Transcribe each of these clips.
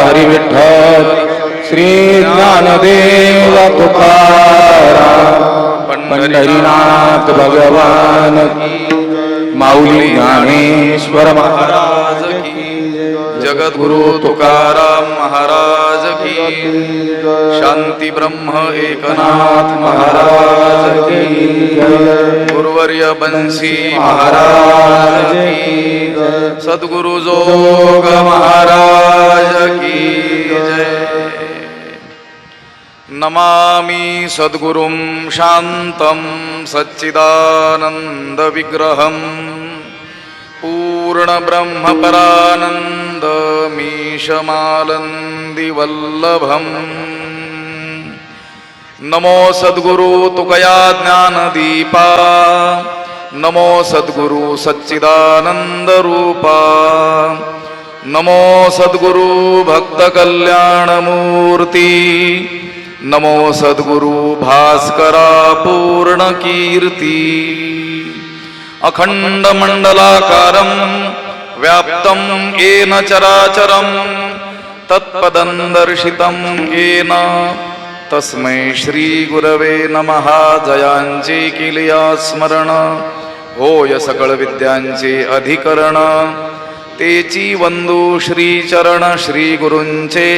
हरी विठ्ठल श्री ज्ञानदेव तुकाराम पंढरीनाथ भगवान की माऊली ज्ञानेश्वर महाराज की जगद्गुरु तुकाराम महाराज की शांती ब्रह्म एकनाथ महाराज की गुरुवर्य बंसी महाराज की सद्गुरु जोग महाराज की जय। नमामि सद्गुरुं शांतं सच्चिदानंद विग्रहं पूर्ण ब्रह्म परानंद मीशमालंदी वल्लभं। नमो सद्गुरु तुकया ज्ञानदीपा नमो सद्गुरु सच्चिदानंद रूपा नमो सद्गुरु भक्त कल्याण मूर्ती नमो सद्गुरु भास्करा पूर्ण कीर्ती। अखंड मंडलाकारं व्याप्तं येन चराचरं तत्पदं दर्शितं येन तस्मै श्री गुरवे नमः। जयांचे किलिया स्मरण होय सकळ विद्यांचे अधिकरण तेची वंदू श्री चरण श्री गुरूंचे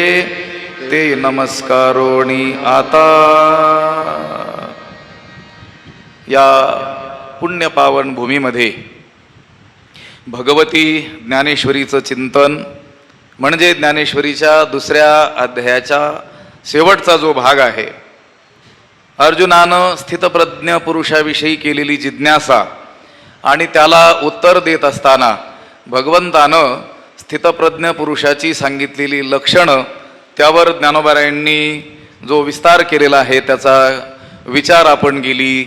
ते नमस्कारोणी आता। या पुण्य पावन भूमीमध्ये भगवती ज्ञानेश्वरीचं चिंतन म्हणजे ज्ञानेश्वरीच्या दुसऱ्या अध्यायाच्या शेवटचा जो भाग आहे, अर्जुनानं स्थितप्रज्ञ पुरुषाविषयी केलेली जिज्ञासा आणि त्याला उत्तर देत असताना भगवंतानं स्थितप्रज्ञ पुरुषाची सांगितलेली लक्षणं त्यावर ज्ञानोबारायांनी जो विस्तार केलेला आहे त्याचा विचार आपण गेली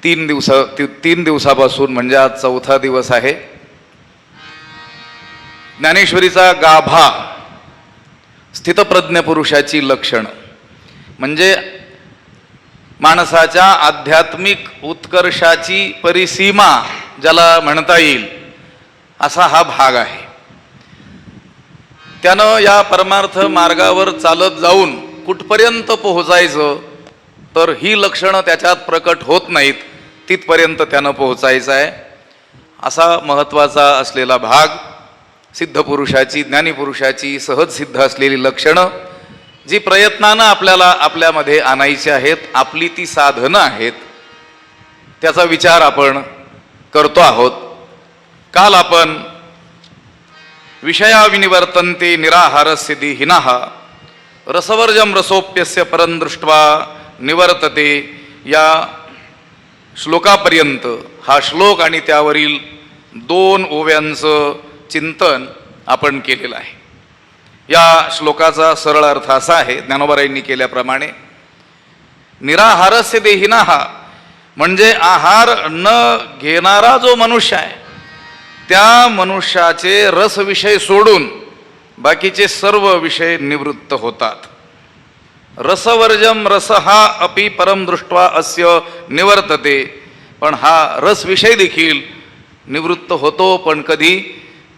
तीन दिवसापासून म्हणजे आज चौथा दिवस आहे। ज्ञानेश्वरीचा गाभा स्थितप्रज्ञ पुरुषाची लक्षण म्हणजे माणसाच्या आध्यात्मिक उत्कर्षाची परिसीमा ज्याला म्हणता येईल असा हा भाग आहे। त्यानं या परमार्थ मार्गावर चालत जाऊन कुठपर्यंत पोहोचायचं तर ही लक्षणं त्याच्यात प्रकट होत नाहीत तिथपर्यंत त्यानं पोहोचायचं आहे असा महत्त्वाचा असलेला भाग। सिद्धपुरुषाची ज्ञानीपुरुषाची सहज सिद्ध असलेली लक्षणं जी प्रयत्नानं आपल्याला आपल्यामध्ये आणायची आहेत, आपली ती साधनं आहेत, त्याचा विचार आपण करतो आहोत। काल आपण विषया विनिवर्तन्ते निराहारस्य देहिनः रसवर्जम रसोप्यस्य परं दृष्ट्वा निवर्तते या श्लोकापर्यंत हा श्लोक आणि त्यावरील 2 ओव्यांचं चिंतन आपण केलेलं आहे। या श्लोकाचा सरळ अर्थ असा आहे ज्ञानोबारायांनी केल्याप्रमाणे, निराहारस्य देहिनः म्हणजे आहार न घेणारा जो मनुष्य आहे त्या मनुष्याचे रस विषय सोडून बाकीचे सर्व विषय निवृत्त होतात। रसवर्जम रस हा अपि परम दृष्ट्वा अस्य निवर्तते, पण हा रस विषय देखील निवृत्त होतो, पण कधी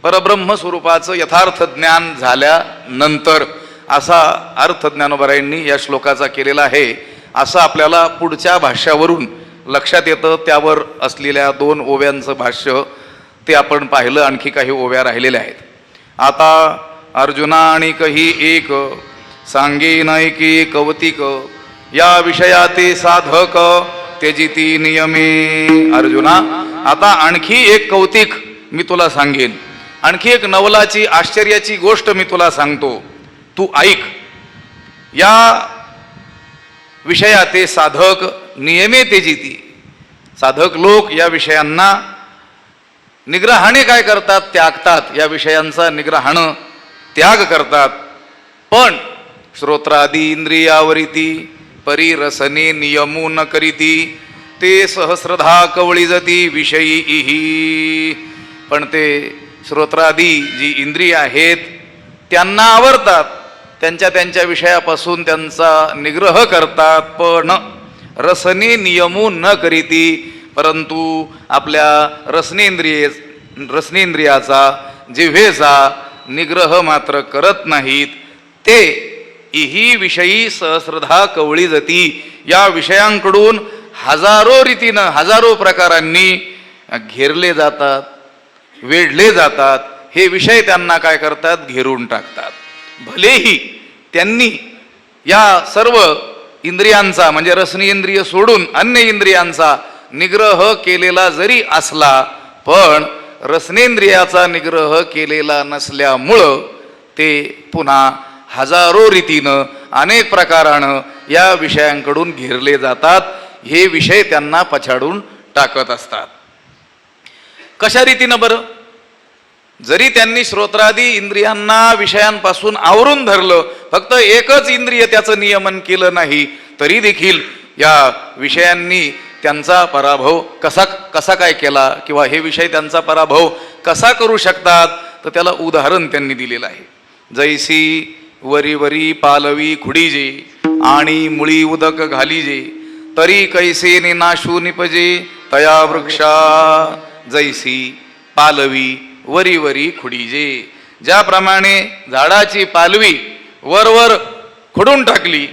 परब्रह्म स्वरूपाचं यथार्थ ज्ञान झाल्यानंतर। असा अर्थ ज्ञानोबारायांनी या श्लोकाचा केलेला आहे. असं आपल्याला पुढच्या भाष्यावरून लक्षात येतं. त्यावर असलेल्या 2 ओव्यांचं भाष्य ते आपण पाहिलं. आणखी काही ओव्या राहिलेल्या आहेत. आता अर्जुना आणि कही एक सांगेन ऐकी कौतिक या विषयाते साधक त्यजिती नियमे. अर्जुना, आता आणखी एक कौतिक मी तुला सांगेन, आणखी एक नवलाची आश्चर्याची गोष्ट मी तुला सांगतो, तू ऐक. या विषयाते साधक नियमे त्यजिती. साधक लोक या विषयांना निग्रहाने काय करतात? त्यागतात. या विषयांचा निग्रहानं त्याग करतात. पण श्रोत्रादी इंद्रियावरिती परिरसने नियमो न करीती ते सहस्रधा कवळीजती विषयीही. पण ते श्रोत्रादी जी इंद्रिय आहेत त्यांना आवरतात, त्यांच्या विषयापासून त्यांचा निग्रह करतात. पण रसने नियमो न करीती, परंतु आपल्या रसनेंद्रियाचा जिव्हेचा निग्रह मात्र करत नाहीत. ते इही विषयी सहस्रधा कवळी जती. या विषयांकडून हजारो रीतीनं हजारो प्रकारांनी घेरले जातात, वेढले जातात. हे विषय त्यांना काय करतात? घेरून टाकतात. भलेही त्यांनी या सर्व इंद्रियांचा म्हणजे रसनेंद्रिय सोडून अन्य इंद्रियांचा निग्रह केलेला जरी असला, पण रसनेंद्रियाचा निग्रह केलेला नसल्यामुळं ते पुन्हा हजारो रीतीनं अनेक प्रकारानं या विषयांकडून घेरले जातात. हे विषय त्यांना पछाडून टाकत असतात. कशा रीतीनं बरं? जरी त्यांनी श्रोत्रादी इंद्रियांना विषयांपासून आवरून धरलं, फक्त एकच इंद्रिय त्याचं नियमन केलं नाही, तरी देखील या विषयांनी त्यांचा पराभव कसा काय केला, किंवा हे विषय त्यांचा पराभव कसा करू शकतात, तर त्याला उदाहरण त्यांनी दिलेलं आहे. जैसी वरी वरी पालवी खुडीजे आणि मुळी उदक घालीजे तरी कैसे नाशू निपजे तया वृक्षा. जैसी पालवी वरी वरी खुडीजे. ज्याप्रमाणे झाडाची पालवी वरवर खुडून टाकली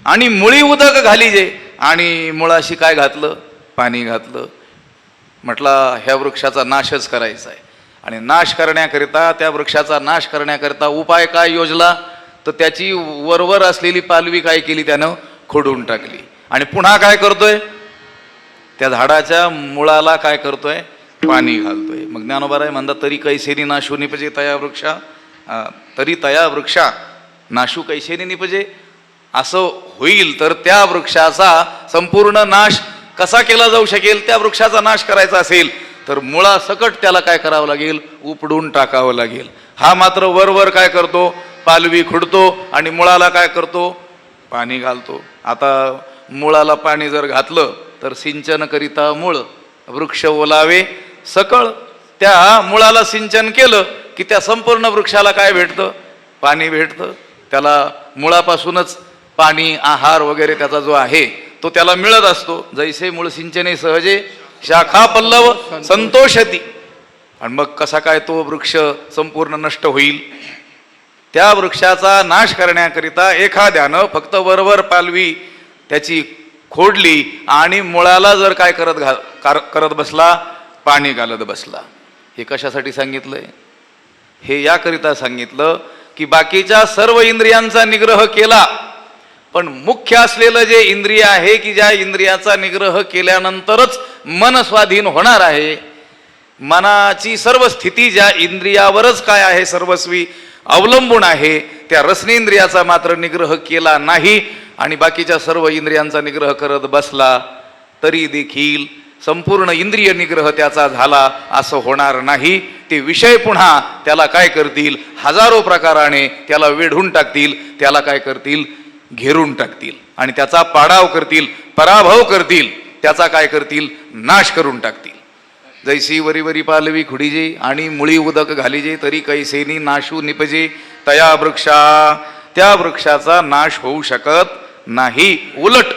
आणि मुळी उदक घालीजे, आणि मुळाशी काय घातलं? पाणी घातलं. म्हटलं ह्या वृक्षाचा नाशच करायचा आहे. आणि नाश करण्याकरिता, त्या वृक्षाचा नाश करण्याकरिता उपाय काय योजला? तर त्याची वरवर असलेली पालवी काय केली? त्यानं खोडून टाकली. आणि पुन्हा काय करतोय? त्या झाडाच्या मुळाला काय करतोय? पाणी घालतोय. मग ज्ञानोबाराय म्हणतात तरी कैसेनी नाशू निपजे तया वृक्षा. तरी तया वृक्षा नाशू कैसेनी निपजे. असं होईल तर त्या वृक्षाचा संपूर्ण नाश कसा केला जाऊ शकेल? त्या वृक्षाचा नाश करायचा असेल तर मुळासकट त्याला काय करावं लागेल? उपडून टाकावं लागेल. हा मात्र वरवर काय करतो? पालवी खुडतो आणि मुळाला काय करतो? पाणी घालतो. आता मुळाला पाणी जर घातलं तर सिंचन करिता मूळ वृक्ष ओलावे सकळ. त्या मुळाला सिंचन केलं की त्या संपूर्ण वृक्षाला काय भेटतं? पाणी भेटतं. त्याला मुळापासूनच पाणी, आहार वगैरे त्याचा जो आहे तो त्याला मिळत असतो. जैसे मूळ सिंचने सहजे शाखा पल्लव संतोषती. आणि मग कसा काय तो वृक्ष संपूर्ण नष्ट होईल? त्या वृक्षाचा नाश करण्याकरिता एखाद्यानं फक्त वरवर पालवी त्याची खोडली आणि मुळाला जर काय करत बसला? पाणी घालत बसला. हे कशासाठी सांगितलंय? हे याकरिता सांगितलं की बाकीच्या सर्व इंद्रियांचा निग्रह केला, पण मुख्य असलेलं जे इंद्रिय आहे की ज्या इंद्रियाचा निग्रह केल्यानंतरच मन स्वाधीन होणार आहे, मनाची सर्व स्थिती ज्या इंद्रियावरच काय आहे? सर्वस्वी अवलंबून आहे. त्या रसनेंद्रियाचा मात्र निग्रह केला नाही आणि बाकीच्या सर्व इंद्रियांचा निग्रह करत बसला, तरी देखील संपूर्ण इंद्रिय निग्रह त्याचा झाला असं होणार नाही. ते विषय पुन्हा त्याला काय करतील? हजारो प्रकाराने त्याला वेढून टाकतील, त्याला काय करतील? घेरून टाकतील आणि त्याचा पाडाव करतील, पराभव करतील, त्याचा काय करतील? नाश करून टाकतील. जैसी वरी वरी पालवी खुडीजे आणि मुळी उदक घालीजे तरी कैसेनी नाशू निपजे तया वृक्षा. त्या वृक्षाचा नाश होऊ शकत नाही. उलट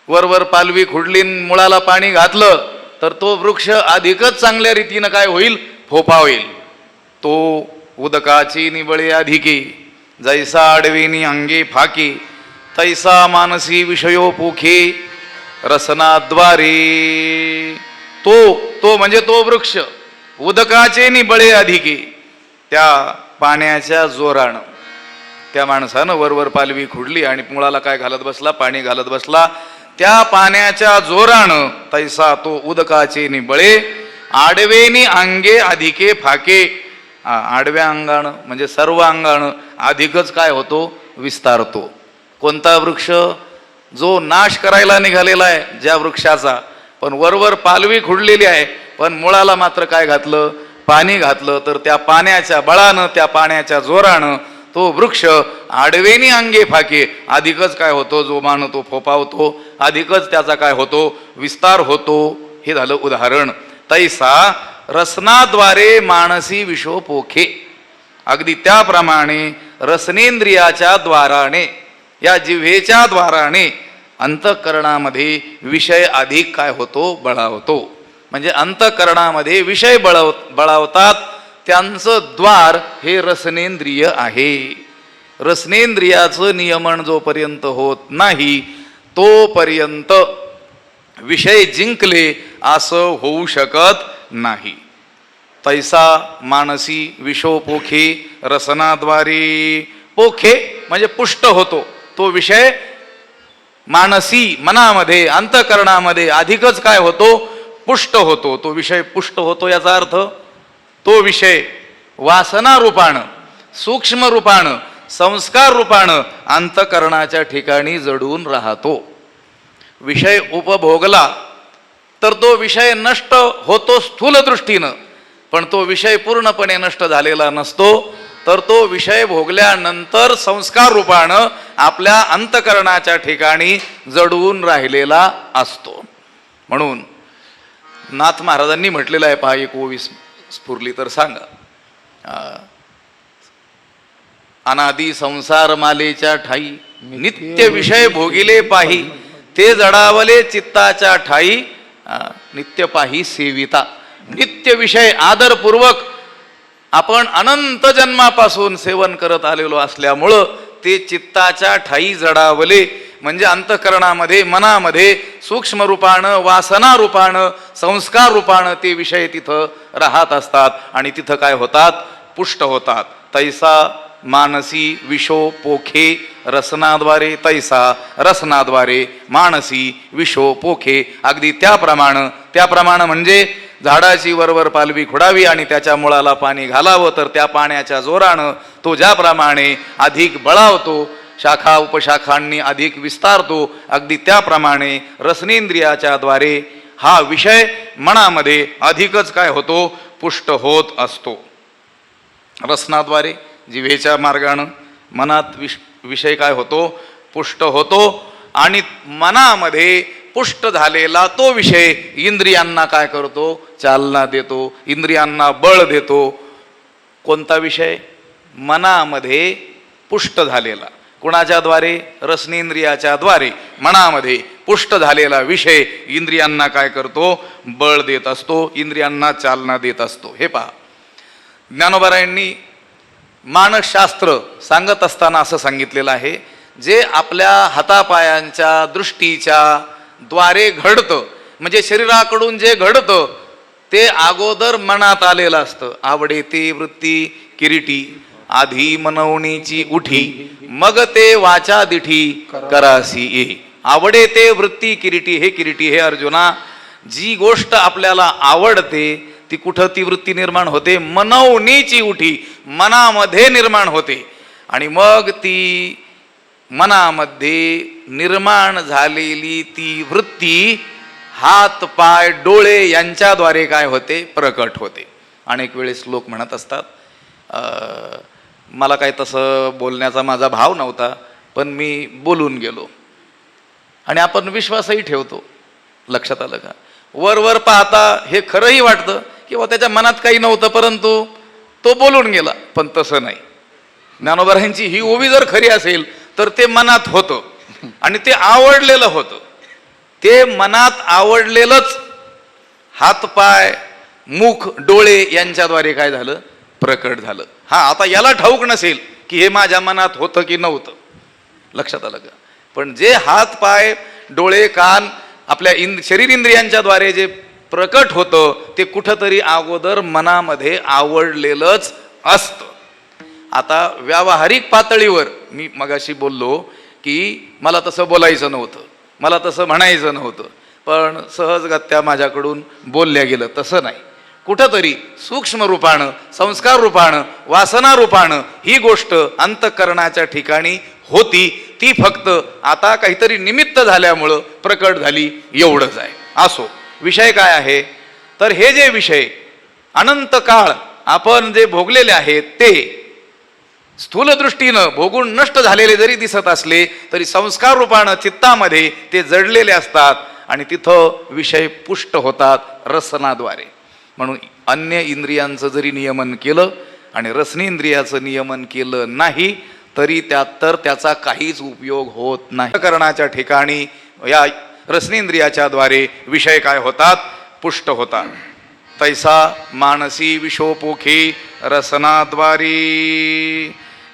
वरवर पालवी खुडली, मुळाला पाणी घातलं तर तो वृक्ष अधिकच चांगल्या रीतीनं काय होईल? फोफावेल. तो उदकाची निबळे अधिके जैसा आडवेनी अंगे फाके तैसा मानसी विषयो पोखे रसनाद्वारे. तो म्हणजे तो वृक्ष उदकाचे निबळे अधिके, त्या पाण्याच्या जोरानं त्या माणसानं वरवर पालवी खुडली आणि मुळाला काय घालत बसला, पाणी घालत बसला. त्या पाण्याच्या जोरानं तैसा तो उदकाचे निबळे आडवेनी अंगे अधिके फाके. आडव्या अंगानं म्हणजे सर्व अंगानं अधिकच काय होतो, विस्तारतो. कोणता वृक्ष? जो नाश करायला निघालेला आहे ज्या वृक्षाचा, पण वरवर पालवी खुडलेली आहे, पण मुळाला मात्र काय घातलं, पाणी घातलं, तर त्या पाण्याच्या बळानं त्या पाण्याच्या जोरानं तो वृक्ष आडवेनी अंगे फाके, अधिकच काय होतो, जोमानं तो फोपावतो, अधिकच त्याचा काय होतो, विस्तार होतो. हे झालं उदाहरण. तैसा रसनाद्वारे मानसी विषो पोखे. अगदी त्याप्रमाणे रसनेंद्रियाच्या द्वाराने, या जिव्हेच्या द्वाराने अंतःकरणामध्ये विषय अधिक काय होतो, बळावतो. म्हणजे अंतःकरणामध्ये विषय बळावतात, त्यांचं द्वार हे रसनेंद्रिय आहे. रसनेंद्रियाचं नियमन जोपर्यंत होत नाही तोपर्यंत विषय जिंकले असं होऊ शकत नाही. तैसा मानसी विषो पोखे रसनाद्वारे. पोखे म्हणजे पुष्ट होतो तो विषय, मानसी मनामध्ये अंतःकरणामध्ये अधिकच काय होतो, पुष्ट होतो. तो विषय पुष्ट होतो याचा अर्थ तो विषय वासना रूपानं, सूक्ष्म रूपानं, संस्कार रूपानं अंतःकरणाच्या ठिकाणी जडून राहतो. विषय उपभोगला तर तो विषय नष्ट होतो स्थूल दृष्टीनं, पण तो विषय पूर्णपणे नष्ट झालेला नसतो. तर तो विषय भोगल्यानंतर संस्कार रूपानं आपल्या अंतःकरणाच्या ठिकाणी जडून राहिलेला असतो. म्हणून नाथ महाराजांनी म्हटलेलं आहे, पहा, एक ओवी स्फुरली तर सांगा. अनादी संसार मालेच्या ठाई नित्य विषय भोगिले पाही, ते जडावले चित्ताच्या ठाई नित्य पाही सेविता. नित्य विषय आदरपूर्वक आपण अनंत जन्मापासून सेवन करत आलेलो असल्यामुळं ते चित्ताच्या ठाई जडावले, म्हणजे अंतःकरणामध्ये मनामध्ये सूक्ष्म रूपानं, वासना रूपानं, संस्कार रूपानं ते विषय तिथं राहत असतात आणि तिथं काय होतात, पुष्ट होतात. तैसा मानसी विषो पोखे रसनाद्वारे. तैसा रसनाद्वारे मानसी विषो पोखे. अगदी त्याप्रमाणे म्हणजे झाडाची वरवर पालवी खुडावी आणि त्याच्या मुळाला पाणी घालावं, तर त्या पाण्याच्या जोरानं तो ज्याप्रमाणे अधिक बळावतो, शाखा उपशाखांनी अधिक विस्तारतो, अगदी त्याप्रमाणे रसनेंद्रियाच्या द्वारे हा विषय मनामध्ये अधिकच काय होतो, पुष्ट होत असतो. रसनाद्वारे जिव्हेच्या मार्गानं मनात विषय काय होतो, पुष्ट होतो. आणि मनामध्ये पुष्ट झालेला तो विषय इंद्रियांना काय करतो, चालना देतो, इंद्रियांना बळ देतो. कोणता विषय? मनामध्ये पुष्ट झालेला. कुणाच्या द्वारे? रसनेंद्रियाच्या द्वारे मनामध्ये पुष्ट झालेला विषय इंद्रियांना काय करतो, बळ देत असतो, इंद्रियांना चालना देत असतो. हे पहा, ज्ञानोबारायांनी मानसशास्त्र सांगत असताना असं सांगितलेलं आहे, जे आपल्या हातापायांच्या दृष्टीच्या द्वारे घडतं, म्हणजे शरीराकडून जे घडतं ते अगोदर मनात आलेलं असतं. आवडे ते वृत्ती किरीटी, आधी मनवणीची उठी, मग ते वाचा दिठी करासी ये. आवडे ते वृत्ती किरीटी. हे किरीटी, हे अर्जुना, जी गोष्ट आपल्याला आवडते ती कुठं ती वृत्ती निर्माण होते? मनवणीची उठी, मनामध्ये निर्माण होते. आणि मग ती मनामध्ये निर्माण झालेली ती वृत्ती हात पाय डोळे यांच्याद्वारे काय होते, प्रकट होते. अनेक वेळेस लोक म्हणत असतात, मला काय तसं बोलण्याचा माझा भाव नव्हता, पण मी बोलून गेलो. आणि आपण विश्वासही ठेवतो. लक्षात आलं का? वर पाहता हे खरंही वाटतं किंवा त्याच्या मनात काही नव्हतं, परंतु तो बोलून गेला. पण तसं नाही. ज्ञानोबारायांची ही ओवी जर खरी असेल तर ते मनात होतं आणि ते आवडलेलं होतं. ते मनात आवडलेलंच हातपाय मुख डोळे यांच्याद्वारे काय झालं, प्रकट झालं. हा, आता याला ठाऊक नसेल की हे माझ्या मनात होतं की नव्हतं. लक्षात आलं का? पण जे हात पाय डोळे कान आपल्या शरीर इंद्रियांच्याद्वारे जे प्रकट होतं ते कुठंतरी अगोदर मनामध्ये आवडलेलंच असतं. आता व्यावहारिक पातळीवर मी मगाशी बोललो की मला तसं बोलायचं नव्हतं, मला तसं म्हणायचं नव्हतं, पण सहजगत्या माझ्याकडून बोलल्या गेलं. तसं नाही, कुठंतरी सूक्ष्म रूपानं, संस्कार रूपानं, वासना रूपानं ही गोष्ट अंतःकरणाच्या ठिकाणी होती. ती फक्त आता काहीतरी निमित्त झाल्यामुळं प्रकट झाली, एवढंच आहे. असो, विषय काय आहे तर हे जे विषय अनंत काळ आपण जे भोगलेले आहेत ते स्थूल दृष्टीनं भोगून नष्ट झालेले जरी दिसत असले तरी संस्कार रूपानं चित्तामध्ये ते जडलेले असतात आणि तिथं विषय पुष्ट होतात रसनाद्वारे. म्हणून अन्य इंद्रियांचं जरी नियमन केलं आणि रसनेंद्रियाचं नियमन केलं नाही तरी त्याचा काहीच उपयोग होत नाही. करण्याच्या ठिकाणी या रसनेंद्रियाच्या द्वारे विषय काय होतात? पुष्ट होतात. तैसा मानसी विषोपोखी रसनाद्वारी.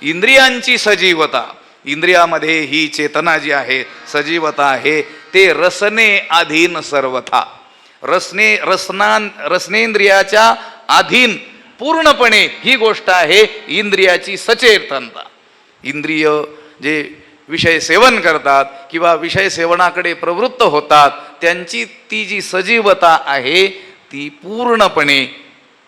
इंद्रियांची सजीवता, इंद्रियामध्ये ही चेतना जी आहे, सजीवता आहे, ते रसने अधीन सर्वथा. रसनेंद्रियाच्या अधीन पूर्णपणे ही गोष्ट आहे इंद्रियाची सचेतनता. इंद्रिय जे विषय सेवन करतात किंवा विषय सेवनाकडे प्रवृत्त होतात त्यांची ती जी सजीवता आहे ती पूर्णपणे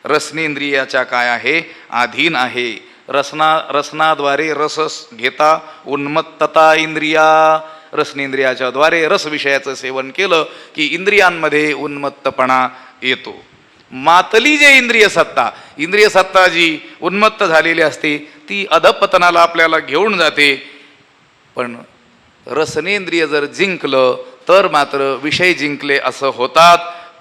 रसनेंद्रियाच्या काय आहे? अधीन आहे. रसनाद्वारे रस घेता उन्मत्तता इंद्रिया. रसनेंद्रियाच्या द्वारे रस विषयाचं सेवन केलं की इंद्रियांमध्ये उन्मत्तपणा येतो. मातली जे इंद्रिय सत्ता जी उन्मत्त झालेली असते ती अधपतनाला आपल्याला घेऊन जाते. पण रसनेंद्रिय जर जिंकलं तर मात्र विषय जिंकले असं होतात.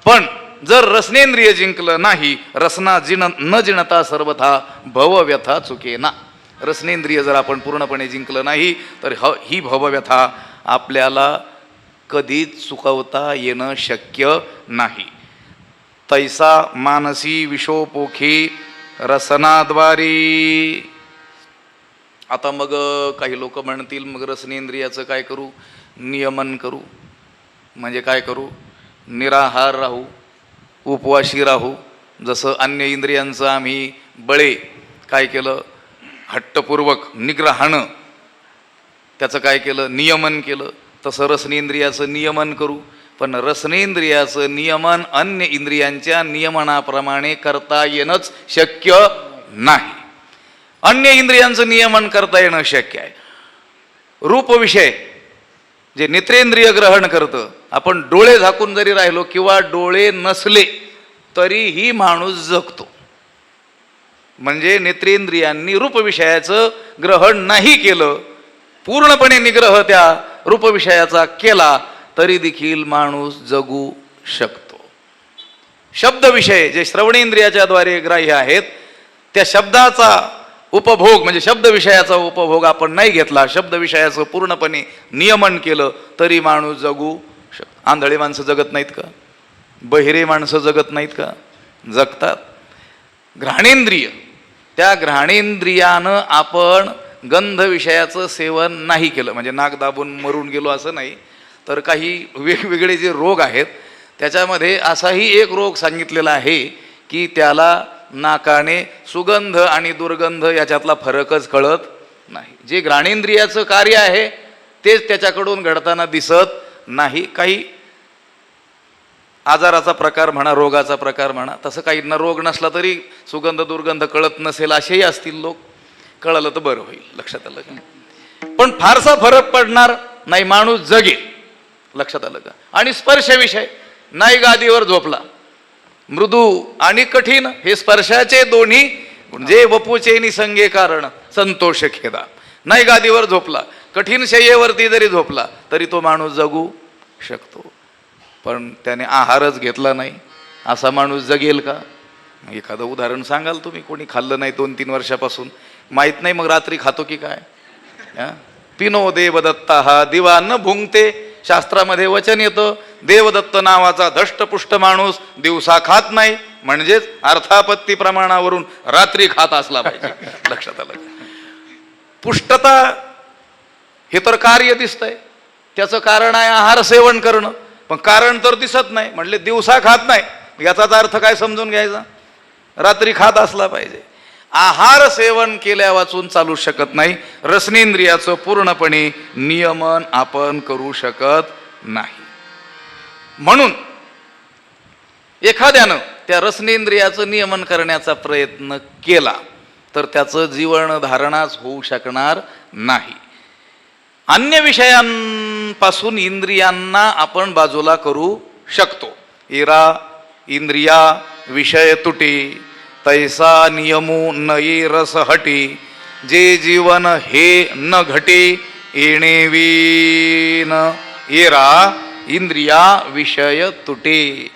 पण जर रसनेंद्रिय जिंकलं नाही, रसना न जिणता सर्वथा भवव्यथा चुकेना. रसनेंद्रिय जर आपण पूर्णपणे जिंकलं नाही तर ही भवव्यथा आपल्याला कधीच चुकवता येणं शक्य नाही. तैसा मानसी विषोपोखी रसनाद्वारी. आता मग काही लोक म्हणतील मग रसनेंद्रियाचं काय करू? नियमन करू. म्हणजे काय करू? निराहार राहू, उपवाशी राहू. जसं अन्य इंद्रियांचं आम्ही बळे काय केलं? हट्टपूर्वक निग्रहानं त्याचं काय केलं? नियमन केलं. तसं रसनेंद्रियाचं नियमन करू. पण रसनेंद्रियाचं नियमन अन्य इंद्रियांच्या नियमनाप्रमाणे करता येणंच शक्य नाही. अन्य इंद्रियांचं नियमन करता येणं शक्य आहे. रूपविषय जे नेत्रेंद्रिय ग्रहण करतं, आपण डोळे झाकून जरी राहिलो किंवा डोळे नसले तरीही माणूस जगतो. म्हणजे नेत्रेंद्रियांनी रूपविषयाचं ग्रहण नाही केलं, पूर्णपणे निग्रह त्या रूपविषयाचा केला तरी देखील माणूस जगू शकतो. शब्दविषय जे श्रवणेंद्रियाच्या द्वारे ग्राह्य आहेत त्या शब्दाचा उपभोग म्हणजे शब्द विषयाचा उपभोग आपण नाही घेतला, शब्द विषयाचं पूर्णपणे नियमन केलं तरी माणूस जगू शकतो. आंधळे माणसं जगत नाहीत का? बहिरे माणसं जगत नाहीत का? जगतात. घ्राणेंद्रिय, त्या घ्राणेंद्रियानं आपण गंध विषयाचं सेवन नाही केलं म्हणजे नाक दाबून मरून गेलो असं नाही, तर काही वेगवेगळे जे रोग आहेत त्याच्यामध्ये असाही एक रोग सांगितलेला आहे की त्याला नाकाने सुगंध आणि दुर्गंध याच्यातला फरकच कळत नाही. जे घ्राणेंद्रियाचं कार्य आहे तेच त्याच्याकडून घडताना दिसत नाही. काही आजाराचा प्रकार म्हणा, रोगाचा प्रकार म्हणा, तसं काहींना रोग नसला तरी सुगंध दुर्गंध कळत नसेल असेही असतील लोक. कळलं तर बरं होईल. लक्षात आलं का? पण फारसा फरक पडणार नाही, माणूस जगेल. लक्षात आलं का? आणि स्पर्श विषय, नाही गादीवर झोपला, मृदू आणि कठीण हे स्पर्शाचे दोन्ही जे वपूचे निसंगे कारण संतोष खेदा. नाही गादीवर झोपला, कठीण शय्येवरती जरी झोपला तरी तो माणूस जगू शकतो. पण त्याने आहारच घेतला नाही असा माणूस जगेल का? एखादं उदाहरण सांगाल तुम्ही? कोणी खाल्लं नाही 2-3 वर्षापासून, माहीत नाही मग रात्री खातो की काय? पिनो देवदत्ता हा दिवा न भुंगते. शास्त्रामध्ये वचन येतं देवदत्त नावाचा धष्टपुष्ट माणूस दिवसा खात नाही, म्हणजेच अर्थापत्ती प्रमाणावरून रात्री खात असला पाहिजे. लक्षात आलं? पुष्टता हे तर कार्य दिसतंय, त्याचं कारण आहे आहार सेवन करणं, पण कारण तर दिसत नाही. म्हणले दिवसा खात नाही, याचाच अर्थ काय समजून घ्यायचा? रात्री खात असला पाहिजे. आहार सेवन केल्या वाचून चालू शकत नाही. रसनेंद्रियाचं पूर्णपणे नियमन आपण करू शकत नाही. म्हणून एखाद्यानं त्या रसनेंद्रियाचं नियमन करण्याचा प्रयत्न केला तर त्याचं जीवन धारणाच होऊ शकणार नाही. अन्य विषयांपासून इंद्रियांना आपण बाजूला करू शकतो. इरा इंद्रिया विषय तुटी तैसा नियमू नये रस हटी, जे जीवन हे न घटे येणे वीन. इरा इंद्रिया विषय तुटे.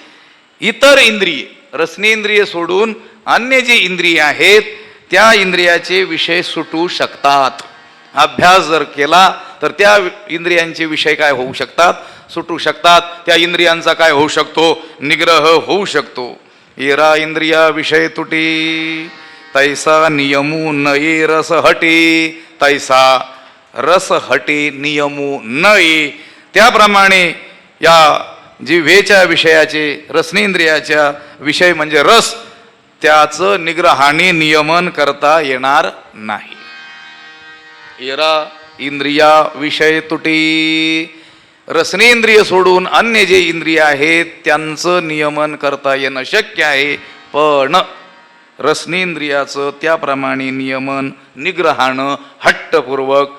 इतर इंद्रिय रसनेंद्रिय सोडून अन्य जी इंद्रिय आहेत त्या इंद्रियाचे विषय सुटू शकतात. अभ्यास जर केला तर त्या इंद्रियांचे विषय काय होऊ शकतात? सुटू शकतात. त्या इंद्रियांचा काय होऊ शकतो? निग्रह होऊ शकतो. येरा इंद्रिया विषय तुटी तैसा नियमू नये रस हटी. तैसा रस हटी नियमू नये. त्याप्रमाणे या जिव्हेच्या विषयाचे रसनेंद्रियाच्या विषय म्हणजे रस, त्याचं निग्रहाने नियमन करता येणार नाही. येरा इंद्रिया विषय तुटी. रसनेंद्रिय सोडून अन्य जे इंद्रिय आहेत त्यांचं नियमन करता येणं शक्य आहे, पण रसनेंद्रियाचं त्याप्रमाणे नियमन निग्रहानं हट्टपूर्वक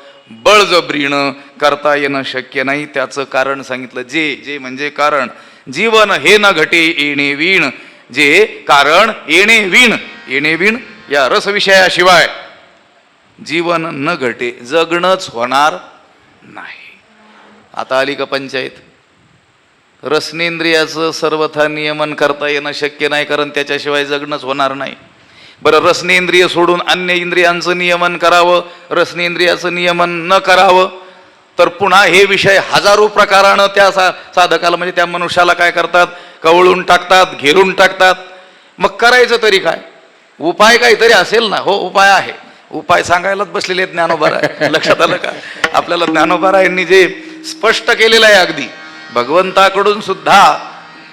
बळजबरीनं करता येणं शक्य नाही. त्याचं कारण सांगितलं. जे म्हणजे कारण. जीवन हे न घटे येणे वीण. जे कारण येणे वीण. येणे वीण या रसविषयाशिवाय जीवन न घटे, जगणंच होणार नाही. आता आली का पंचायत? रसनेंद्रियाचं सर्वथा नियमन करता येणं शक्य नाही, कारण त्याच्याशिवाय जगणंच होणार नाही. बरं, रसनेंद्रिय सोडून अन्य इंद्रियांचं नियमन करावं, रसनेंद्रियाचं नियमन न करावं, तर पुन्हा हे विषय हजारो प्रकारानं त्या साधकाला म्हणजे त्या मनुष्याला काय करतात? कवळून टाकतात, घेरून टाकतात. मग करायचं तरी काय? उपाय काहीतरी असेल ना? हो, उपाय आहे. उपाय सांगायलाच बसलेले आहेत ज्ञानोबा. लक्षात आलं का? आपल्याला ज्ञानोबा यांनी जे स्पष्ट केलेलं आहे, अगदी भगवंताकडून सुद्धा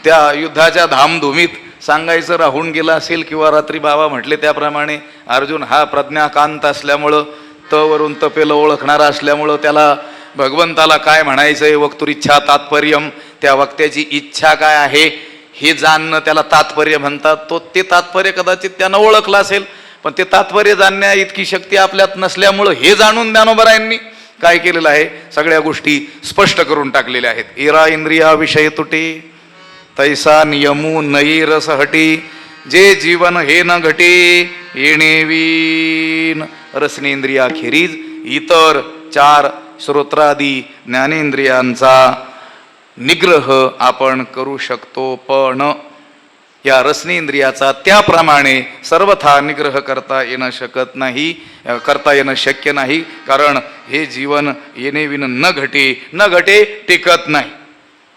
त्या युद्धाच्या धामधुमीत सांगायचं राहून गेलं असेल, किंवा रात्री बाबा म्हटले त्याप्रमाणे अर्जुन हा प्रज्ञाकांत असल्यामुळं, तवरून तपेलं ओळखणारा असल्यामुळं त्याला भगवंताला काय म्हणायचंय, वक्तुरिच्छा तात्पर्यम, त्या वक्त्याची इच्छा काय आहे हे जाणणं त्याला तात्पर्य म्हणतात. ते तात्पर्य कदाचित त्यानं ओळखलं असेल, पण ते तात्पर्य जाणण्या इतकी शक्ती आपल्यात नसल्यामुळं हे जाणून ज्ञानोबरायांनी काय केलेलं आहे? सगळ्या गोष्टी स्पष्ट करून टाकलेल्या आहेत. इरा इंद्रिया विषय तुटे तैसा नियमू नयी रस हटी. जे जीवन हे न घटे येणे वीन. रसनेंद्रियाखेरीज इतर 4 श्रोत्रादी ज्ञानेंद्रियांचा निग्रह आपण करू शकतो, पण या रसनेंद्रियाचा त्याप्रमाणे सर्वथा निग्रह करता येणं शक्य नाही. कारण हे जीवन येणे विन न घटे टिकत नाही.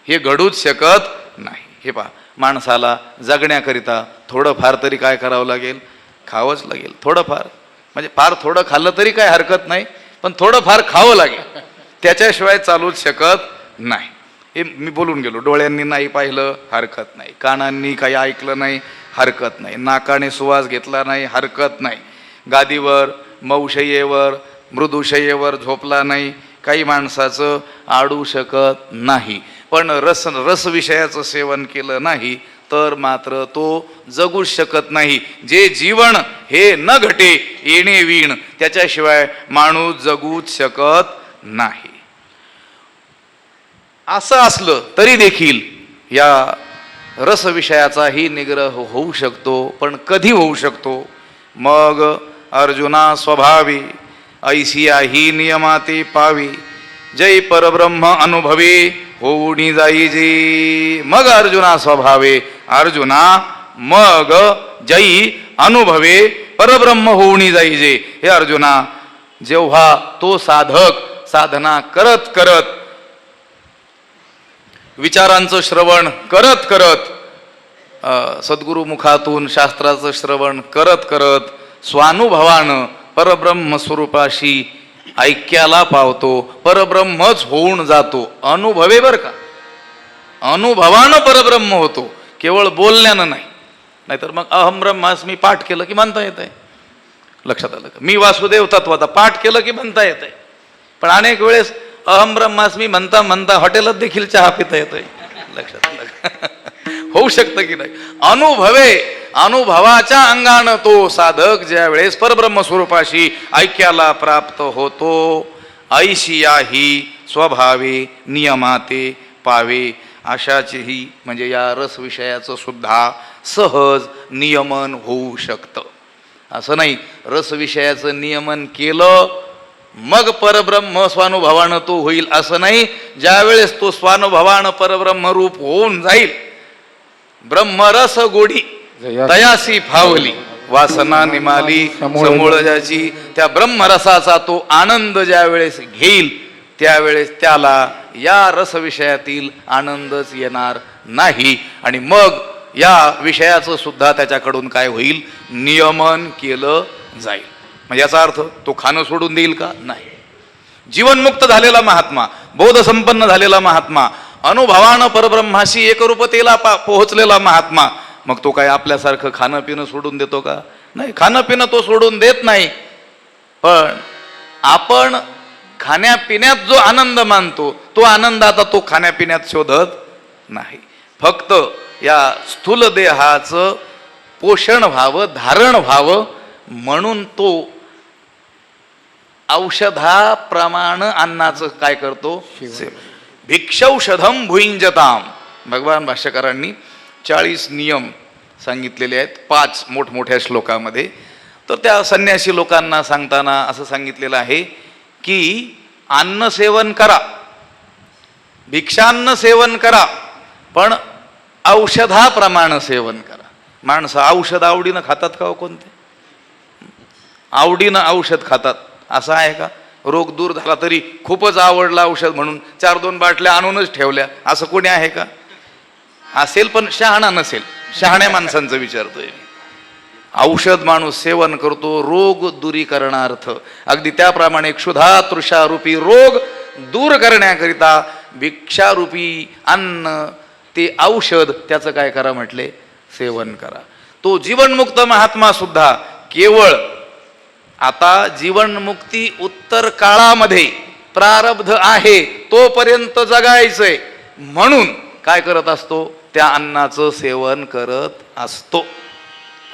हे घडूच शकत नाही. हे पहा, माणसाला जगण्याकरिता थोडंफार तरी काय करावं लागेल? खावंच लागेल. थोडंफार म्हणजे फार थोडं खाल्लं तरी काय हरकत नाही, पण थोडंफार खावं लागेल. त्याच्याशिवाय चालूच शकत नाही. हे मी बोलून गेलो. डोळ्यांनी नाही पाहिलं हरकत नाही, कानांनी काही ऐकलं नाही हरकत नाही, नाकाने सुवास घेतला नाही हरकत नाही, गादीवर मौशय्येवर मृदुशय्येवर झोपला नाही, काही माणसाचं आडू शकत नाही. पण रस विषयाचं सेवन केलं नाही तर मात्र तो जगूच शकत नाही. जे जीवन हे न घटे येणे वीण, त्याच्याशिवाय माणूस जगूच शकत नाही. असं असलं तरी देखील या रसविषयाचाही निग्रह होऊ शकतो, पण कधी होऊ शकतो? मग अर्जुना स्वभावी ऐसिया ही नियमाते पावी, जय परब्रह्म अनुभवे होऊनी जाई जी. मग अर्जुना स्वभावे, अर्जुना मग जयी अनुभवे परब्रह्म होऊनी जाई जे. हे अर्जुना, जेव्हा तो साधक साधना करत करत, विचारांचं श्रवण करत करत, सद्गुरु मुखातून शास्त्राचं श्रवण करत करत स्वानुभवानं परब्रह्म स्वरूपाशी ऐक्याला पावतो, परब्रह्मच होऊन जातो. अनुभवे बर का, अनुभवानं परब्रह्म होतो, केवळ बोलण्यानं नाही. नाहीतर मग अहम ब्रह्मास्मी पाठ केलं की म्हणता येत आहे. लक्षात आलं का? मी वासुदेव तत्वाचा पाठ केलं की म्हणता येत आहे. पण अनेक वेळेस अहम ब्रह्मास्मी म्हणता म्हणता हॉटेलात देखील चहा पिता येतोय. लक्षात आलं का? होऊ शकतं की नाही? अनुभवे, अनुभवाच्या अंगानं तो साधक ज्या वेळेस परब्रह्म स्वरूपाशी ऐक्याला प्राप्त होतो, ऐशिया ही स्वभावे नियमाते पावे, अशाचेही म्हणजे या रस विषयाचं सुद्धा सहज नियमन होऊ शकतं. असं नाही रस विषयाचं नियमन केलं मग परब्रह्म स्वानुभवानं तो होईल, असं नाही. ज्यावेळेस तो स्वानुभवानं परब्रह्म रूप होऊन जाईल, ब्रह्मरस गोडी तयासी फावली, वासना निमाली समूळ ज्याची, त्या ब्रह्मरसाचा तो आनंद ज्या वेळेस घेईल त्यावेळेस त्याला या रस विषयातील आनंदच येणार नाही. आणि मग या विषयाचं सुद्धा त्याच्याकडून काय होईल? नियमन केलं जाईल. म्हणजे याचा अर्थ तो खाणं सोडून देईल का? नाही. जीवनमुक्त झालेला महात्मा, बोधसंपन्न झालेला महात्मा, अनुभवानं परब्रह्माशी एकरूपतेला पोहोचलेला महात्मा, मग तो काय आपल्यासारखं खाणं पिणं सोडून देतो का? नाही, खाणं पिणं तो सोडून देत नाही. पण आपण खाण्यापिण्यात जो आनंद मानतो तो आनंद आता तो खाण्यापिण्यात शोधत नाही. फक्त या स्थूल देहाचं पोषण व्हावं, धारण व्हावं म्हणून तो औषधाप्रमाणे अन्नाचं काय करतो? भिक्षौषधम भुंजताम. भगवान भाष्यकारांनी 40 नियम सांगितलेले आहेत 5 मोठमोठ्या श्लोकामध्ये. तर त्या संन्यासी लोकांना सांगताना असं सांगितलेलं आहे की अन्न सेवन करा, भिक्षान्न सेवन करा, पण औषधाप्रमाणे सेवन करा. माणसं औषध आवडीनं खातात का हो? कोणते आवडीनं औषध खातात असं आहे का? रोग दूर झाला तरी खूपच आवडलं औषध म्हणून 4-2 बाटल्या आणूनच ठेवल्या, असं कोणी आहे का? असेल पण शहाणा नसेल. शहाण्या माणसांचं विचारतोय मी. औषध माणूस सेवन करतो रोग दूरीकरणार्थ. अगदी त्याप्रमाणे क्षुधा तृषारूपी रोग दूर करण्याकरिता भिक्षारूपी अन्न ते औषध त्याचं काय करा म्हटले? सेवन करा. तो जीवनमुक्त महात्मा सुद्धा केवळ आता जीवनमुक्ती उत्तर काळामध्ये प्रारब्ध आहे तोपर्यंत जगायचंय म्हणून काय करत असतो? त्या अन्नाचं सेवन करत असतो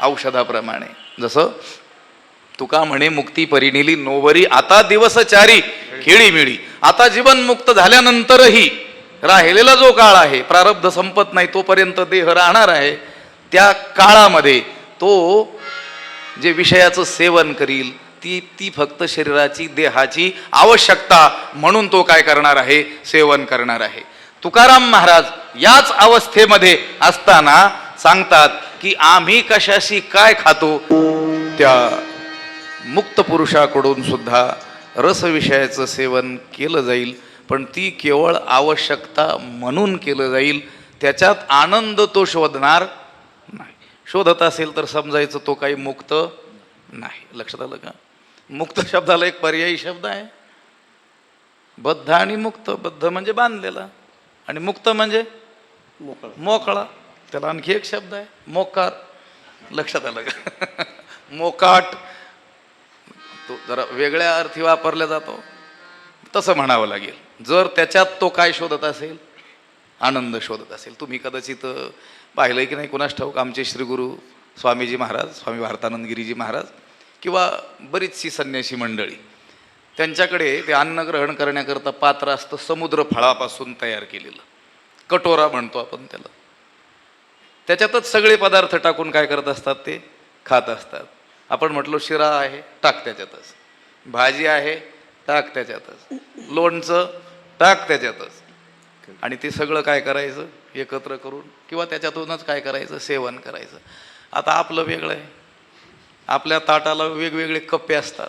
औषधाप्रमाणे. जसं तुका म्हणे मुक्ती परिणिली नोवरी, आता दिवसचारी खेळीमिळी. आता जीवनमुक्त झाल्यानंतरही राहिलेला जो काळ आहे, प्रारब्ध संपत नाही तोपर्यंत देह राहणार आहे, त्या काळामध्ये तो जे विषयाचं सेवन करील ती फक्त शरीराची देहाची आवश्यकता म्हणून तो काय करणार आहे? सेवन करणार आहे. तुकाराम महाराज याच अवस्थेमध्ये असताना सांगतात की आम्ही कशाशी काय खातो? त्या मुक्त पुरुषाकडून सुद्धा रस विषयाचं सेवन केलं जाईल, पण ती केवळ आवश्यकता म्हणून केलं जाईल. त्याच्यात आनंद तो शोधणार नाही. शोधत असेल तर समजायचं तो काही मुक्त नाही. लक्षात आलं का? मुक्त शब्दाला एक पर्यायी शब्द आहे, बद्ध आणि मुक्त. बद्ध म्हणजे बांधलेला आणि मुक्त म्हणजे मोकळा. त्याला आणखी एक शब्द आहे मोकार. लक्षात आलं का? मोकाट तो जरा वेगळ्या अर्थी वापरला जातो, तसं म्हणावं लागेल. जर त्याच्यात तो काय शोधत असेल? आनंद शोधत असेल. तुम्ही कदाचित पाहिलंय की नाही कुणास ठाऊक, आमचे श्री गुरु स्वामीजी महाराज, स्वामी भारतानंदगिरीजी महाराज किंवा बरीचशी संन्यासी मंडळी, त्यांच्याकडे ते अन्न ग्रहण करण्याकरता पात्र असतं समुद्र फळापासून तयार केलेलं, कटोरा म्हणतो आपण त्याला. त्याच्यातच सगळे पदार्थ टाकून काय करत असतात? ते खात असतात. आपण म्हटलो शिरा आहे, टाक त्याच्यातच. भाजी आहे, टाक त्याच्यातच. लोणचं टाक त्याच्यातच. आणि ते सगळं काय करायचं? एकत्र करून किंवा त्याच्यातूनच काय करायचं? सेवन करायचं. आता आपलं वेगळं आहे. आपल्या ताटाला वेगवेगळे कप्पे असतात.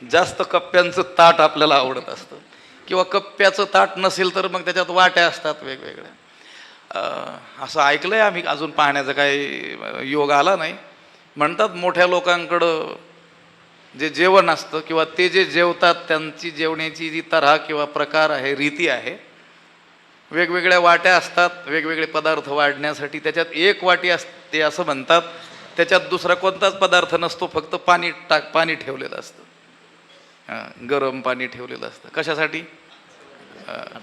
जास्त कप्प्यांचं ताट आपल्याला आवडत असतं, किंवा कप्प्याचं ताट नसेल तर मग त्याच्यात वाट्या असतात वेगवेगळ्या. असं ऐकलंय आम्ही, अजून पाहण्याचा काही योग आला नाही. म्हणतात मोठ्या लोकांकडं जे जेवण असतं किंवा ते जे जेवतात त्यांची जेवण्याची जी तऱ्हा किंवा प्रकार आहे, रीती आहे, वेगवेगळ्या वाट्या असतात वेगवेगळे पदार्थ वाढण्यासाठी. त्याच्यात एक वाटी असते असं म्हणतात, त्याच्यात दुसरा कोणताच पदार्थ नसतो, फक्त पाणी ठेवलेलं असतं, गरम पाणी ठेवलेलं असतं. कशासाठी?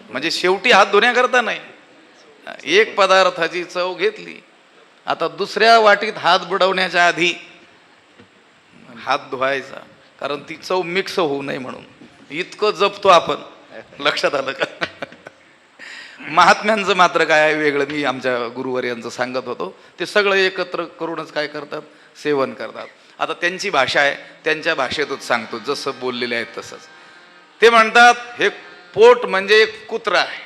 म्हणजे शेवटी हात धुण्याकरता नाही. एक पदार्थाची चव घेतली, आता दुसऱ्या वाटीत हात बुडवण्याच्या आधी हात धुवायचा, कारण ती चव मिक्स होऊ नये म्हणून. इतकं जपतो आपण. लक्षात आलं का? महात्म्यांचं मात्र काय आहे वेगळं. मी आमच्या गुरुवर्यांचं सांगत होतो, ते सगळं एकत्र करूनच काय करतात, सेवन करतात. आता त्यांची भाषा आहे, त्यांच्या भाषेतच सांगतो, जसं बोललेले आहेत तसंच. ते म्हणतात हे पोट म्हणजे एक कुत्रा आहे.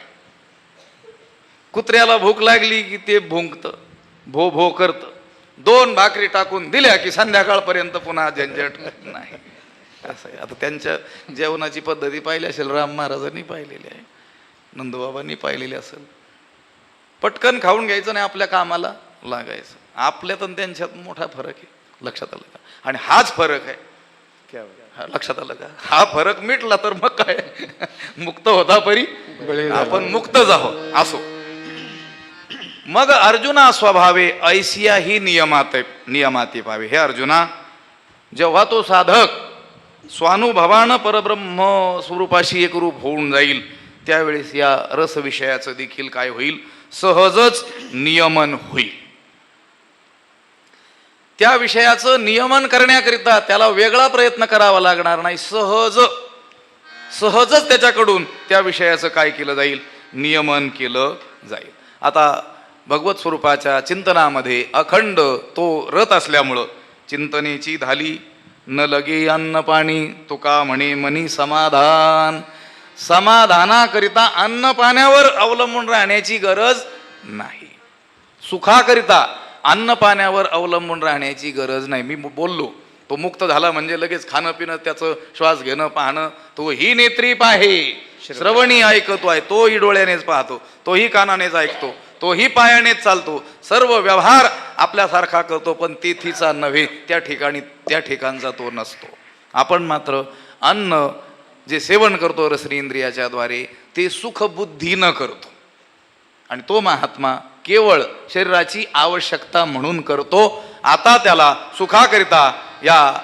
कुत्र्याला भूक लागली की ते भुंकतं, भो भो करतं. 2 भाकरी टाकून दिल्या की संध्याकाळपर्यंत पुन्हा झंझट नाही. असं आहे. आता त्यांच्या जेवणाची पद्धती पाहिली असेल, राम महाराजांनी पाहिलेली आहे, नंदबाबांनी पाहिलेली असेल. पटकन खाऊन घ्यायचं नाही, आपल्या कामाला लागायचं. आपल्यात आणि त्यांच्यात मोठा फरक आहे. लक्षात आलं का? आणि हाच फरक आहे. लक्षात आलं का? हा फरक मिटला तर मग काय, मुक्त होता परी आपण मुक्तच आहोत. असो. मग अर्जुना स्वभावे ऐसिया ही नियमाती पावे. हे अर्जुना, जेव्हा तो साधक स्वानुभवानं परब्रह्म स्वरूपाशी एकरूप होऊन जाईल, त्यावेळेस या रस विषयाचं देखील काय होईल, सहजच नियमन होईल. त्या विषयाचं नियमन करण्याकरिता त्याला वेगळा प्रयत्न करावा लागणार नाही. सहजच त्याच्याकडून त्या विषयाचं काय केलं जाईल, नियमन केलं जाईल. आता भगवत स्वरूपाच्या चिंतनामध्ये अखंड तो रत असल्यामुळं चिंतनेची धाली न लगे अन्न पाणी, तुका म्हणे मनी समाधान. समाधानाकरिता अन्न पाण्यावर अवलंबून राहण्याची गरज नाही. सुखाकरिता अन्न पाण्यावर अवलंबून राहण्याची गरज नाही. मी बोललो तो मुक्त झाला म्हणजे लगेच खाणं पिणं, त्याचं श्वास घेणं पाहणं, तोही नेत्री पाहे, श्रवणी ऐकतो आहे, तोही डोळ्यानेच पाहतो, तोही कानानेच ऐकतो, तोही पायानेच चालतो, सर्व व्यवहार आपल्यासारखा करतो, पण तिथीचा नव्हे, त्या ठिकाणचा तो नसतो. आपण मात्र अन्न जे सेवन करतो रसनी इंद्रियाच्या द्वारे, ते सुखबुद्धीनं करतो. आणि तो महात्मा केवळ शरीराची आवश्यकता म्हणून करतो. आता त्याला सुखाकरिता या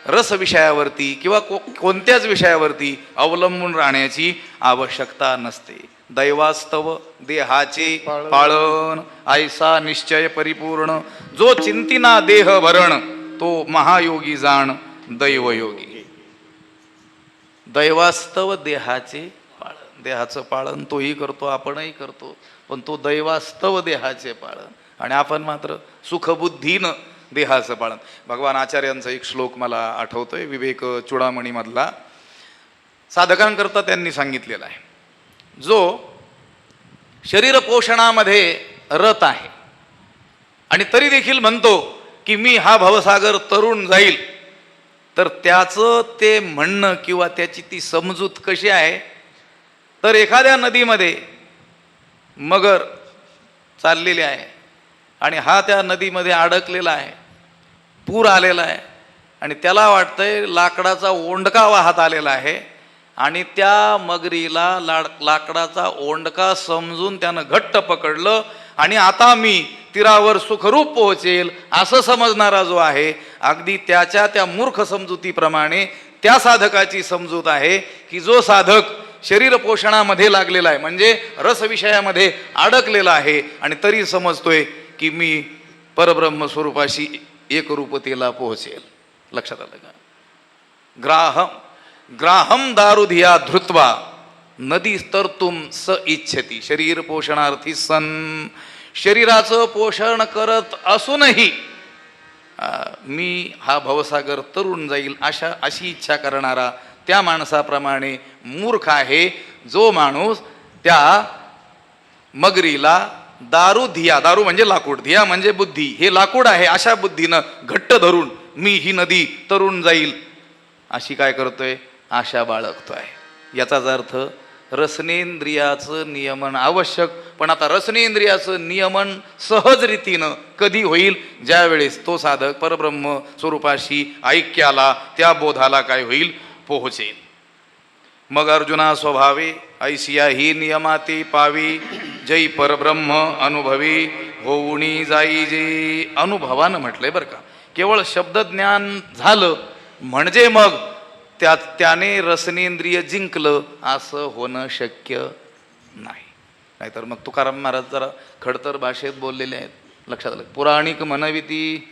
रस विषयावरती किंवा कोणत्याच विषयावरती अवलंबून राहण्याची आवश्यकता नसते. दैवास्तव देहाचे पाळण, ऐसा निश्चय परिपूर्ण, जो चिंतिना देह भरण, तो महायोगी जाण दैवयोगी. दैवास्तव देहाचे पाळन, देहाचं पाळन तोही करतो, आपणही करतो, पण तो दैवास्तव देहाचे पाळन, आणि आपण मात्र सुखबुद्धीनं देहाचं पाळन. भगवान आचार्यांचा एक श्लोक मला आठवतोय, विवेक चूडामणी मधला. साधकांकरता त्यांनी सांगितलेला आहे, जो शरीर पोषणामध्ये रत आहे आणि तरी देखील म्हणतो की मी हा भवसागर तरुण जाईल, तर त्याचं ते म्हणणं किंवा त्याची ती समजूत कशी आहे, तर एखाद्या नदीमध्ये मगर चाललेली आहे आणि हा त्या नदीमध्ये अडकलेला आहे, पूर आलेला आहे आणि त्याला वाटतंय लाकडाचा ओंडका वाहत आलेला आहे, आणि त्या मगरीला लाकडाचा ओंडका समजून त्यानं घट्ट पकडलं आणि आता मी तीरावर सुखरूप पोहोचेल असं समजणारा जो आहे, अगदी त्याच्या त्या मूर्ख समजुतीप्रमाणे त्या साधकाची समजूत आहे की जो साधक शरीर पोषणामध्ये लागलेला आहे, म्हणजे रस विषयामध्ये अडकलेला आहे आणि तरी समजतोय की मी परब्रह्म स्वरूपाशी एकरूपतेला पोहोचेल. लक्षात आलं का? ग्राहम दारुधिया धृत्वा नदी तरतुम स इच्छती. शरीर पोषणार्थी सन, शरीराचं पोषण करत असूनही मी हा भवसागर तरुण जाईल अशी इच्छा करणारा त्या माणसाप्रमाणे मूर्ख आहे जो माणूस त्या मगरीला दारुधिया, दारू म्हणजे लाकूड, धिया म्हणजे बुद्धी, हे लाकूड आहे अशा बुद्धीनं घट्ट धरून मी ही नदी तरुण जाईल अशी काय करतोय, आशा बाळगतोय. याचाच अर्थ रसनेंद्रियाचं नियमन आवश्यक. पण आता रसनेंद्रियाचं नियमन सहज रीतीनं कधी होईल? ज्यावेळेस तो साधक परब्रह्म स्वरूपाशी ऐक्याला, त्या बोधाला काय होईल? पोहोचेल. मग अर्जुना स्वभावे ऐसिया ही नियमाती पावी, जै परब्रह्म अनुभवी होऊनी जाई जे. अनुभवानं म्हटलंय बरं का, केवळ शब्दज्ञान झालं म्हणजे मग त्याने रसनेंद्रिय जिंकलं असं होणं शक्य नाही. नाहीतर मग तुकाराम महाराज जरा खडतर भाषेत बोललेले आहेत, लक्षात आलं. पुराणिक म्हणविती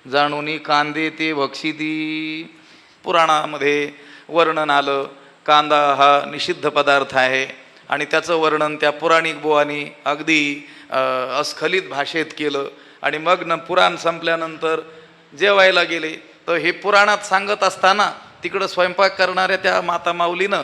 जाणूनी कांदे ते भक्षिती. पुराणामध्ये वर्णन आलं, कांदा हा निषिद्ध पदार्थ आहे आणि त्याचं वर्णन त्या पुराणिक बुवानी अगदी अस्खलित भाषेत केलं. आणि मग पुराण संपल्यानंतर जेवायला गेले तर हे पुराणात सांगत असताना तिकडं स्वयंपाक करणाऱ्या त्या माता माऊलीनं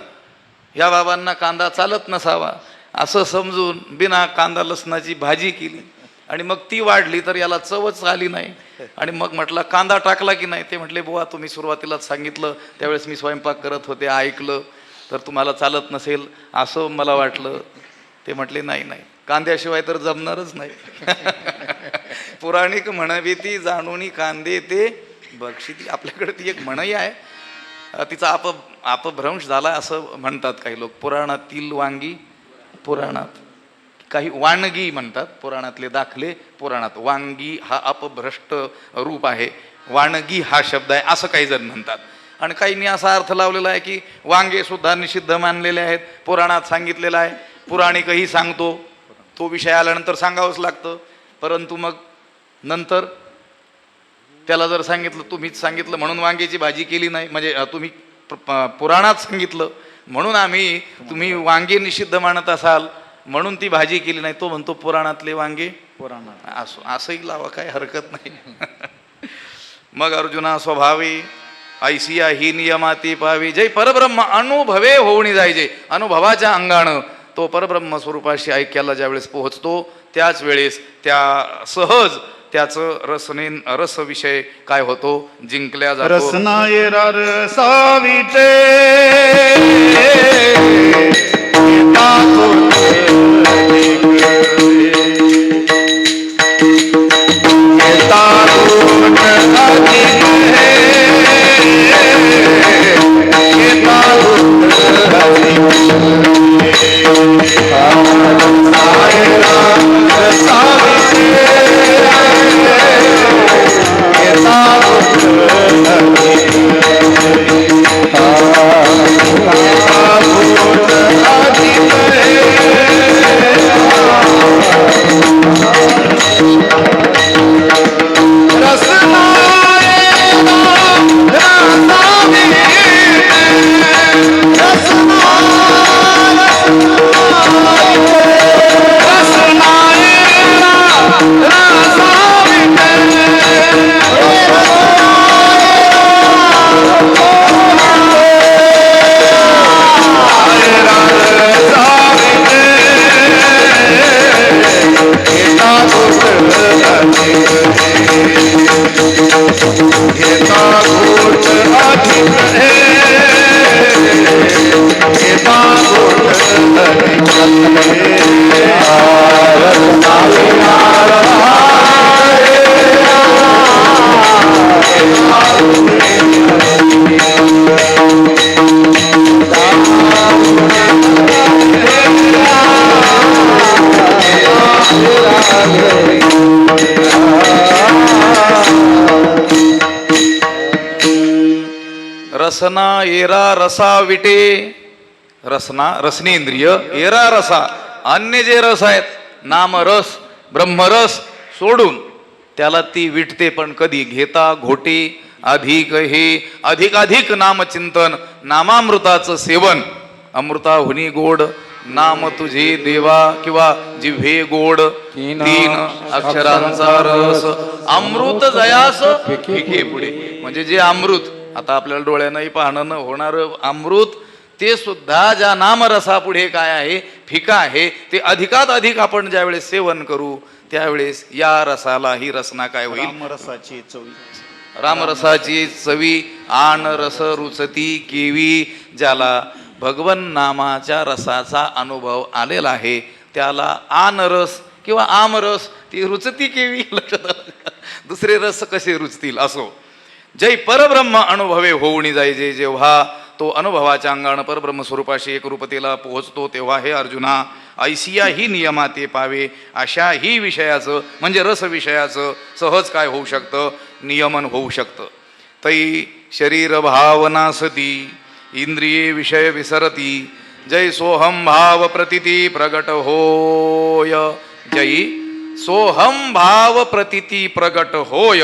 ह्या बाबांना कांदा चालत नसावा असं समजून बिना कांदा लसणाची भाजी केली आणि मग ती वाढली तर याला चवच आली नाही. आणि मग म्हटलं कांदा टाकला की नाही? ते म्हटले बुवा तुम्ही सुरुवातीलाच सांगितलं, त्यावेळेस मी स्वयंपाक करत होते, ऐकलं, तर तुम्हाला चालत नसेल असं मला वाटलं. ते म्हटले नाही नाही, कांद्याशिवाय तर जमणारच नाही. पुराणिक म्हणविती जाणूनी कांदे ते बक्षिती. आपल्याकडे ती एक म्हणही आहे, तिचा अपभ्रंश झाला असं म्हणतात काही लोक. पुराणातील वांगी पुराणात, काही वानगी म्हणतात, पुराणातले दाखले पुराणात. वांगी हा अपभ्रष्ट रूप आहे, वानगी हा शब्द आहे असं काही जण म्हणतात. आणि काहींनी असा अर्थ लावलेला आहे की वांगे सुद्धा निषिद्ध मानलेले आहेत, पुराणात सांगितलेलं आहे, पुराणिकही सांगतो, तो विषय आल्यानंतर सांगावंच लागतं. परंतु मग नंतर त्याला जर सांगितलं तुम्हीच सांगितलं म्हणून वांग्याची भाजी केली नाही, म्हणजे तुम्ही पुराणात सांगितलं म्हणून तुम्ही वांगे निषिद्ध मानत असाल म्हणून ती भाजी केली नाही, तो म्हणतो पुराणातले वांगे पुराणात. असंही लावा, काय हरकत नाही. मग अर्जुना स्वभावी ऐसिया ही नियमाती पावी, जय परब्रह्म अनुभवे होऊनी जायचे. अनुभवाच्या अंगानं तो परब्रह्म स्वरूपाशी ऐक्याला ज्यावेळेस पोहोचतो त्याच वेळेस त्या सहज त्याचं रस विषय काय होतो? जिंकल्या जातो. रसनाय रसाविते रसना एरा रसा विटे. रसना रसनेंद्रिय, एरा रसा अन्य जे रस आहेत, नाम रस ब्रह्मरस सोडून त्याला ती विटते. पण कधी? घेता घोटे अधिक हे अधिकाधिक नामचिंतन, नामामृताचं सेवन. अमृताहुनी गोड नाम तुझे देवा, किंवा जिव्हे गोड तीन अक्षरांचा रस, अमृत जयास फिके पुढे. म्हणजे जे अमृत आता आपल्याला डोळ्यानंही पाहणं न होणारं अमृत, ते सुद्धा ज्या नामरसापुढे काय आहे? फिका आहे. ते अधिकात अधिक आपण ज्यावेळेस सेवन करू त्यावेळेस या रसाला ही रसना काय होईल? रामरसाची चवी. रामरसाची चवी आण रस रुचती केवी, ज्याला भगवन नामाच्या रसाचा अनुभव आलेला आहे त्याला आनरस किंवा आमरस ती रुचती केवी लक्षात आलं का? दुसरे रस कसे रुचतील असो. जय परब्रह्म अनुभवे होऊनी जायचे. जेव्हा तो अनुभवाच्या अंगानं परब्रह्म स्वरूपाशी एकरूपतेला पोहोचतो तेव्हा हे अर्जुना ऐसिया ही नियमाते पावे. अशा ही विषयाचं म्हणजे रस विषयाचं सहज काय होऊ शकतं, नियमन होऊ शकतं. तै शरीर भावना सती इंद्रिये विषय विसरती. जय सोहम भाव प्रतिती प्रगट होय. जय सोहम भाव प्रतिती प्रगट होय.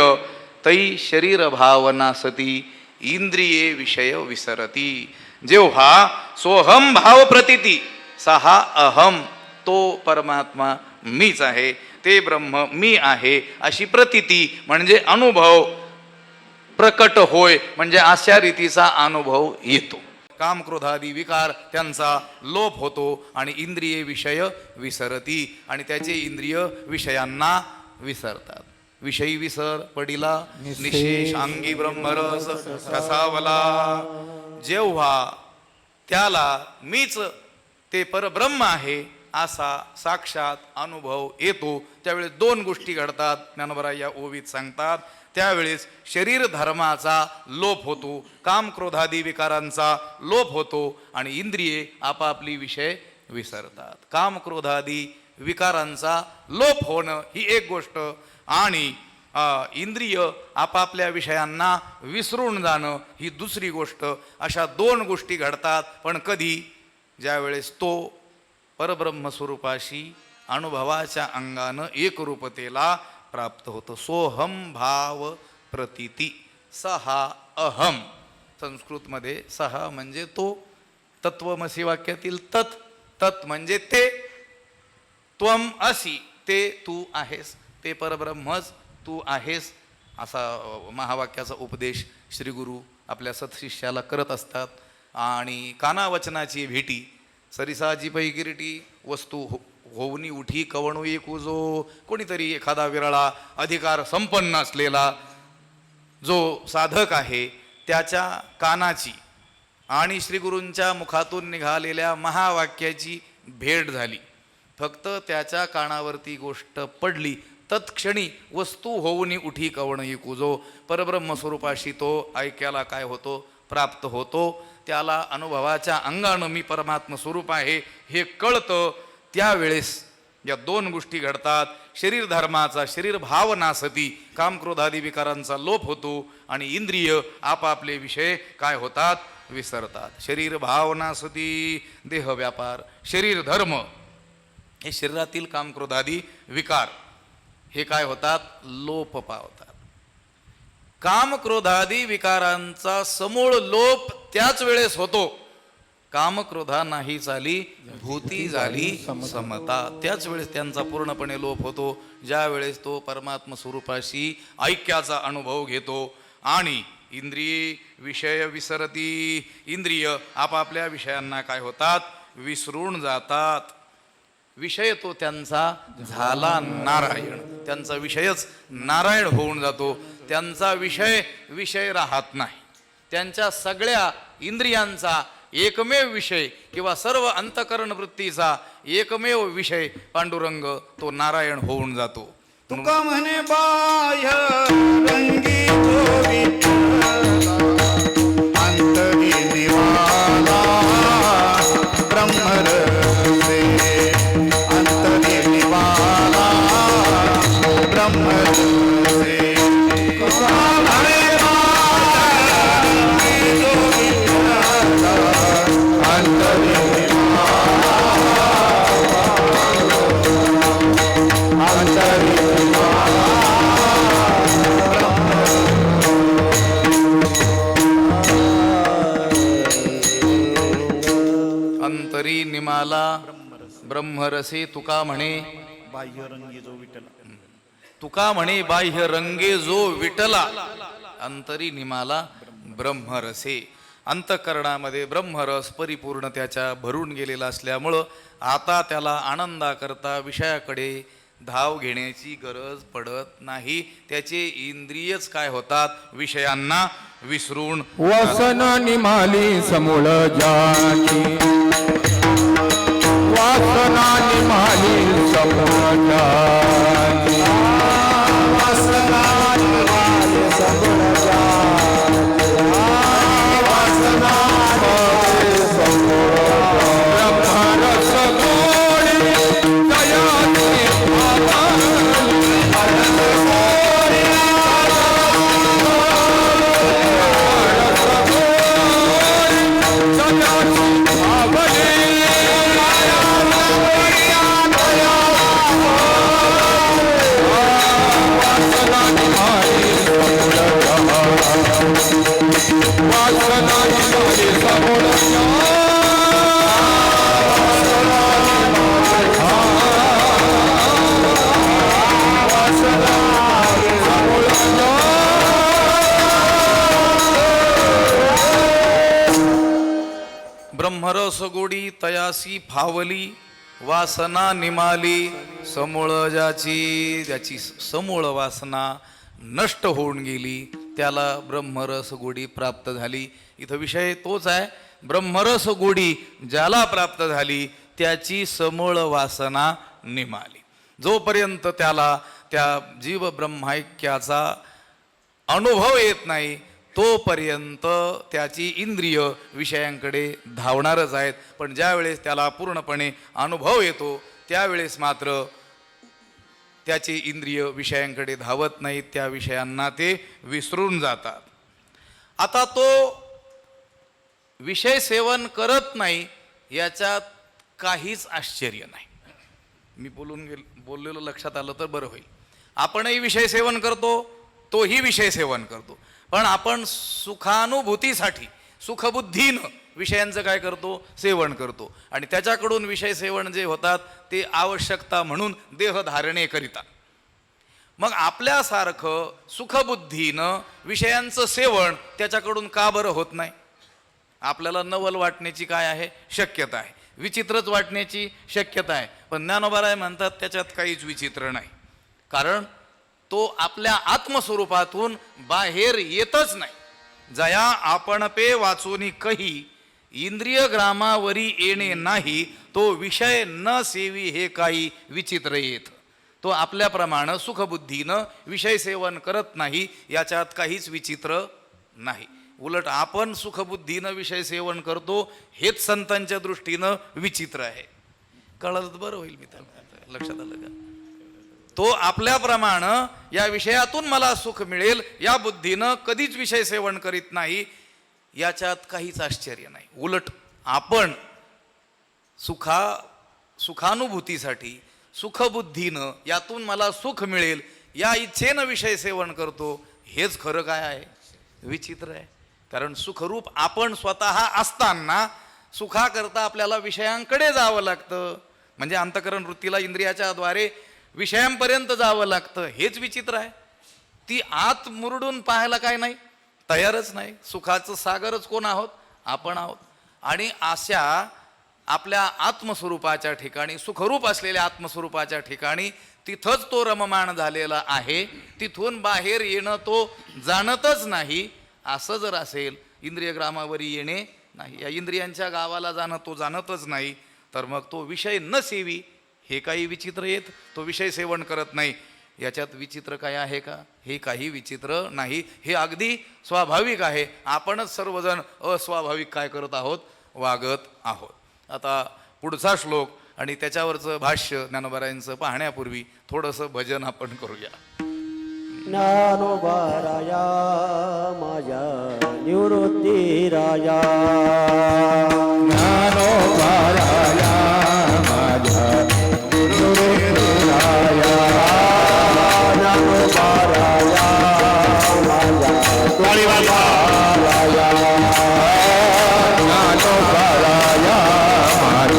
तै शरीर भावना सती इंद्रिये विषय विसरती. जेव्हा सोहम भाव प्रतिती सहा अहम तो परमात्मा मीच आहे, ते ब्रह्म मी आहे अशी प्रतिती म्हणजे अनुभव प्रकट होय म्हणजे अशा रीतीचा अनुभव येतो. काम क्रोधादी विकार त्यांचा लोप होतो आणि इंद्रिये विषय विसरती आणि त्याचे इंद्रिय विषयांना विसरतात. विषयी विसर पडिला निशेष अंगी ब्रह्मरस कसावला. जेव्हा त्याला मीच ते परब्रह्म आहे असा साक्षात अनुभव येतो त्यावेळेस दोन गोष्टी घडतात. ज्ञानोबराय या ओवीत सांगतात. त्यावेळेस शरीर धर्माचा लोप होतो, काम क्रोधादी विकारांचा लोप होतो आणि इंद्रिये आपापली विषय विसरतात. काम क्रोधादी विकारांचा लोप होणं ही एक गोष्ट आणि इंद्रिय आपापल्या विषयांना विसरून जाणं ही दुसरी गोष्ट. अशा दोन गोष्टी घडतात. पण कधी? ज्यावेळेस तो परब्रह्म स्वरूपाशी अनुभवाच्या अंगानं एकरूपतेला प्राप्त होतं. सोहम भाव प्रतिती सहा अहम. संस्कृतमध्ये सहा म्हणजे तो, तत्वमसी वाक्यातील तत्, तत् म्हणजे ते, त्वम असी ते तू आहेस, ते परब्रह्मच तू आहेस असा महावाक्याचा उपदेश श्री गुरु आपल्या सत्शिष्याला करत असतात. आणि कानावचनाची भेटी सरिसाची पैकिरीटी वस्तू होवनी उठी कवणू एकू. जो कोणीतरी एखादा विरळा अधिकार संपन्न असलेला जो साधक आहे त्याच्या कानाची आणि श्रीगुरूंच्या मुखातून निघालेल्या महावाक्याची भेट झाली. फक्त त्याच्या कानावरती गोष्ट पडली तत्क्षणी वस्तू होऊनी उठी कवण एकू. जो परब्रह्म स्वरूपाशी तो ऐक्याला काय होतो, प्राप्त होतो. त्याला अनुभवाच्या अंगानं मी परमात्म स्वरूप आहे हे कळतं. त्यावेळेस या दोन गोष्टी घडतात. शरीर धर्माचा शरीर भावना सती काम क्रोधादी विकारांचा लोप होतो आणि इंद्रिय आपापले विषय काय होतात, विसरतात. शरीर भावना सती देह व्यापार शरीर धर्म हे शरीरातील काम क्रोधादी विकार हे काय होतात, लोप पावतात. काम क्रोधादी विकारांचा समूळ लोप त्याच वेळेस होतो. काम क्रोधा नाही झाली भूती झाली समता. त्याच वेळेस त्यांचा पूर्णपणे लोप होतो ज्या वेळेस तो परमात्म स्वरूपाशी ऐक्याचा अनुभव घेतो. आणि इंद्रिय विषय विसरती. इंद्रिय आपापल्या विषयांना काय होतात, विसरून जातात. विषय तो त्यांचा झाला नारायण. त्यांचा विषयच नारायण होऊन जातो. त्यांचा विषय राहत नाही. त्यांच्या सगळ्या इंद्रियांचा एकमेव विषय किंवा सर्व अंतकरण वृत्तीचा एकमेव विषय पांडुरंग तो नारायण होऊन जातो. तुका म्हणे बाह्य रंगी तो विठ्ठला, अंतरी निवाला ब्रह्मरसे, अंतरी निवाला ब्रह्मरसे. तुका म्हणे बाह्य रंगी तो विठ्ठला, अंतरी अंतरी निमाला ब्रह्मरसे. तुका म्हणे बाह्य रंगी जो विठ्ठला, तुका म्हणे बाह्य रंगे जो विटला, अंतरी निमाला ब्रह्मरसे. अंतःकरणामध्ये ब्रह्मरस परिपूर्ण त्याच्या भरून गेलेला असल्यामुळं आता त्याला आनंदाकरता विषयाकडे धाव घेण्याची गरज पडत नाही. त्याचे इंद्रियच काय होतात, विषयांना विसरून वासना निमाली समूळ जाती, वासना निमाली समूळ जाती, वासना निमाली समूळ जाती, वासना निमाली समूळ ब्रह्मरस गोडी दयाची भावाली, ब्रह्मरस गोडी ब्रह्मरस गोडी तयासी फावली, वासना निमाली समूळ ज्याची, ज्याची समूळ वासना नष्ट होऊन गेली त्याला ब्रह्मरस गोडी प्राप्त झाली. इथं विषय तोच आहे, ब्रह्मरस गोडी ज्याला प्राप्त झाली त्याची समूळ वासना निमाली. जोपर्यंत त्याला त्या जीव ब्रह्मैक्याचा अनुभव येत नाही तोपर्यंत त्याची इंद्रिय विषयांकडे धावणारच आहेत. पण ज्यावेळेस त्याला पूर्णपणे अनुभव येतो त्यावेळेस मात्र त्याची इंद्रिय विषयांकडे धावत नाहीत, त्या विषयांना ते विसरून जातात. आता तो विषय सेवन करत नाही याच्यात काहीच आश्चर्य नाही. मी बोललेलं लक्षात आलं तर बरं होईल. आपणही विषय सेवन करतो, तोही विषय सेवन करतो, पण आपण सुखानुभूतीसाठी सुखबुद्धीनं विषयांचं काय करतो, सेवन करतो. आणि त्याच्याकडून विषय सेवन जे होतात ते आवश्यकता म्हणून देहधारणे करिता. मग आपल्यासारखं सुखबुद्धीनं विषयांचं सेवन त्याच्याकडून का बरं होत नाही? आपल्याला नवल वाटण्याची काय आहे, शक्यता आहे, विचित्रच वाटण्याची शक्यता आहे. पण ज्ञानोबाराय म्हणतात त्याच्यात काहीच विचित्र नाही, कारण तो आपल्या आत्मस्वरूपातून बाहेर येतच नाही. जया आपण पे वाचूनी कही, इंद्रिय ग्रामावरी येणे नाही, तो विषय न सेवी हे काही विचित्र येत. तो आपल्याप्रमाणे सुखबुद्धीनं विषय सेवन करत नाही, याच्यात काहीच विचित्र नाही. उलट आपण सुखबुद्धीनं विषय सेवन करतो हेच संतांच्या दृष्टीनं विचित्र आहे. कळलं तर बरं होईल. मी तर लक्षात आलं का? तो आपल्याप्रमाणे या विषयातून मला सुख मिळेल या बुद्धीनं कधीच विषय सेवन करीत नाही, याच्यात काहीच आश्चर्य नाही. उलट आपण सुखानुभूतीसाठी सुखबुद्धीनं यातून मला सुख मिळेल या इच्छेनं विषय सेवन करतो, हेच खरं काय आहे, विचित्र आहे. कारण सुखरूप आपण स्वतः असताना सुखाकरता आपल्याला विषयांकडे जावं लागतं, म्हणजे अंतःकरण वृत्तीला इंद्रियाच्या द्वारे विषयांपर्यंत जावं लागतं, हेच विचित्र आहे. ती आत मुरडून पाहायला काय नाही, तयारच नाही. सुखाचं सागरच कोण आहोत, आपण आहोत. आणि अशा आपल्या आत्मस्वरूपाच्या ठिकाणी, सुखरूप असलेल्या आत्मस्वरूपाच्या ठिकाणी तिथंच तो रममाण झालेला आहे. तिथून बाहेर येणं तो जाणतच नाही. असं जर असेल, इंद्रिय ग्रामावरी येणे नाही, या इंद्रियांच्या गावाला जाणं तो जाणतच नाही, तर मग तो विषय न सेवी हे काही विचित्र येत. तो विषय सेवन करत नाही, याच्यात विचित्र काय आहे का? हे काही विचित्र नाही, हे अगदी स्वाभाविक आहे. आपणच सर्वजण अस्वाभाविक काय करत आहोत, वागत आहोत. आता पुढचा श्लोक आणि त्याच्यावरचं भाष्य ज्ञानोबारायांचं पाहण्यापूर्वी थोडंसं भजन आपण करूया. ज्ञानोबाराया माझ्या निवृत्ती राया, ज्ञानोबाराया माझ्या निवृत्ती राया, ज्ञानोबाराया माझ्या राया, ज्ञानोबाराया माझ्या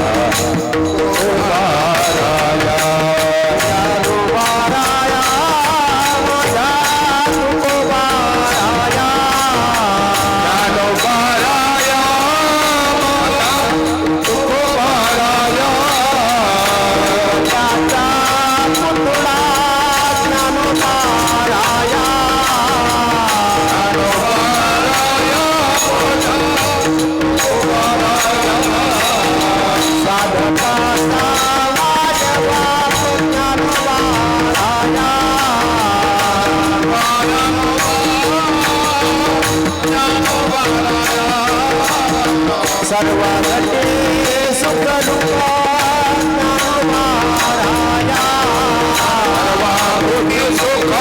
राया, ज्ञानोबाराया माझ्या तुकोबाराया, ज्ञानोबाराया माझ्या तुकोबाराया, सर्व घटे सुख दुःख ज्ञानोबाराया सर्वाभूती सुख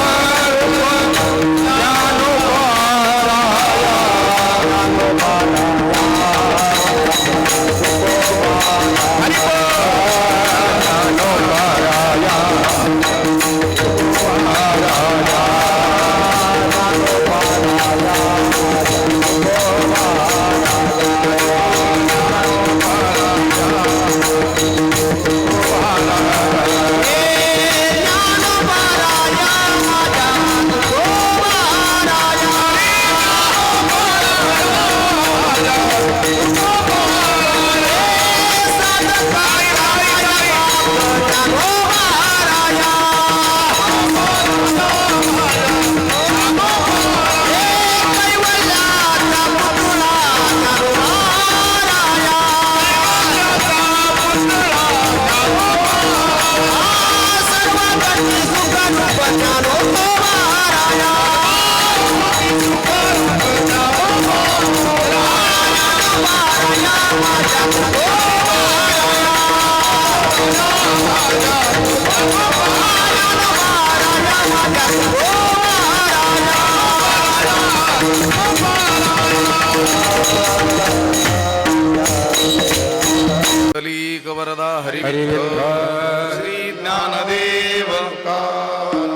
वरदा हरी हरी श्री ज्ञानदेव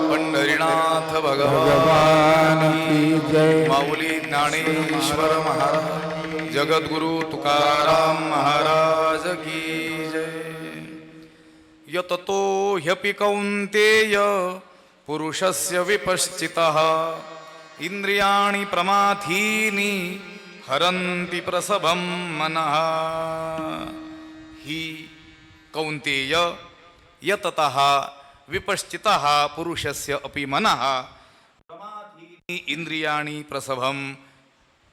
पंढरीनाथ भगवान की जय माऊली ज्ञानेश्वर महाराज जगद्गुरु तुकाराम महाराज की जय यततो ह्यपि कौन्तेय पुरुषस्य विपश्चितः इंद्रियाणि प्रमाथीनि हरन्ति प्रसभं मनः ही कौन्तेय यततः विपश्चितः पुरुषस्य अपि मनः प्रमाथीनि इंद्रियाणि प्रसभं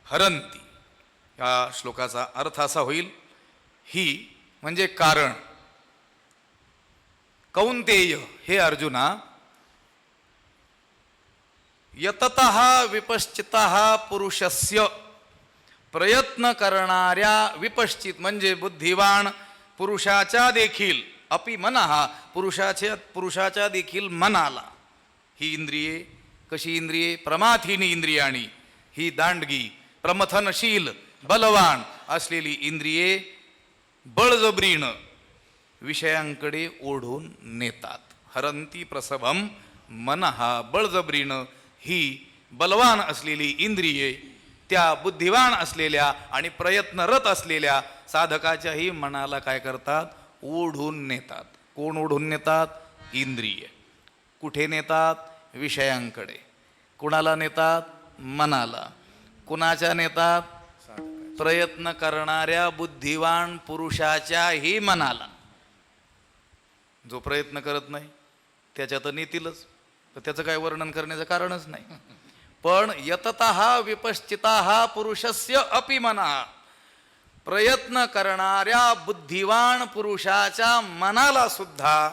हरन्ति. या श्लोकाचा अर्थ असा होईल, ही म्हणजे कारण. कौन्तेय हे अर्जुना, यततः विपश्चितः पुरुषस्य प्रयत्न करणाऱ्या विपश्चित म्हणजे बुद्धिवान पुरुषाच्या देखील अपि मनः पुरुषाच्या देखील मनाला ही इंद्रिये कशी इंद्रिये प्रमाथीनी इंद्रियाणी ही दांडगी प्रमथनशील बलवान असलेली इंद्रिये बळजबरीनं विषयांकडे ओढून नेतात. हरंती प्रसभम मनः बळजबरीनं ही बलवान असलेली इंद्रिये त्या बुद्धिवान असलेल्या आणि प्रयत्नरत असलेल्या साधकाच्याही मनाला काय करतात, ओढून नेतात. कोण ओढून नेतात? इंद्रिय. कुठे नेतात? विषयांकडे. कुणाला नेतात? मनाला. कुणाच्या नेतात? प्रयत्न करणाऱ्या बुद्धिवान पुरुषाच्याही मनाला. जो प्रयत्न करत नाही त्याच्यात नेतीलच, तर त्याचं काय वर्णन करण्याचं कारणच नाही. पण यततः विपश्चितः पुरुषस्य अपि मनः, प्रयत्न करणाऱ्या बुद्धिवान पुरुषाच्या मनाला सुद्धा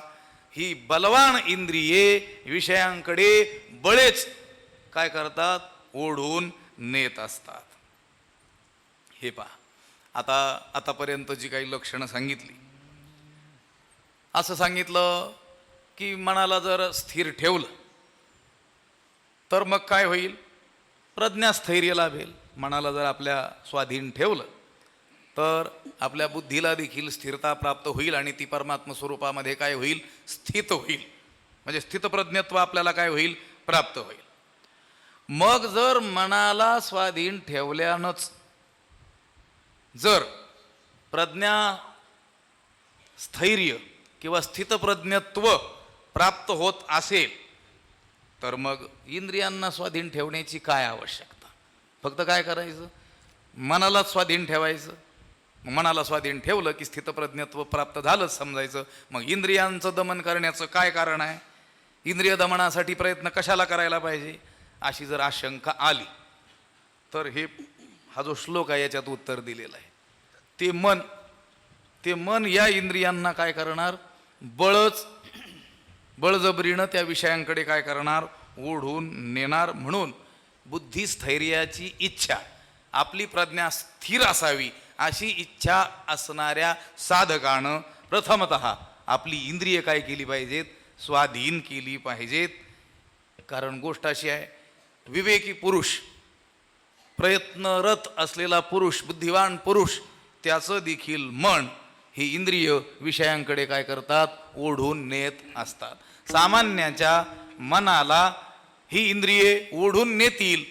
ही बलवान इंद्रिये विषयांकडे बळेच काय करतात, ओढून नेत असतात. हे पहा, आतापर्यंत जी काही लक्षणं सांगितली, असं सांगितलं की मनाला जर स्थिर ठेवलं तर मग काय होईल, प्रज्ञास्थैर्य लाभेल. मनाला जर आपल्या स्वाधीन ठेवलं तर आपल्या बुद्धीला देखील स्थिरता प्राप्त होईल आणि ती परमात्म स्वरूपामध्ये काय होईल, स्थित होईल. म्हणजे स्थितप्रज्ञत्व आपल्याला काय होईल, प्राप्त होईल. मग जर मनाला स्वाधीन ठेवल्यानंच जर प्रज्ञा स्थैर्य किंवा स्थितप्रज्ञत्व प्राप्त होत असेल तर मग इंद्रियांना स्वाधीन ठेवण्याची काय आवश्यकता. फक्त काय करायचं, मनाला स्वाधीन ठेवायचं. मनाला स्वाधीन ठेवलं की स्थितप्रज्ञत्व प्राप्त झालंच समजायचं. मग इंद्रियांचं दमन करण्याचं काय कारण आहे, इंद्रिय दमनासाठी प्रयत्न कशाला करायला पाहिजे, अशी जर आशंका आली तर हा जो श्लोक आहे याच्यात उत्तर दिलेलं आहे. ते मन या इंद्रियांना काय करणार, बळजबरीनं त्या विषयांकडे काय करणार, ओढून नेणार. म्हणून बुद्धिस्थैर्याची इच्छा, आपली प्रज्ञा स्थिर असावी अशी इच्छा असणाऱ्या साधकानं प्रथमतः आपली इंद्रिय काय केली पाहिजेत, स्वाधीन केली पाहिजेत. कारण गोष्ट अशी आहे, विवेकी पुरुष, प्रयत्नरत असलेला पुरुष, बुद्धिवान पुरुष, त्याचं देखील मन ही इंद्रिय विषयांकडे काय करतात, ओढून नेत असतात. सामान्याच्या मनाला ही इंद्रिये ओढून नेतील,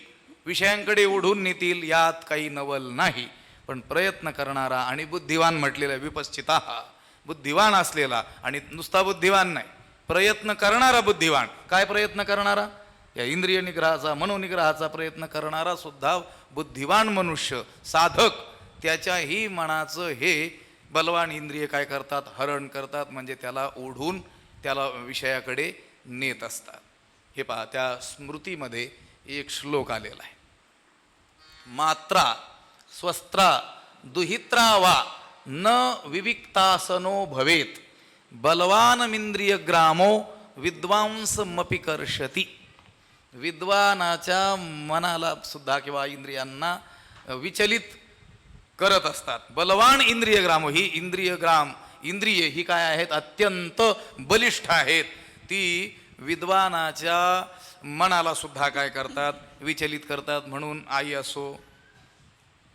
विषयांकडे ओढून नेतील, यात काही नवल नाही. पण प्रयत्न करणारा आणि बुद्धिवान म्हटलेला, विपश्चिता, बुद्धिवान असलेला, आणि नुसता बुद्धिवान नाही, प्रयत्न करणारा बुद्धिवान. काय प्रयत्न करणारा? या इंद्रिय निग्रहाचा, मनोनिग्रहाचा प्रयत्न करणारा सुद्धा बुद्धिवान मनुष्य, साधक, त्याच्याही मनाचं हे बलवान इंद्रिय काय करतात, हरण करतात, म्हणजे त्याला ओढून त्याला विषयाकडे नेत असतात. हे पहा, त्या स्मृतीमध्ये एक श्लोक आलेला आहे, मात्रा स्वस्त्रा दुहित्रा वा न विविक्तासनो भवेत बलवानमिंद्रिय ग्रामो विद्वांसमपि कर्षति. विद्वानाच्या मनाला सुद्धा किंवा इंद्रियांना विचलित करत असतात. बलवान इंद्रिय ग्रामो, ही इंद्रिय ही काय आहेत, अत्यंत बलिष्ठ आहेत. ती विद्वानाच्या मनाला सुद्धा काय करतात, विचलित करतात. म्हणून आई असो,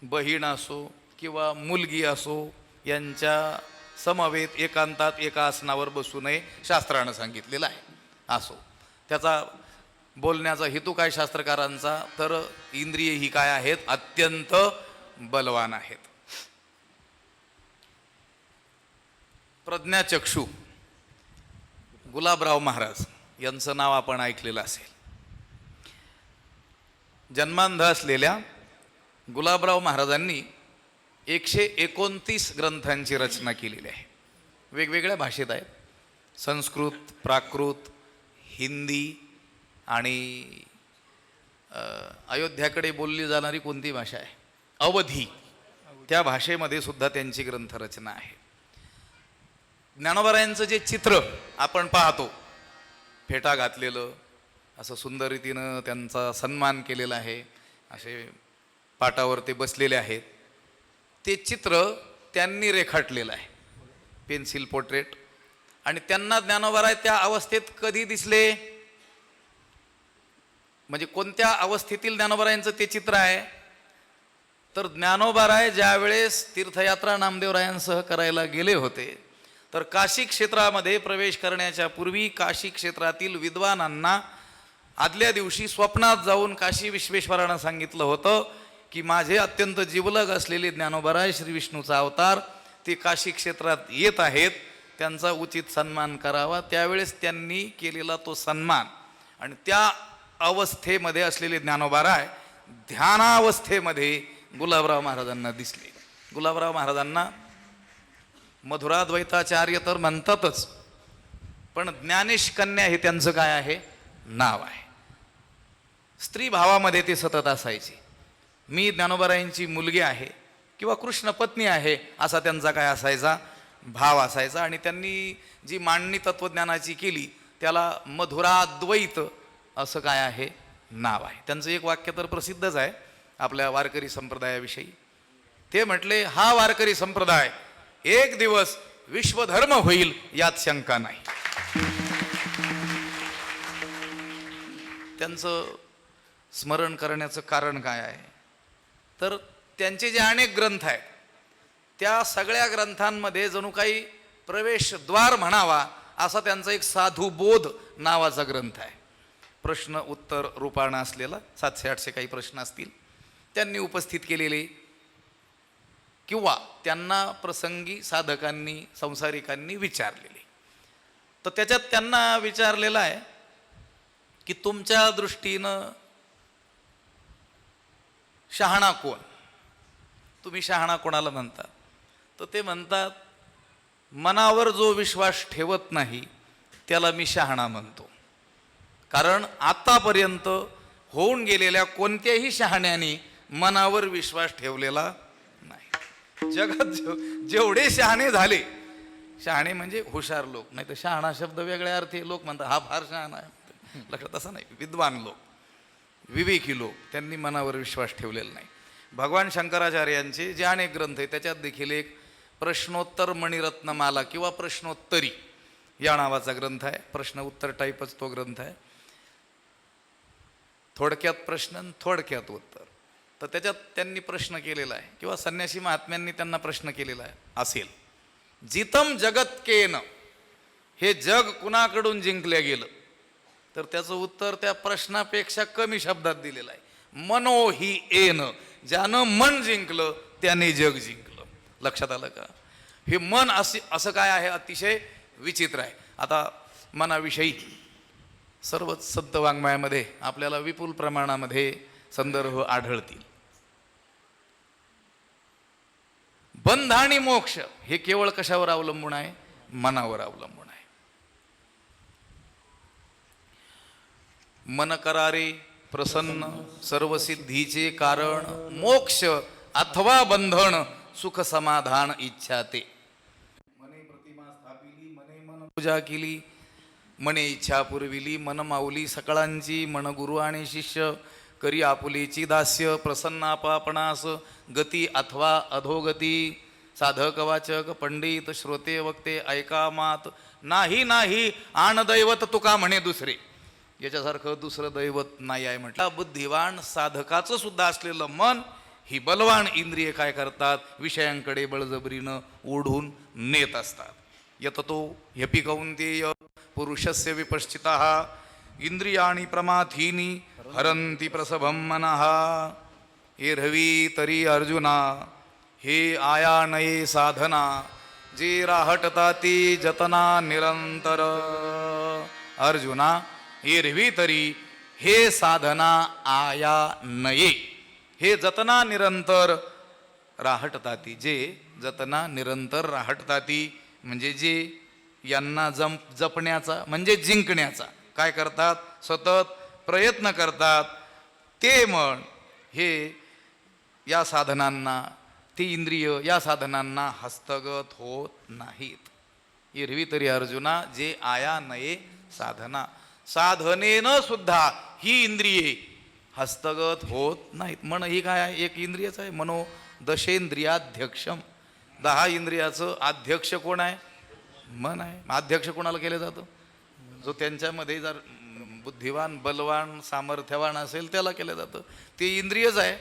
बहीण असो किंवा मुलगी असो, यांच्या समवेत एकांतात एका आसनावर बसू नये, शास्त्रानं सांगितलेलं आहे. असो, त्याचा बोलण्याचा हेतू काय शास्त्रकारांचा, तर इंद्रिय ही काय आहेत, अत्यंत बलवान आहेत. प्रज्ञाचक्षू गुलाबराव महाराज यांचं नाव आपण ऐकलेलं असेल. जन्मांध असलेल्या गुलाबराव महाराजांनी 129 ग्रंथांची रचना केलेली आहे. वेगवेगळ्या भाषेत आहेत, संस्कृत, प्राकृत, हिंदी आणि अयोध्याकडे बोलली जाणारी कोणती भाषा आहे, अवधी, त्या भाषेमध्ये सुद्धा त्यांची ग्रंथरचना आहे. ज्ञानोबारायांचं जे चित्र आपण पाहतो, फेटा घातलेलं, असं सुंदर रीतीनं त्यांचा सन्मान केलेला आहे, असे पाटावर ते बसलेले आहेत, ते चित्र त्यांनी रेखाटलेलं आहे, पेन्सिल पोर्ट्रेट. आणि त्यांना ज्ञानोबाराय त्या अवस्थेत कधी दिसले, म्हणजे कोणत्या अवस्थेतील ज्ञानोबारायांचं ते चित्र आहे, तर ज्ञानोबाराय ज्यावेळेस तीर्थयात्रा नामदेवरायांसह करायला गेले होते, तर काशी क्षेत्रामध्ये प्रवेश करण्याच्या पूर्वी काशी क्षेत्रातील विद्वानांना आदल्या दिवशी स्वप्नात जाऊन काशी विश्वेश्वरानं सांगितलं होतं की माझे अत्यंत जिवलग असलेले ज्ञानोबाराय श्री विष्णूचा अवतार ते काशी क्षेत्रात येत आहेत, त्यांचा उचित सन्मान करावा. त्यावेळेस त्यांनी केलेला तो सन्मान, आणि त्या अवस्थेमध्ये असलेले ज्ञानोबाराय ध्यानावस्थेमध्ये गुलाबराव महाराजांना दिसले. गुलाबराव महाराजांना मधुराद्वैताचार्य तर म्हणतातच, पण ज्ञानेश कन्या हे त्यांचं काय आहे, नाव आहे. स्त्री भावामध्ये ते सतत असायचे. मी ज्ञानोबारायांची मुलगी आहे किंवा कृष्ण पत्नी आहे, असा त्यांचा काय असायचा, भाव असायचा. आणि त्यांनी जी मांडणी तत्वज्ञानाची केली त्याला मधुराद्वैत असं काय आहे, नाव आहे. त्यांचं एक वाक्य तर प्रसिद्धच आहे आपल्या वारकरी संप्रदायाविषयी. ते म्हटले, हा वारकरी संप्रदाय एक दिवस विश्वधर्म होईल यात शंका नाही. त्यांचं स्मरण करण्याचं कारण काय आहे, तर त्यांचे जे अनेक ग्रंथ आहेत त्या सगळ्या ग्रंथांमध्ये जणू काही प्रवेशद्वार म्हणावा असा त्यांचा एक साधुबोध नावाचा ग्रंथ आहे. प्रश्न उत्तर रूपानं असलेला 700-800 काही प्रश्न असतील त्यांनी उपस्थित केलेले, किंवा त्यांना प्रसंगी साधकांनी संसारिकांनी विचारलेले. तर त्याच्यात त्यांना विचारलेलं आहे की तुमच्या दृष्टीनं शहाणा कोण, तुम्ही शहाणा कोणाला म्हणता. तर ते म्हणतात, मनावर जो विश्वास ठेवत नाही त्याला मी शहाणा म्हणतो. कारण आतापर्यंत होऊन गेलेल्या कोणत्याही शहाण्याने मनावर विश्वास ठेवलेला नाही. जगात जेवढे शहाणे झाले, शहाणे म्हणजे हुशार लोक, नाही तर शहाणा शब्द वेगळ्या अर्थी लोक म्हणतात हा फार शहाणा आहे, लक्षात असं नाही. विद्वान लोक, विवेकी लोक, त्यांनी मनावर विश्वास ठेवलेला नाही. भगवान शंकराचार्यांचे जे अनेक ग्रंथ आहेत त्याच्यात देखील एक प्रश्नोत्तर मणिरत्नमाला किंवा प्रश्नोत्तरी या नावाचा ग्रंथ आहे. प्रश्न उत्तर टाईपच तो ग्रंथ आहे. थोडक्यात प्रश्न आणि थोडक्यात उत्तर. तर त्याच्यात त्यांनी प्रश्न केलेला आहे किंवा संन्यासी महात्म्यांनी त्यांना प्रश्न केलेला आहे असेल, जितम जगतकेन, हे जग कुणाकडून जिंकल्या गेलं, तर त्याचं उत्तर त्या प्रश्नापेक्षा कमी शब्दात दिलेलं आहे. मनो ही एन, ज्यानं मन जिंकलं त्याने जग जिंकलं. लक्षात आलं का? हे मन असं काय आहे, अतिशय विचित्र आहे. आता मनाविषयी सर्वच संत वाङ्मयामध्ये आपल्याला विपुल प्रमाणामध्ये संदर्भ आढळतील. बंध आणि मोक्ष हे केवळ कशावर अवलंबून आहे? मनावर अवलंबून आहे. मन करारे प्रसन्न, सर्वसिद्धीचे कारण, मोक्ष अथवा बंधन, सुख समाधान इच्छा ते. मने प्रतिमा स्थापिली, मने मन पूजा केली, मने इच्छा पुरविली, मन माऊली सकळांची, मन गुरु आणि शिष्य करी आपुलेची दास्य, प्रसन्न आपापणास गती अथवा अधोगती, साधक वाचक पंडित श्रोते वक्ते ऐका मात, नाही नाही आण दैवत तुका म्हणे दुसरे. याच्यासारखं दुसरं दैवत नाही आहे म्हटलं. बुद्धिवान साधकाचं सुद्धा असलेलं मन ही बलवान इंद्रिय काय करतात? विषयांकडे बळजबरीनं ओढून नेत असतात. यततो ह्यपि कौन्तेय पुरुषस्य विपश्चितः इंद्रियाणि प्रमाथीनी हरन्ति प्रसभं मनः. एरवी तरी अर्जुना, हे आया नये साधना, जे राहटता ती जतना निरंतर. अर्जुना, एरवी तरी हे साधना आया नये, हे जतना निरंतर राहटताती, जे जतना निरंतर राहटताती म्हणजे जे यांना जपण्याचा म्हणजे जिंकण्याचा काय करतात? सतत प्रयत्न करतात. ते मन हे या साधनांना, ती इंद्रिय या साधनांना हस्तगत होत नाहीत. एरवी तरी अर्जुना, जे आया नये साधना, साधनेनं सुद्धा ही इंद्रिये हस्तगत होत नाहीत. मन ही काय आहे? एक इंद्रियच आहे. मनो दशेंद्रियाध्यक्षम, 10 इंद्रियाचं अध्यक्ष कोण आहे? मन आहे. अध्यक्ष कोणाला केलं जातं? जो त्यांच्यामध्ये जर बुद्धिवान बलवान सामर्थ्यवान असेल त्याला केलं जातं. ते इंद्रियच आहे.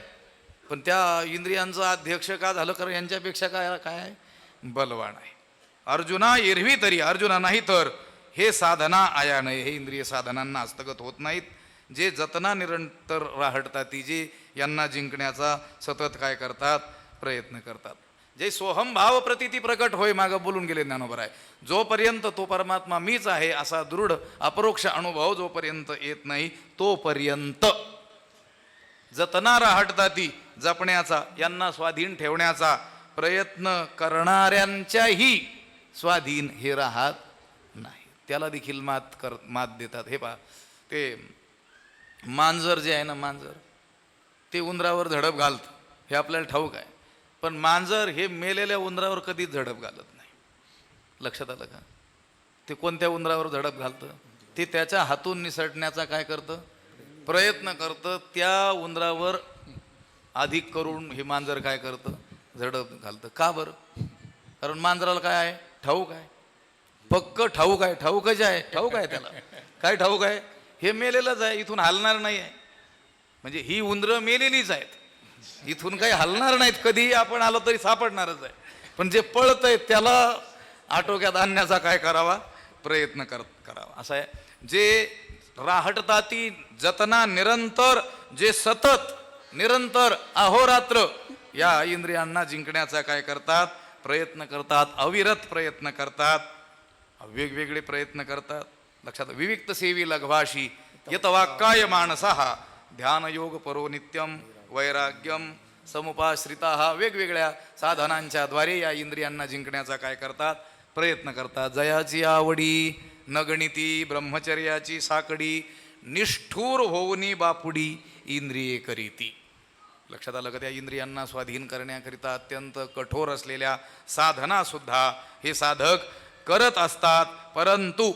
पण त्या इंद्रियांचं अध्यक्ष का झालं? कारण यांच्यापेक्षा काय काय आहे? बलवान आहे. अर्जुना, एरवी तरी अर्जुना नाही तर हे साधना आया नये, हे इंद्रिय साधनांना हस्तगत होत नाहीत, जे जतना निरंतर राहटतात, ती जे यांना जिंकण्याचा सतत काय करतात? प्रयत्न करतात. जे सोहम भाव प्रतिती प्रकट होय, मागं बोलून गेले ज्ञानोबर आहे. जोपर्यंत तो परमात्मा मीच आहे असा दृढ अपरोक्ष अनुभव जोपर्यंत येत नाही तोपर्यंत जतना राहटताती जपण्याचा, यांना स्वाधीन ठेवण्याचा प्रयत्न करणाऱ्यांच्याही स्वाधीन हे राहत नाही. त्याला देखील मात देतात. हे पहा, ते मांजर जे आहे ना, मांजर ते उंदरावर झडप घालतं हे आपल्याला ठाऊक आहे. पण मांजर हे मेलेल्या उंदरावर कधीच झडप घालत नाही. लक्षात आलं का? ते कोणत्या उंदरावर झडप घालतं? ते त्याच्या हातून निसटण्याचा काय करतं? प्रयत्न करतं. त्या उंदरावर अधिक करून हे मांजर काय करतं? झडप घालतं. का बरं? कारण मांजराला काय आहे? ठाऊक आहे. पक्क ठाऊक आहे. ठाऊकच आहे. ठाऊक आहे त्याला. काय ठाऊक आहे? हे मेलेलंच आहे, इथून हलणार नाही आहे. म्हणजे ही उंदरं मेलेलीच आहेत, इथून काही हलणार नाहीत. कधीही आपण आलो तरी सापडणारच आहे. पण जे पळत आहे त्याला आटोक्यात आणण्याचा काय करावा? प्रयत्न करावा. असं आहे. जे राहटताती जतना निरंतर, जे सतत निरंतर अहोरात्र या इंद्रियांना जिंकण्याचा काय करतात? प्रयत्न करतात. अविरत प्रयत्न करतात. वेगवेगळे प्रयत्न करतात. लक्षात. विविक्त सेवी लघवाशी यत वाक्काय मानसा ध्यानयोग परो नित्यम वैराग्यम समुपाश्रिता. वेगवेगळ्या साधनांच्या द्वारे या इंद्रियांना जिंकण्याचा काय करतात? प्रयत्न करतात. जयाची आवडी न गणिती, ब्रह्मचर्याची साकडी, निष्ठूर होऊनी बापुडी इंद्रिये करीती. लक्षात आलं का? त्या इंद्रियांना स्वाधीन करण्याकरिता अत्यंत कठोर असलेल्या साधना सुद्धा हे साधक करत असतात. परंतु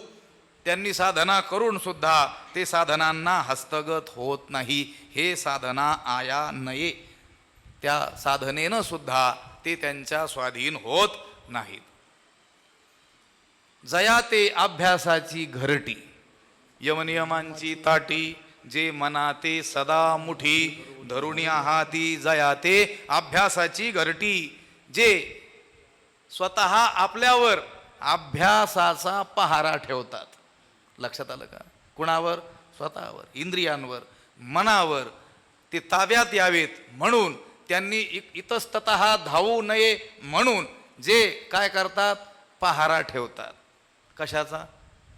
त्यांनी साधना करून सुद्धा ते साधनांना हस्तगत होत नाही. हे साधना आया नये. त्या साधनेनं सुद्धा ते त्यांच्या स्वाधीन होत नाहीत. जया ते अभ्यासाची घरटी, यमनियमांची ताटी, जे मनाते सदा मुठी, धरुणी हाती जया ते अभ्यासाची घरटी. जे स्वतः आपल्यावर अभ्यासाचा पहारा ठेवतात. लक्षात आलं का? कुणावर? स्वतःवर, इंद्रियांवर, मनावर ते ताब्यात यावेत म्हणून त्यांनी इतस्ततः धावू नये म्हणून जे काय करतात? पहारा ठेवतात. कशाचा?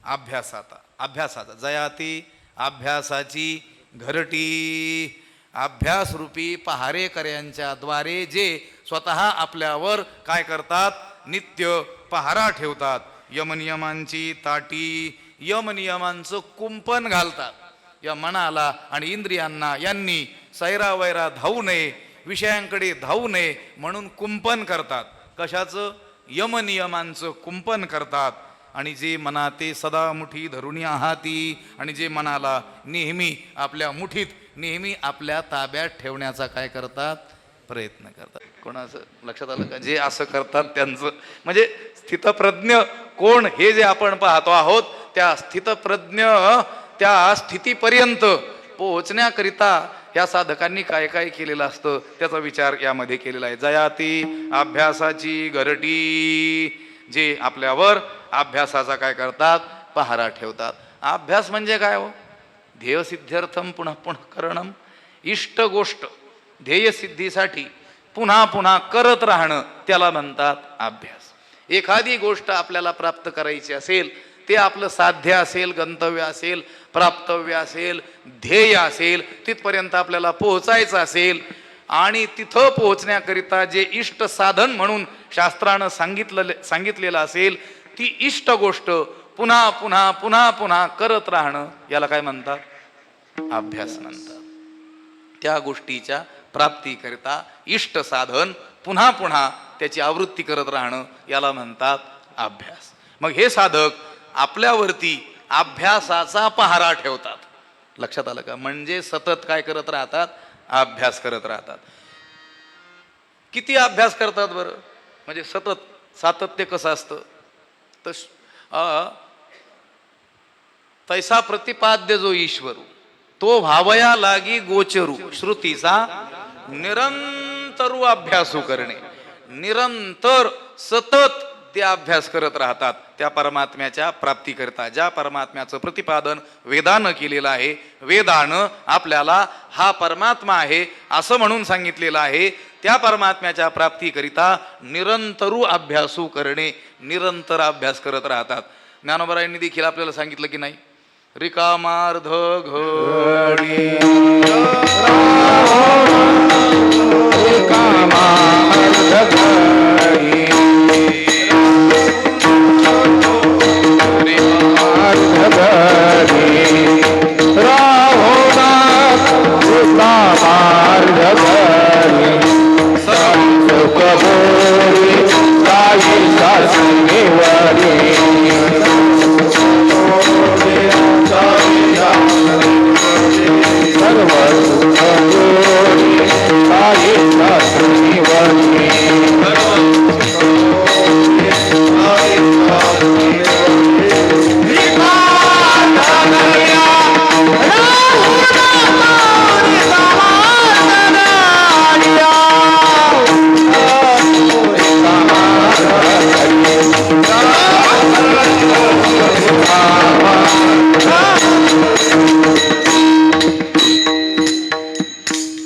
अभ्यासाचा. जयाती अभ्यासाची घरटी. अभ्यासरूपी पहारेकऱ्यांच्या द्वारे जे स्वतः आपल्यावर काय करतात? नित्य पहारा ठेवतात. यमनियमांची ताटी, यमनियमांचं कुंपण घालतात. या मनाला आणि इंद्रियांना यांनी सैरावैरा धावू नये, विषयांकडे धावू नये म्हणून कुंपण करतात. कशाचं? यमनियमांचं कुंपण करतात. आणि जे मनाते सदा मुठी धरुणी आहाती, आणि जे मनाला नेहमी आपल्या मुठीत, नेहमी आपल्या ताब्यात ठेवण्याचा काय करतात? प्रयत्न करतात. कोणाचं लक्षात आलं का? जे असं करतात त्यांचं म्हणजे स्थितप्रज्ञ कोण हे जे आपण पाहतो आहोत, त्या स्थितप्रज्ञ त्या स्थितीपर्यंत पोहोचण्याकरिता या साधकांनी काय काय केलेलं असतं त्याचा विचार यामध्ये केलेला आहे. जयाती अभ्यासाची घरटी, जे आपल्यावर अभ्यासाचा काय करतात? पहारा ठेवतात. अभ्यास म्हणजे काय हो? ध्येयसिद्ध्यर्थम पुन्हा पुन्हा करणम. इष्ट गोष्ट ध्येयसिद्धीसाठी पुन्हा पुन्हा करत राहणं त्याला म्हणतात अभ्यास. एखादी गोष्ट आपल्याला प्राप्त करायची असेल, ते आपलं साध्य असेल, गंतव्य असेल, प्राप्तव्य असेल, ध्येय असेल, तिथपर्यंत आपल्याला पोहोचायचं असेल आणि तिथं पोहोचण्याकरिता जे इष्ट साधन म्हणून शास्त्रानं सांगितलेलं असेल, ती इष्ट गोष्ट पुन्हा पुन्हा पुन्हा पुन्हा करत राहणं याला काय म्हणतात? अभ्यास म्हणतात. त्या गोष्टीच्या प्राप्तीकरिता इष्ट साधन पुन्हा पुन्हा त्याची आवृत्ती करत राहणं याला म्हणतात अभ्यास. मग हे साधक आपल्यावरती अभ्यासाचा पहारा ठेवतात. लक्षात आलं का? म्हणजे सतत काय करत राहतात? अभ्यास करत राहतात. किती अभ्यास करतात बरं? म्हणजे सतत. सातत्य कसं असतं? तर तैसा प्रतिपाद्य जो ईश्वरू, तो भावया लागी गोचरू, श्रुतीचा निरंतरू अभ्यासू करणे. निरंतर सतत ते अभ्यास करत राहतात त्या परमात्म्याच्या प्राप्तीकरता. ज्या परमात्म्याचं प्रतिपादन वेदानं केलेलं आहे, वेदानं आपल्याला हा परमात्मा आहे असं म्हणून सांगितलेलं आहे, त्या परमात्म्याच्या प्राप्तीकरिता निरंतरू अभ्यासू करणे. निरंतर अभ्यास करत राहतात. ज्ञानोबरायांनी देखील आपल्याला सांगितलं की नाही? रिकामार्ध घडी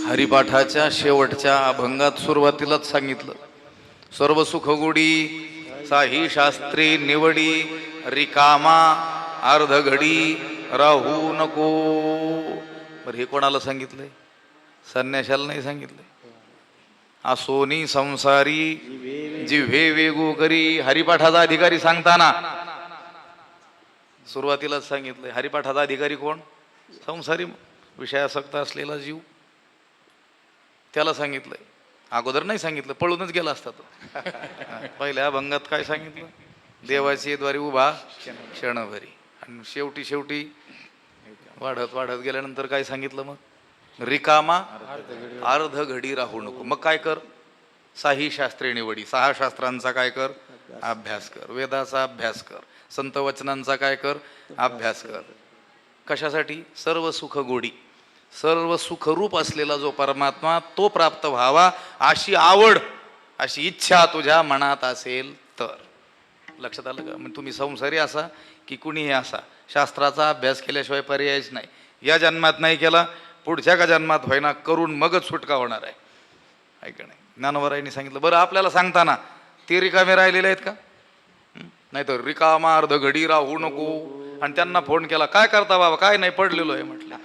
हरिपाठाच्या शेवटच्या अभंगात सुरुवातीलाच सांगितलं, सर्व सुखगुडी साही शास्त्री निवडी, रिकामा अर्ध घडी राहू नको. बरं, हे कोणाला सांगितलंय? संन्याशाला नाही सांगितलंय. असोनी संसारी जिव्हे वेगू करी. हरिपाठाचा अधिकारी सांगताना सुरुवातीलाच सांगितलंय. हरिपाठाचा अधिकारी कोण? संसारी विषयासक्त असलेला जीव. त्याला सांगितलंय. अगोदर नाही सांगितलं, पळूनच गेला असता तो. पहिल्या अभंगात काय सांगितलं? देवाची द्वारी उभा क्षणभरी. आणि शेवटी वाढत गेल्यानंतर काय सांगितलं? मग रिकामा अर्ध घडी राहू नको. मग काय कर? साही शास्त्रे निवडी, 6 शास्त्रांचा काय कर? अभ्यास कर. वेदाचा अभ्यास कर. संत वचनांचा काय कर? अभ्यास कर. कशासाठी? सर्व सुख गोडी, सर्व सुखरूप असलेला जो परमात्मा तो प्राप्त व्हावा अशी आवड, अशी इच्छा तुझ्या मनात असेल तर. लक्षात आलं का? मग तुम्ही संसारी असा की कुणीही असा, शास्त्राचा अभ्यास केल्याशिवाय पर्यायच नाही. या जन्मात नाही केला, पुढच्या का जन्मात होईना करून मगच सुटका होणार आहे. ऐका नाही, ज्ञानोबरायांनी सांगितलं. बरं, आपल्याला सांगताना ते रिकामे राहिलेले आहेत का? नाही तर रिकामा अर्ध घडी राहू नको. आणि त्यांना फोन केला, काय करता बाबा? काय नाही, पडलेलो आहे म्हटलं.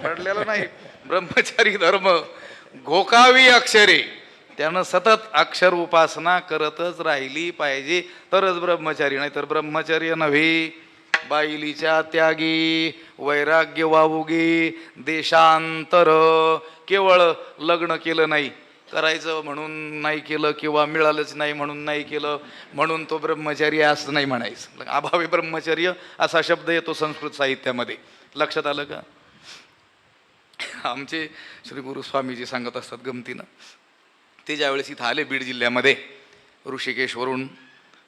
पडलेलं नाही, ब्रह्मचारी धर्म घोकावी अक्षरे. त्यानं सतत अक्षर उपासना करतच राहिली पाहिजे तरच ब्रह्मचारी. नाही तर ब्रह्मचर्य नव्हे. बाईलीच्या त्यागी वैराग्य वावुगे देशांतर. केवळ लग्न केलं नाही, करायचं म्हणून नाही केलं किंवा मिळालंच नाही म्हणून नाही केलं म्हणून तो ब्रह्मचारी असं नाही म्हणायचं. अभावी ब्रह्मचर्य असा शब्द येतो संस्कृत साहित्यामध्ये. लक्षात आलं का? आमचे श्री गुरु स्वामीजी सांगत असतात गमतीनं. ते ज्यावेळेस इथं आले बीड जिल्ह्यामध्ये ऋषिकेशवरून,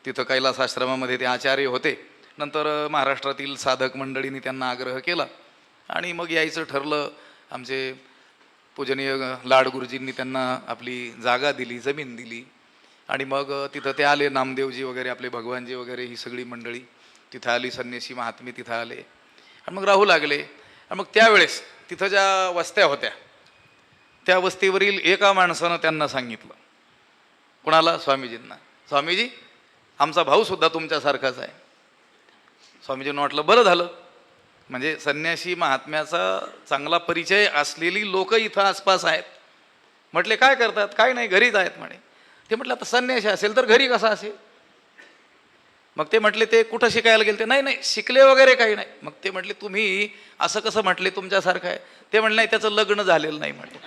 तिथं कैलास आश्रमामध्ये ते आचार्य होते. नंतर महाराष्ट्रातील साधक मंडळींनी त्यांना आग्रह केला आणि मग यायचं ठरलं. आमचे पूजनीय लाड गुरुजींनी त्यांना आपली जागा दिली, जमीन दिली आणि मग तिथं ते आले. नामदेवजी वगैरे, आपले भगवानजी वगैरे, ही सगळी मंडळी तिथं आली. संन्यासी महात्मे तिथं आले आणि मग राहू लागले. आणि मग त्यावेळेस तिथं ज्या वस्त्या होत्या त्या वस्तीवरील एका माणसानं त्यांना सांगितलं. कोणाला? स्वामीजींना. स्वामीजी, आमचा भाऊ सुद्धा तुमच्यासारखाच आहे. स्वामीजींना वाटलं बरं झालं, म्हणजे संन्यासी महात्म्याचा चांगला परिचय असलेली लोक इथं आसपास आहेत. म्हटले काय करतात? काय नाही, घरीच आहेत म्हणे. ते म्हटलं आता संन्यासी असेल तर घरी कसा असेल? मग ते म्हटले ते कुठं शिकायला गेले? ते नाही नाही, शिकले वगैरे काही नाही. मग ते म्हटले तुम्ही असं कसं म्हटले तुमच्यासारखं आहे? ते म्हटलं नाही, त्याचं लग्न झालेलं नाही म्हटलं.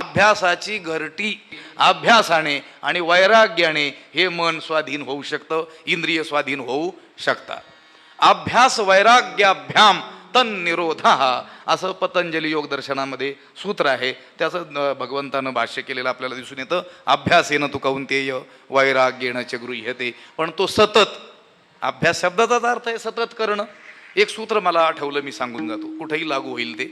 अभ्यासाची घरटी अभ्यासाने आणि वैराग्याने हे मन स्वाधीन होऊ शकतं, इंद्रिय स्वाधीन होऊ शकतात. अभ्यास वैराग्याभ्याम तन्निरोधा असं पतंजली योग दर्शनामध्ये सूत्र आहे. त्याचं भगवंतानं भाष्य केलेलं आपल्याला दिसून येतं. अभ्यासेन तु कौंतेय वैराग्येन च गृह्यते. पण तो सतत, अभ्यास शब्दाचाच अर्थ आहे सतत करणं. एक सूत्र मला आठवलं, मी सांगून जातो. कुठेही लागू होईल ते.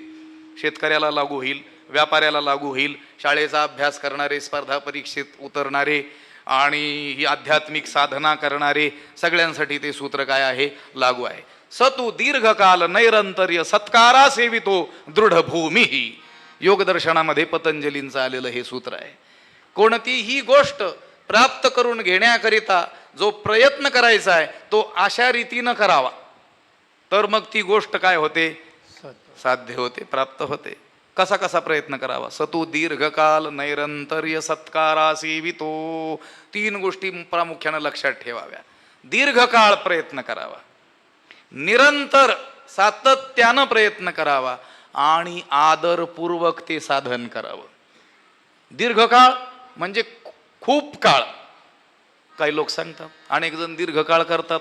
शेतकऱ्याला लागू होईल, व्यापाऱ्याला लागू होईल, शाळेचा अभ्यास करणारे, स्पर्धा परीक्षेत उतरणारे आणि ही आध्यात्मिक साधना करणारे, सगळ्यांसाठी ते सूत्र काय आहे? लागू आहे. सतु दीर्घकाल नैरंतर्य सत्कारा सेवितो दृढ भूमी. योगदर्शनामध्ये पतंजलींचं आलेलं हे सूत्र आहे. कोणतीही गोष्ट प्राप्त करून घेण्याकरिता जो प्रयत्न करायचा आहे तो अशा रीतीनं करावा, तर मग ती गोष्ट काय होते? साध्य होते, प्राप्त होते. कसा कसा प्रयत्न करावा? सतु दीर्घकाल नैरंतर्य सत्कारा सेवितो. 3 गोष्टी प्रामुख्यानं लक्षात ठेवाव्या. दीर्घकाळ प्रयत्न करावा, निरंतर सातत्यानं प्रयत्न करावा आणि आदरपूर्वक ते साधन करावं. दीर्घकाळ म्हणजे खूप काळ. काही लोक सांगतात, अनेक जण दीर्घकाळ करतात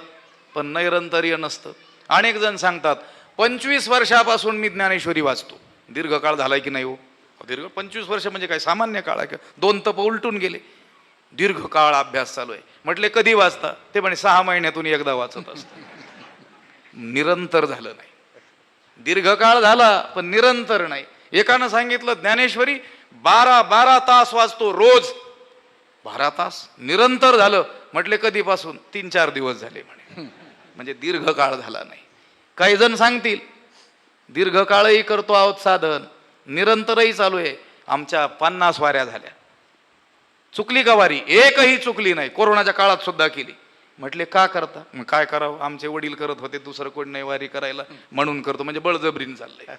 पण नैरंतर्य नसतं. अनेक जण सांगतात 25 वर्षापासून मी ज्ञानेश्वरी वाचतो. दीर्घकाळ झालाय की नाही हो? दीर्घ 25 वर्ष म्हणजे काय सामान्य काळ आहे का? 2 तप उलटून गेले. दीर्घकाळ अभ्यास चालू आहे. म्हटले कधी वाचता? ते म्हणे 6 महिन्यातून एकदा वाचत असतं. निरंतर झालं नाही. दीर्घकाळ झाला पण निरंतर नाही. एकानं सांगितलं ज्ञानेश्वरी 12 तास वाचतो रोज. 12 तास निरंतर झालं. म्हटले कधीपासून? 3-4 दिवस झाले म्हणे. म्हणजे दीर्घकाळ झाला नाही. काही जण सांगतील दीर्घकाळही करतो आहोत साधन, निरंतरही चालू आहे. आमच्या 50 वाऱ्या झाल्या. चुकली का वारी? एकही चुकली नाही. कोरोनाच्या काळात सुद्धा केली. म्हटले का करता? मग काय करावं? आमचे वडील करत होते, दुसरं कोण नाही वारी करायला म्हणून करतो. म्हणजे बळजबरीन चाललंय,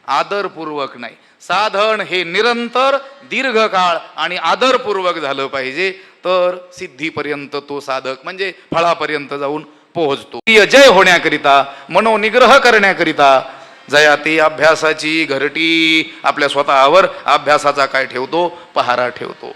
आदरपूर्वक नाही. साधन हे निरंतर, दीर्घकाळ आणि आदरपूर्वक झालं पाहिजे, तर सिद्धीपर्यंत तो साधक म्हणजे फळापर्यंत जाऊन पोहोचतो. जय होण्याकरिता, मनोनिग्रह करण्याकरिता जया ते अभ्यासाची घरटी आपल्या स्वतःवर अभ्यासाचा काय ठेवतो? पहारा ठेवतो.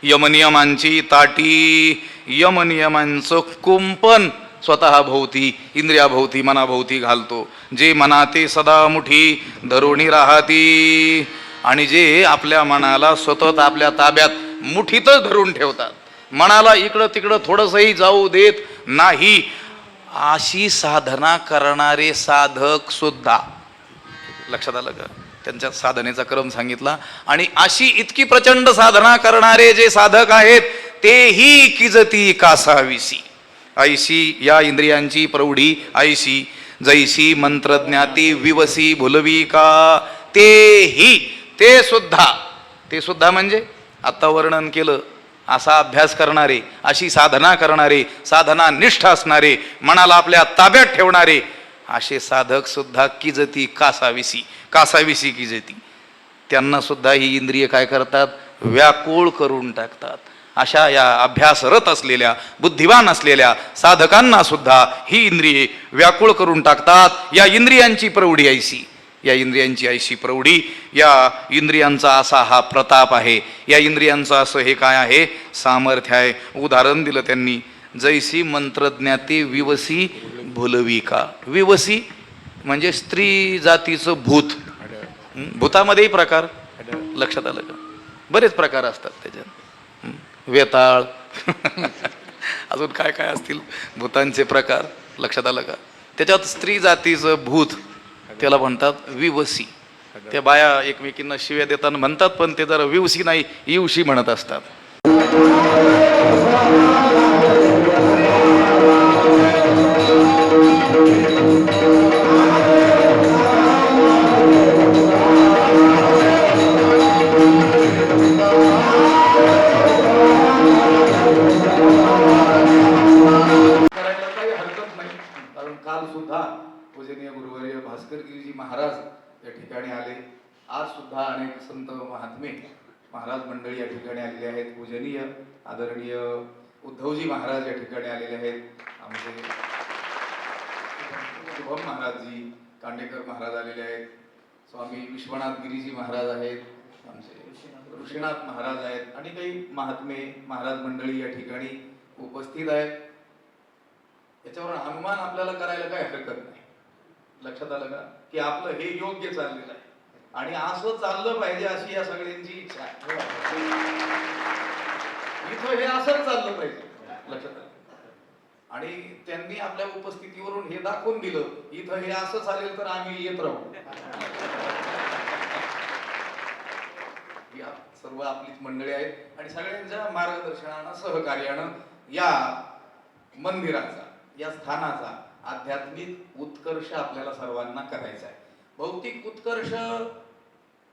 यमनियमांची ताटी, यमनियमांचं कुंपण स्वतः भोवती इंद्रियाभोवती मनाभोवती घालतो. जे मना ते सदा मुठी धरोणी राहती. आणि जे आपल्या मनाला सतत आपल्या ताब्यात मुठीतच धरून ठेवतात, मनाला इकडं तिकडं थोडंसंही जाऊ देत नाही, अशी साधना करणारे साधक सुद्धा, लक्षात आलं का? त्यांच्या साधनेचा क्रम सांगितला. आणि अशी इतकी प्रचंड साधना करणारे जे साधक आहेत तेही किजती कासाविसी. ऐशी या इंद्रियांची प्रौढी ऐशी, जैसी मंत्रज्ञाती विवसी भुलवी का. तेही, ते सुद्धा म्हणजे आत्ता वर्णन केलं असा अभ्यास करणारे, अशी साधना करणारे, साधना निष्ठ असणारे, मनाला आपल्या ताब्यात ठेवणारे असे साधक सुद्धा किजती कासाविसी, कासाविसी किजती. त्यांना सुद्धा ही इंद्रिय काय करतात? व्याकुळ करून टाकतात. अशा या अभ्यासरत असलेल्या बुद्धिवान असलेल्या साधकांना सुद्धा ही इंद्रिये व्याकुळ करून टाकतात. या इंद्रियांची प्रौढी ऐशी, या इंद्रियांची ऐशी प्रौढी, या इंद्रियांचा असा हा प्रताप आहे, या इंद्रियांचं असं हे काय आहे? सामर्थ्य आहे. उदाहरण दिलं त्यांनी, जैसी मंत्रज्ञाते विवसी भुलविका. विवसी म्हणजे स्त्री जातीचं भूत. भूतामध्येही प्रकार, लक्षात आलं का? बरेच प्रकार असतात त्याच्यात. वेताळ अजून काय काय असतील भूतांचे प्रकार, लक्षात आलं का? त्याच्यात स्त्री जातीचं भूत, त्याला म्हणतात विवसी. त्या बाया एकमेकींना शिव्या देताना म्हणतात, पण ते जरा विवसी नाही इवशी म्हणत असतात. काल सुद्धा पूजनीय गुरुवर्य भास्करगिरीजी महाराज या ठिकाणी आले. आज सुद्धा अनेक संत महात्मे महाराज मंडळी या ठिकाणी आलेले आहेत. पूजनीय आदरणीय उद्धवजी महाराज या ठिकाणी आलेले आहेत. आमचे शुभम महाराजजी कांडेकर महाराज आलेले आहेत. स्वामी विश्वनाथ गिरीजी महाराज आहेत. आमचे ऋषीनाथ महाराज आहेत. आणि काही महात्मे महाराज मंडळी या ठिकाणी उपस्थित आहेत. याच्यावर अनुमान आपल्याला करायला काय हरकत नाही. लक्षात आलं का? की आपलं हे योग्य चाललेलं आहे आणि असं चाललं पाहिजे अशी या सगळ्यांची इच्छा आहे. इथं हे असंच चाललं पाहिजे, लक्षात आलं. आणि त्यांनी आपल्या उपस्थितीवरून हे दाखवून दिलं, इथं हे असं चालेल तर आम्ही येत राहू. या सर्व आपलीच मंडळी आहेत आणि सगळ्यांच्या मार्गदर्शनानं सहकार्यानं या मंदिराचा, या स्थानाचा आध्यात्मिक उत्कर्ष आपल्याला सर्वांना करायचा आहे. भौतिक उत्कर्ष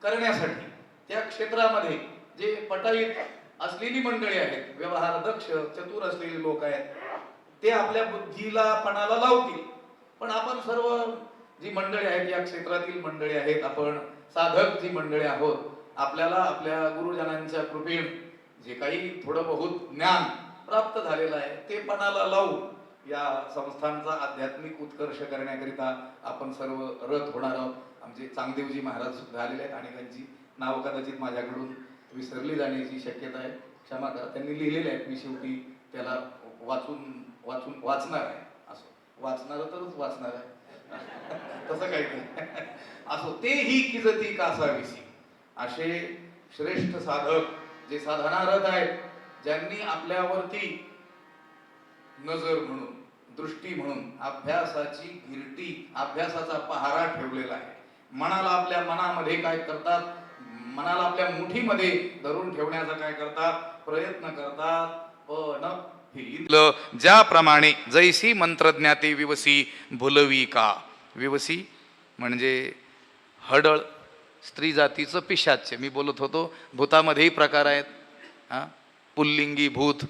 करण्यासाठी त्या क्षेत्रामध्ये जे पटाईत असलेली मंडळी आहेत, व्यवहार दक्ष चतुर असलेले लोक आहेत, ते आपल्या बुद्धीला पणाला लावतील. पण आपण सर्व जी मंडळी आहेत, या क्षेत्रातील मंडळी आहेत, आपण साधक जी मंडळी आहोत, आपल्याला आपल्या गुरुजनांच्या कृपेने जे काही थोडं बहुत ज्ञान प्राप्त झालेलं आहे ते पणाला लावू या संस्थांचा आध्यात्मिक उत्कर्ष करण्याकरिता आपण सर्व रथ होणार आहोत. आमचे चांगदेवजी महाराज सुद्धा आलेले आहेत आणि त्यांची नाव कदाचित माझ्याकडून विसरली जाण्याची शक्यता आहे, क्षमा करा. त्यांनी लिहिलेले आहेत, मी शेवटी त्याला वाचणार आहे. असो, वाचणार तरच वाचणार आहे तसं काही नाही. असो, तेही किजती कासाविसी. असे श्रेष्ठ साधक जे साधनारत आहेत, ज्यांनी आपल्यावरती नजर म्हणून, दृष्टी म्हणून अभ्यासाची गिरटी, अभ्यासाचा पहारा ठेवलेला आहे. मनाला आपल्या मनामध्ये काय करतात? मनाला आपल्या मुठीमध्ये धरून ठेवण्याचा काय करतात? प्रयत्न करतात. पण ज्याप्रमाणे जैसी मंत्रज्ञाते विवसी भुलवी का. विवसी म्हणजे हडळ, स्त्री जातीचं पिशाच्य. मी बोलत होतो भूतामध्येही प्रकार आहेत. पुल्लिंगी भूत,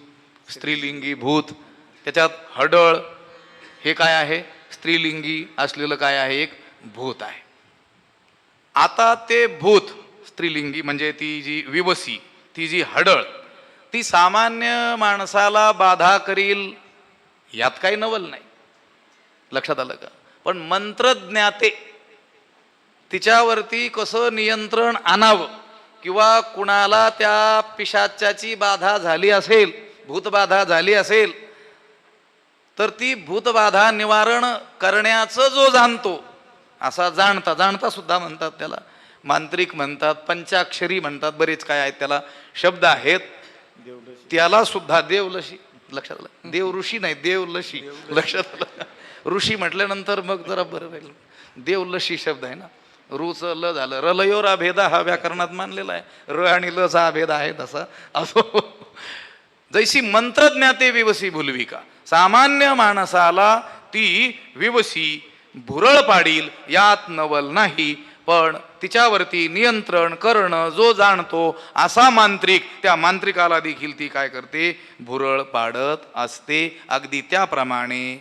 स्त्रीलिंगी भूत. त्याच्यात हडळ हे काय आहे? स्त्रीलिंगी असलेलं काय आहे? एक भूत आहे. आता ते भूत स्त्रीलिंगी म्हणजे ती जी विवसी, ती जी हडळ, ती सामान्य माणसाला बाधा करील यात काही नवल नाही. लक्षात आलं का? पण मंत्रज्ञाते तिच्यावरती कसं नियंत्रण आणावं, किंवा कुणाला त्या पिशाच्याची बाधा झाली असेल, भूतबाधा झाली असेल, तर ती भूतबाधा निवारण करण्याचं जो जाणतो, असा जाणता जाणता सुद्धा म्हणतात त्याला, मांत्रिक म्हणतात, पंचाक्षरी म्हणतात, बरेच काय आहेत त्याला शब्द आहेत, त्याला सुद्धा देवलशी, लक्षात आलं, देव ऋषी नाही, देवलशी, लक्षात आलं. ऋषी म्हटल्यानंतर मग जरा बरं राहील. देवलशी शब्द आहे ना, रूच ल झालं, रलयोर अभेदा हा व्याकरणात मानलेला आहे, र आणि लचा अभेद आहे तसा असो. जैसी मंत्रज्ञाते विवसी भुलविका, सामान्य माणसाला ती विवसी भुरळ पाडील यात नवल नाही, पण तिच्यावरती नियंत्रण करणं जो जाणतो असा मांत्रिक, त्या मांत्रिकाला देखील ती काय करते, भुरळ पाडत असते. अगदी त्याप्रमाणे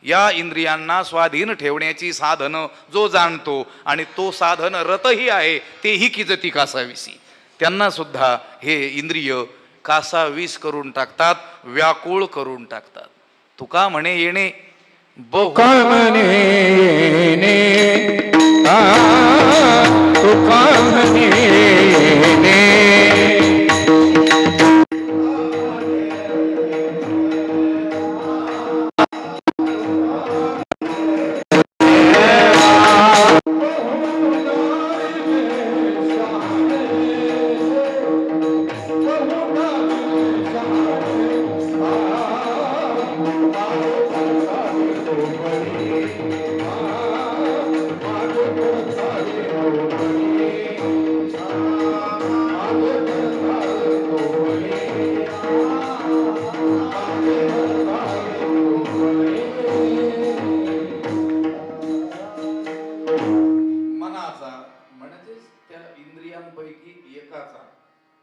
या इंद्रियांना स्वाधीन ठेवण्याची साधनं जो जाणतो आणि तो साधन रतही आहे, तेही किजती कासाविसी, त्यांना सुद्धा हे इंद्रिय कासावीस करून टाकतात, व्याकुळ करून टाकतात. तुका म्हणे येणे बहु म्हणे तुका म्हणे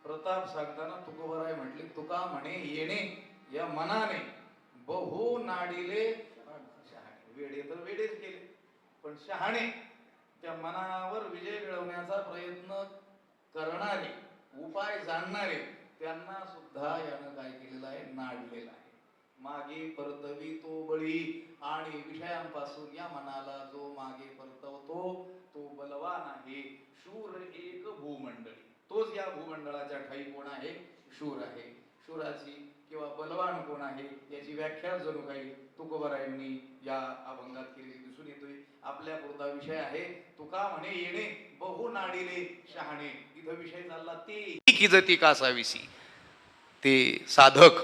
प्रताप सांगताना तुकोबराय म्हटले, तुका म्हणे येणे या मनाने बहु नाडिले शहाणे. वेडे तर वेडेच केले, पण शहाणे त्या मनावर विजय मिळवण्याचा प्रयत्न करणारे, उपाय जाणणारे, त्यांना सुद्धा यानं काय केलेलं आहे, नाडलेलं आहे. मागे परतवी तो बळी, आणि विषयांपासून या मनाला जो मागे परतवतो तो बलवान आहे. शूर एक भूमंडळी, तोच या भूमंडळाच्या ठाई कोण आहे, शूर आहे. शूराची किंवा बलवान कोण आहे याची व्याख्या जणू काही तुकोबरायांनी या अभंगात केलेली दिसून येतोय. आपल्या पुरता विषय आहे, तुका म्हणे येणे बहु नाडिले शहाणे. इथं विषय चालला ते किजती कासाविसी, ते साधक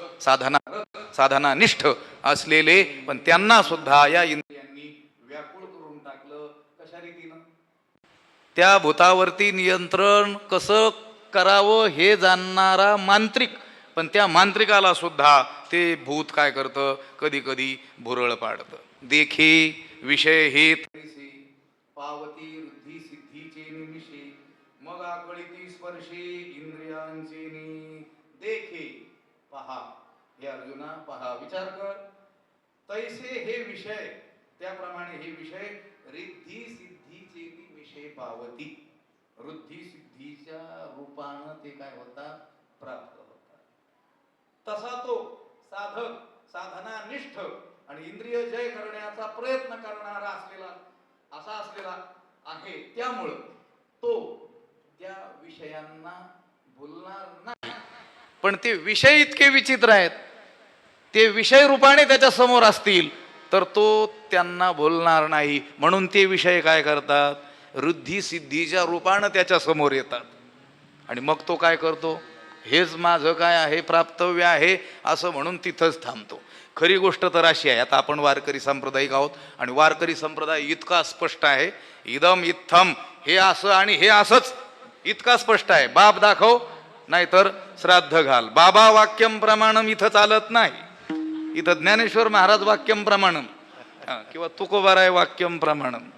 साधनानिष्ठ असलेले, पण त्यांना सुद्धा या इंद्रियांनी व्याकुळ करून टाकलं. कशा रीतीनं, त्या भूतावरती नियंत्रण कसं करावं हे जाणणारा मांत्रिक, पण त्या मांत्रिकाला सुद्धा ते भूत काय करतं, कधी कधी भुरळ पाडतं. देखे विषय हे पावती वृद्धी सिद्धीचे निमिषे, मग आकळीती स्पर्शे इंद्रियांचे देखे. पहा हे अर्जुना, पहा, विचार कर. तैसे हे विषय, त्याप्रमाणे हे विषय रिद्धी सिद्धीचे विषय पावती, वृद्धी सिद्धीच्या रूपानं ते काय होतात, प्राप्त होतात. तसा तो साधक साधनानिष्ठ आणि इंद्रिय जय करण्याचा प्रयत्न करणारा असलेला आहे. त्यामुळं तो त्या विषयांना भुलणार नाही. पण ते विषय इतके विचित्र आहेत, ते विषय रूपाने त्याच्या समोर असतील तर तो त्यांना भुलणार नाही. म्हणून ते विषय काय करतात, वृद्धी सिद्धीच्या रूपानं त्याच्या समोर येतात. आणि मग तो काय करतो, हेच माझं काय आहे, प्राप्तव्य आहे असं म्हणून तिथंच थांबतो. खरी गोष्ट तर अशी आहे, आता आपण वारकरी सांप्रदायिक आहोत आणि वारकरी संप्रदाय इतका स्पष्ट आहे, इदम इत्थम, हे असं आणि हे असंच इतका स्पष्ट आहे. बाप दाखव नाहीतर श्राद्ध घाल. बाबा वाक्यम प्रमाणम इथं चालत नाही. इथं ज्ञानेश्वर महाराज वाक्यम प्रमाणम किंवा तुकोबाराय वाक्यम प्रमाणम,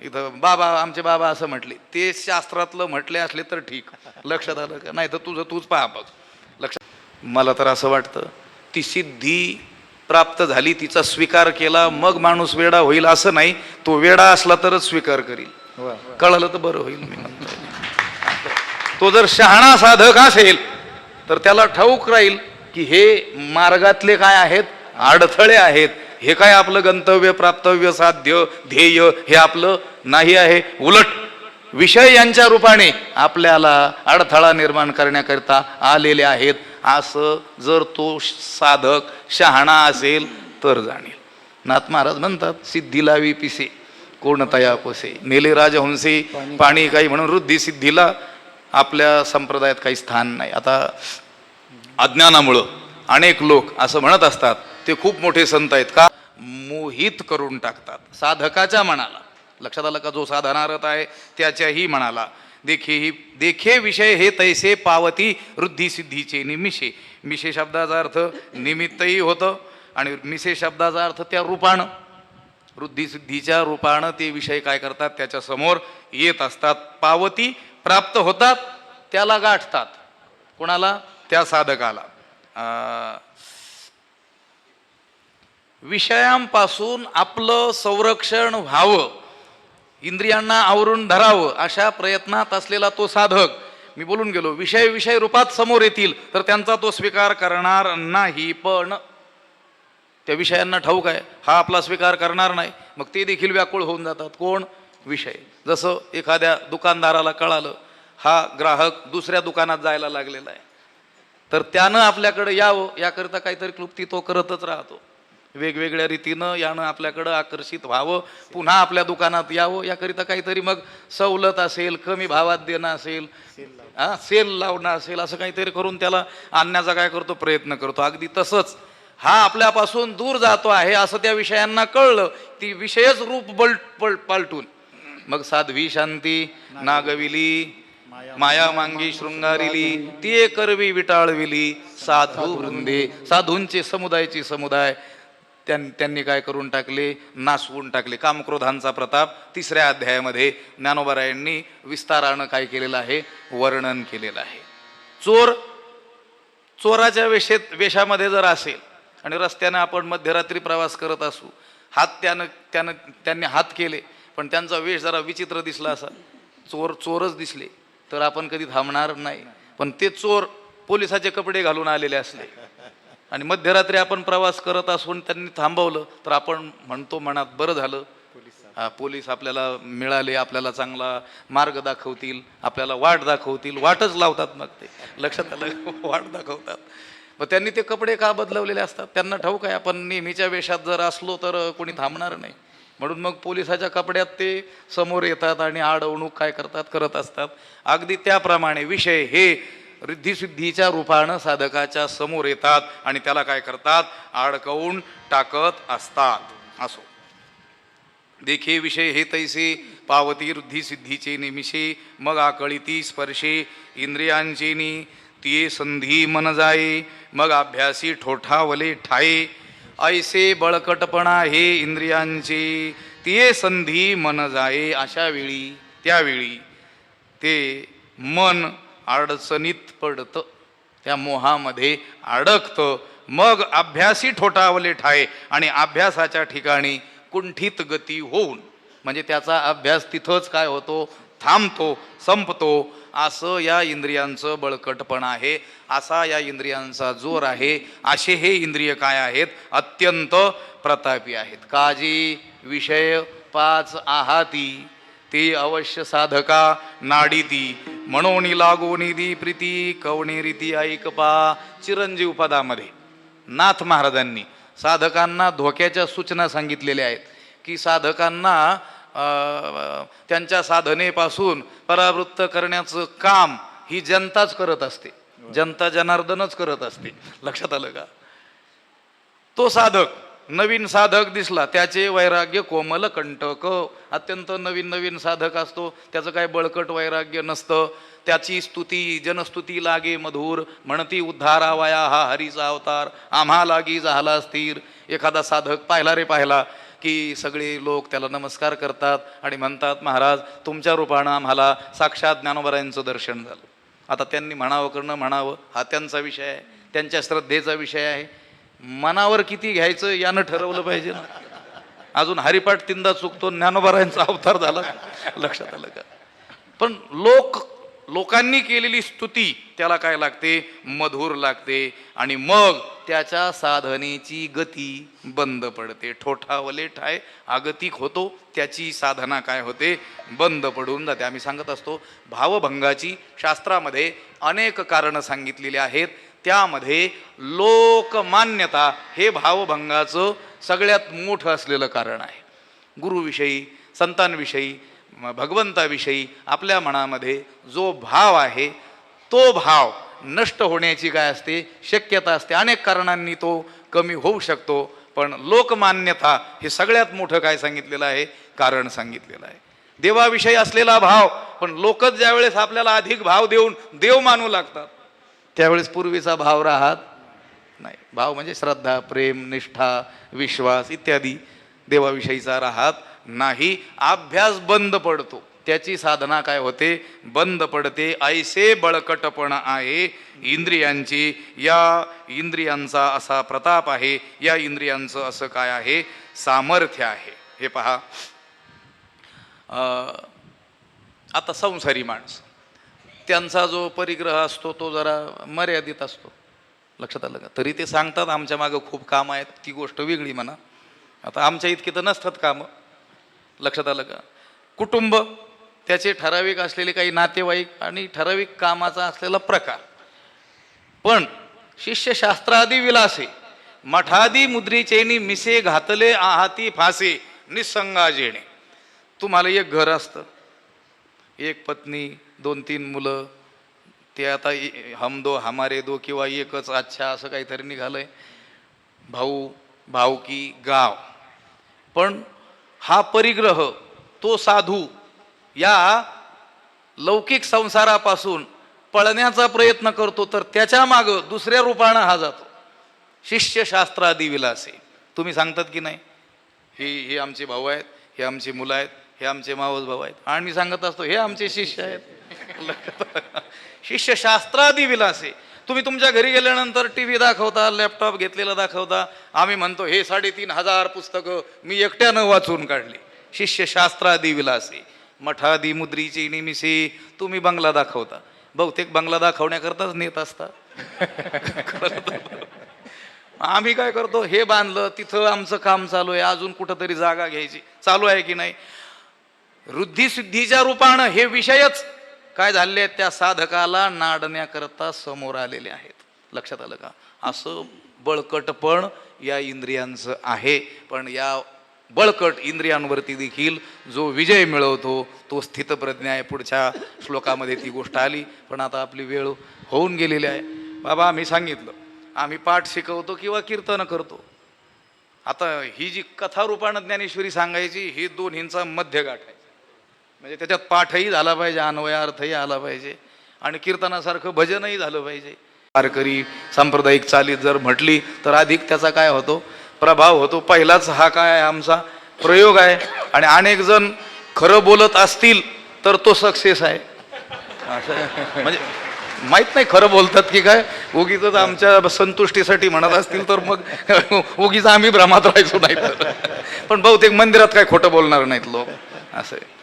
इथं बाबा, आमचे बाबा असं म्हटले, ते शास्त्रातलं म्हटले असले तर ठीक. लक्षात आलं का, नाही तर तूच पहा बघ. लक्षात, मला तर असं वाटतं ती सिद्धी प्राप्त झाली, तिचा स्वीकार केला, मग माणूस वेडा होईल असं नाही. तो वेडा असला तरच स्वीकार करील. कळलं तर बरं होईल. मी म्हणतो तो जर शहाणा साधक असेल तर त्याला ठाऊक राहील की हे मार्गातले काय आहेत, अडथळे आहेत. हे काय आपलं गंतव्य, प्राप्तव्य, साध्य, ध्येय हे आपलं नाही आहे. उलट विषय यांच्या रूपाने आपल्याला अडथळा निर्माण करण्याकरिता आलेले आहेत. असं जर तो साधक शहाणा असेल तर जाणेल. नाथ महाराज म्हणतात सिद्धी लावी पिसे कोण तया पोसे, नेले राजहंसी पाणी काही म्हणून वृद्धी सिद्धीला आपल्या संप्रदायात काही स्थान नाही. आता अज्ञानामुळं अनेक लोक असं म्हणत असतात ते खूप मोठे संत आहेत का, मोहित करून टाकतात साधकाच्या मनाला. लक्षात आलं का, जो साधनारत आहे त्याच्याही मनाला. देखे विषय हे तैसे पावती वृद्धी सिद्धीचे निमिषे. मिशे शब्दाचा अर्थ निमित्तही होतं आणि मिशे शब्दाचा अर्थ त्या रूपानं, वृद्धी सिद्धीच्या रूपानं ते विषय काय करतात, त्याच्या समोर येत असतात. पावती प्राप्त होतात, त्याला गाठतात. कोणाला, त्या साधकाला. विषयांपासून आपलं संरक्षण व्हावं, इंद्रियांना आवरून धरावं अशा प्रयत्नात असलेला तो साधक, मी बोलून गेलो, विषय रूपात समोर येतील तर त्यांचा तो स्वीकार करणार नाही. पण त्या विषयांना ठाऊक आहे हा आपला स्वीकार करणार नाही, मग ते देखील व्याकुळ होऊन जातात. कोण, विषय. जसं एखाद्या दुकानदाराला कळालं हा ग्राहक दुसऱ्या दुकानात जायला लागलेला आहे, तर त्यानं आपल्याकडे यावं याकरिता काहीतरी क्लुप्ती तो करतच राहतो. वेगवेगळ्या रीतीनं यानं आपल्याकडं आकर्षित व्हावं, पुन्हा आपल्या दुकानात यावं याकरिता काहीतरी मग सवलत असेल, कमी भावात देणं असेल, सेल लावणं असेल, असं काहीतरी करून त्याला आणण्याचा काय करतो, प्रयत्न करतो. अगदी तसंच हा आपल्यापासून दूर जातो आहे असं त्या विषयांना कळलं, ती विषयच रूप पालटून मग साध्वी शांती नागविली, माया मांगी शृंगारिली, ती करवी विटाळविली, साधू वृंदे, साधूंचे समुदायाची समुदाय त्यांनी काय करून टाकले, नासवून टाकले. कामक्रोधांचा प्रताप 3ऱ्या अध्यायामध्ये ज्ञानोबरायांनी विस्तारानं काय केलेलं आहे, वर्णन केलेलं आहे. चोराच्या वेशामध्ये जर असेल आणि रस्त्यानं आपण मध्यरात्री प्रवास करत असू, त्यांनी हात केले पण त्यांचा वेश जरा विचित्र दिसला, असा चोरच दिसले तर आपण कधी थांबणार नाही. पण ते चोर पोलिसाचे कपडे घालून आलेले असले आणि मध्यरात्री आपण प्रवास करत असून त्यांनी थांबवलं तर आपण म्हणतो मनात, बरं झालं पोलीस आपल्याला मिळाले, आपल्याला चांगला मार्ग दाखवतील, आपल्याला वाट दाखवतील. वाटच लावतात मग ते, लक्षात आलं, वाट दाखवतात. मग त्यांनी ते कपडे का बदलवलेले असतात, त्यांना ठाऊक आहे आपण नेहमीच्या वेशात जर असलो तर कोणी थांबणार नाही, म्हणून मग पोलिसाच्या कपड्यात ते समोर येतात आणि आडवणूक काय करत असतात. अगदी त्याप्रमाणे विषय हे रिद्धिसिद्धीच्या रूपानं साधकाच्या समोर येतात आणि त्याला काय करतात, अडकवून टाकत असतात. असो, देखे विषय हे तैसे पावती वृद्धी सिद्धीचे निमिषे, मग आकळीती स्पर्शे इंद्रियांचेनी, तिये संधी मन जाये, मग अभ्यासी ठोठावले ठाये. ऐसे बळकटपणा हे इंद्रियांचे, तिये संधी मन जाये. अशा वेळी, त्यावेळी ते मन अडचणीत पडतं, त्या मोहामध्ये अडकतं. मग अभ्यासी ठोठावले ठाये, आणि अभ्यासाच्या ठिकाणी कुंठित गती होऊन, म्हणजे त्याचा अभ्यास तिथंच काय होतो, थांबतो, संपतो. असं या इंद्रियांचं बळकटपण आहे, असा या इंद्रियांचा जोर आहे. असे हे इंद्रिय काय आहेत, अत्यंत प्रतापी आहेत. काजी विषय 5 आहाती, ते अवश्य साधका नाडीती, म्हणून लागोनी दी प्रीती कवणी रीती ऐकपा. चिरंजीव पदामध्ये नाथ महाराजांनी साधकांना धोक्याच्या सूचना सांगितलेल्या आहेत की साधकांना त्यांच्या साधनेपासून परावृत्त करण्याचं काम ही जनताच करत असते, जनता जनार्दनच करत असते. लक्षात आलं का. तो साधक, नवीन साधक दिसला, त्याचे वैराग्य कोमल कंटक, अत्यंत नवीन साधक असतो, त्याचं काय बळकट वैराग्य नसतं. त्याची स्तुती जनस्तुती लागे मधुर, म्हणती उद्धारावया हा हरीचा अवतार, आम्हा लागी झाला स्थिर. एखादा साधक पाहिला की सगळे लोक त्याला नमस्कार करतात आणि म्हणतात, महाराज तुमच्या रूपानं आम्हाला साक्षात ज्ञानोबरायांचं दर्शन झालं. आता त्यांनी म्हणावं करणं म्हणावं हा त्यांचा विषय आहे, त्यांच्या श्रद्धेचा विषय आहे. मनावर किती घ्यायचं यानं ठरवलं पाहिजे ना. अजून हरिपाठ 3दा चुकतो, ज्ञानोबरायांचा अवतार झाला, लक्षात आलं का. पण लोकांनी केलेली स्तुती त्याला काय लागते, मधुर लागते, आणि मग त्याच्या साधनेची गती बंद पडते. ठोठावले ठाय आगतिक होतो, त्याची साधना काय होते, बंद पडून जाते. आम्ही सांगत असतो भावभंगाची शास्त्रामध्ये अनेक कारणं सांगितलेली आहेत, त्यामध्ये लोकमान्यता हे भावभंगाचं सगळ्यात मोठं असलेलं कारण आहे. गुरुविषयी, संतांविषयी, भगवंताविषयी आपल्या मनामध्ये जो भाव आहे तो भाव नष्ट होण्याची काय असते, शक्यता असते. अनेक कारणांनी तो कमी होऊ शकतो, पण लोकमान्यता हे सगळ्यात मोठं काय सांगितलेलं आहे, कारण सांगितलेलं आहे. देवाविषयी असलेला भाव, पण लोकच ज्यावेळेस आपल्याला अधिक भाव देऊन देव मानू लागतात त्यावेळेस पूर्वीचा भाव राहत नाही. भाव म्हणजे श्रद्धा, प्रेम, निष्ठा, विश्वास इत्यादी देवाविषयीचा राहत नाही. अभ्यास बंद पडतो, त्याची साधना काय होते, बंद पडते. ऐसे बळकटपण आहे इंद्रियांची, या इंद्रियांचा असा प्रताप आहे, या इंद्रियांचं असं काय आहे, सामर्थ्य आहे. हे पहा, आता संसारी माणसं, त्यांचा जो परिग्रह असतो तो जरा मर्यादित असतो. लक्षात आलं का? तरी ते सांगतात आमच्या मागं खूप कामं आहेत, ती गोष्ट वेगळी म्हणा. आता आमच्या इतकी तर नसतात कामं. लक्षात आलं का? कुटुंब, त्याचे ठराविक असलेले काही नातेवाईक आणि ठराविक कामाचा असलेला प्रकार. पण शिष्यशास्त्रादी विलासे मठादी मुद्रीचेनी मिसे घातले आहाती फासे निसंगा जेणे. तुम्हाला एक घर असतं, एक पत्नी, 2-3 मुलं, ते आता हम दो हमारे दो किंवा एकच अच्छा असं काहीतरी निघालंय, भाऊ, भावकी, गाव. पण हा परिग्रह, तो साधू या लौकिक संसारापासून पळण्याचा प्रयत्न करतो, तर त्याच्या मागं दुसऱ्या रूपानं हा जातो. शिष्यशास्त्रादी विलासे. तुम्ही सांगतात की नाही, हे आमचे भाऊ आहेत, हे आमची मुलं आहेत, हे आमचे मावस भाऊ आहेत, आणि मी सांगत असतो हे आमचे शिष्य आहेत. शिष्यशास्त्रादी विलासे. तुम्ही तुमच्या घरी गेल्यानंतर टी व्ही दाखवता, लॅपटॉप घेतलेला दाखवता, आम्ही म्हणतो हे 3,500 पुस्तकं मी एकट्यानं वाचून काढली. शिष्यशास्त्रादी विलासे मठादी मुद्रीची निमिसे. तुम्ही बंगला दाखवता, बहुतेक बंगला दाखवण्याकरताच नेत असता. आम्ही काय करतो, हे बांधलं, तिथं आमचं काम चालू आहे, अजून कुठंतरी जागा घ्यायची चालू आहे की नाही. वृद्धिसिद्धीच्या रूपानं हे विषयच काय झाले आहेत, त्या साधकाला नाडण्याकरता समोर आलेले आहेत. लक्षात आलं का? असं बळकटपण या इंद्रियांचं आहे. पण या बळकट इंद्रियांवरती देखील जो विजय मिळवतो तो स्थितप्रज्ञ आहे. पुढच्या श्लोकामध्ये ती गोष्ट आली, पण आता आपली वेळ होऊन गेलेली आहे. बाबा, आम्ही सांगितलं, आम्ही पाठ शिकवतो किंवा कीर्तन करतो. आता ही जी कथारूपानं ज्ञानेश्वरी सांगायची, ही दोन्हींचा मध्य गाठ आहे. म्हणजे त्याच्यात पाठही झाला पाहिजे, अन्वयार्थही आला पाहिजे, आणि कीर्तनासारखं भजनही झालं पाहिजे. वारकरी सांप्रदायिक चालीत जर म्हटली तर अधिक त्याचा काय होतो, प्रभाव होतो. पहिलाच हा काय आहे, आमचा प्रयोग आहे, आणि अनेक जण खरं बोलत असतील तर तो सक्सेस आहे. असं म्हणजे माहीत नाही खरं बोलतात की काय, उगीच आमच्या संतुष्टीसाठी म्हणत असतील तर मग उगीच आम्ही भ्रमात राहायचो नाही. पण बहुतेक मंदिरात काय खोटं बोलणार नाहीत लोक, असं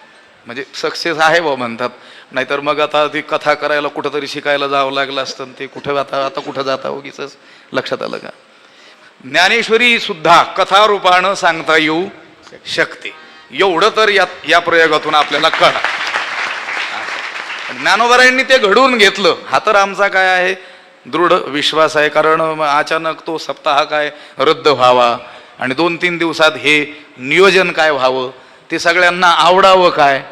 म्हणजे सक्सेस आहे बा म्हणतात. नाहीतर मग आता ती कथा करायला कुठंतरी शिकायला जावं लागलं असतं, ते कुठं आता कुठं जाता उगीच. लक्षात आलं का? ज्ञानेश्वरी सुद्धा कथारूपानं सांगता येऊ शकते, एवढं तर या प्रयोगातून आपल्याला कळलं. ज्ञानोबरायांनी ते घडवून घेतलं, हा तर आमचा काय आहे, दृढ विश्वास आहे. कारण अचानक तो सप्ताह काय रद्द व्हावा, आणि 2-3 दिवसात हे नियोजन काय व्हावं, ते सगळ्यांना आवडावं काय,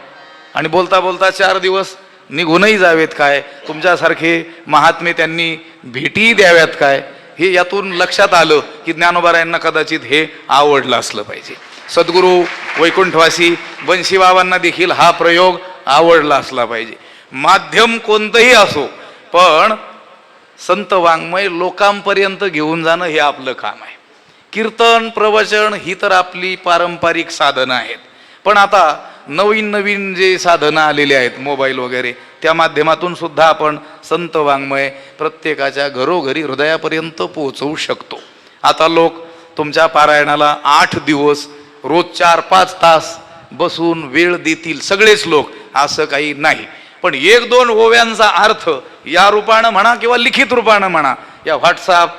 आणि बोलता बोलता 4 दिवस निघूनही जावेत काय, तुमच्यासारखे महात्मे त्यांनी भेटी द्याव्यात काय, हे यातून लक्षात आलं की ज्ञानोबरायांना कदाचित हे आवडलं असलं पाहिजे. सद्गुरू वैकुंठवासी बंशीबाबांना देखील हा प्रयोग आवडला असला पाहिजे. माध्यम कोणतंही असो, पण संत वाङ्मय लोकांपर्यंत घेऊन जाणं हे आपलं काम आहे. कीर्तन, प्रवचन ही तर आपली पारंपरिक साधनं आहेत, पण आता नवीन जे साधनं आलेली आहेत, मोबाईल वगैरे, त्या माध्यमातून सुद्धा आपण संत वाङ्मय प्रत्येकाच्या घरोघरी हृदयापर्यंत पोहोचवू शकतो. आता लोक तुमच्या पारायणाला 8 दिवस रोज 4-5 तास बसून वेळ देतील, सगळेच लोक, असं काही नाही. पण 1-2 ओव्यांचा अर्थ या रूपानं म्हणा किंवा लिखित रूपानं म्हणा, या व्हॉट्सअप,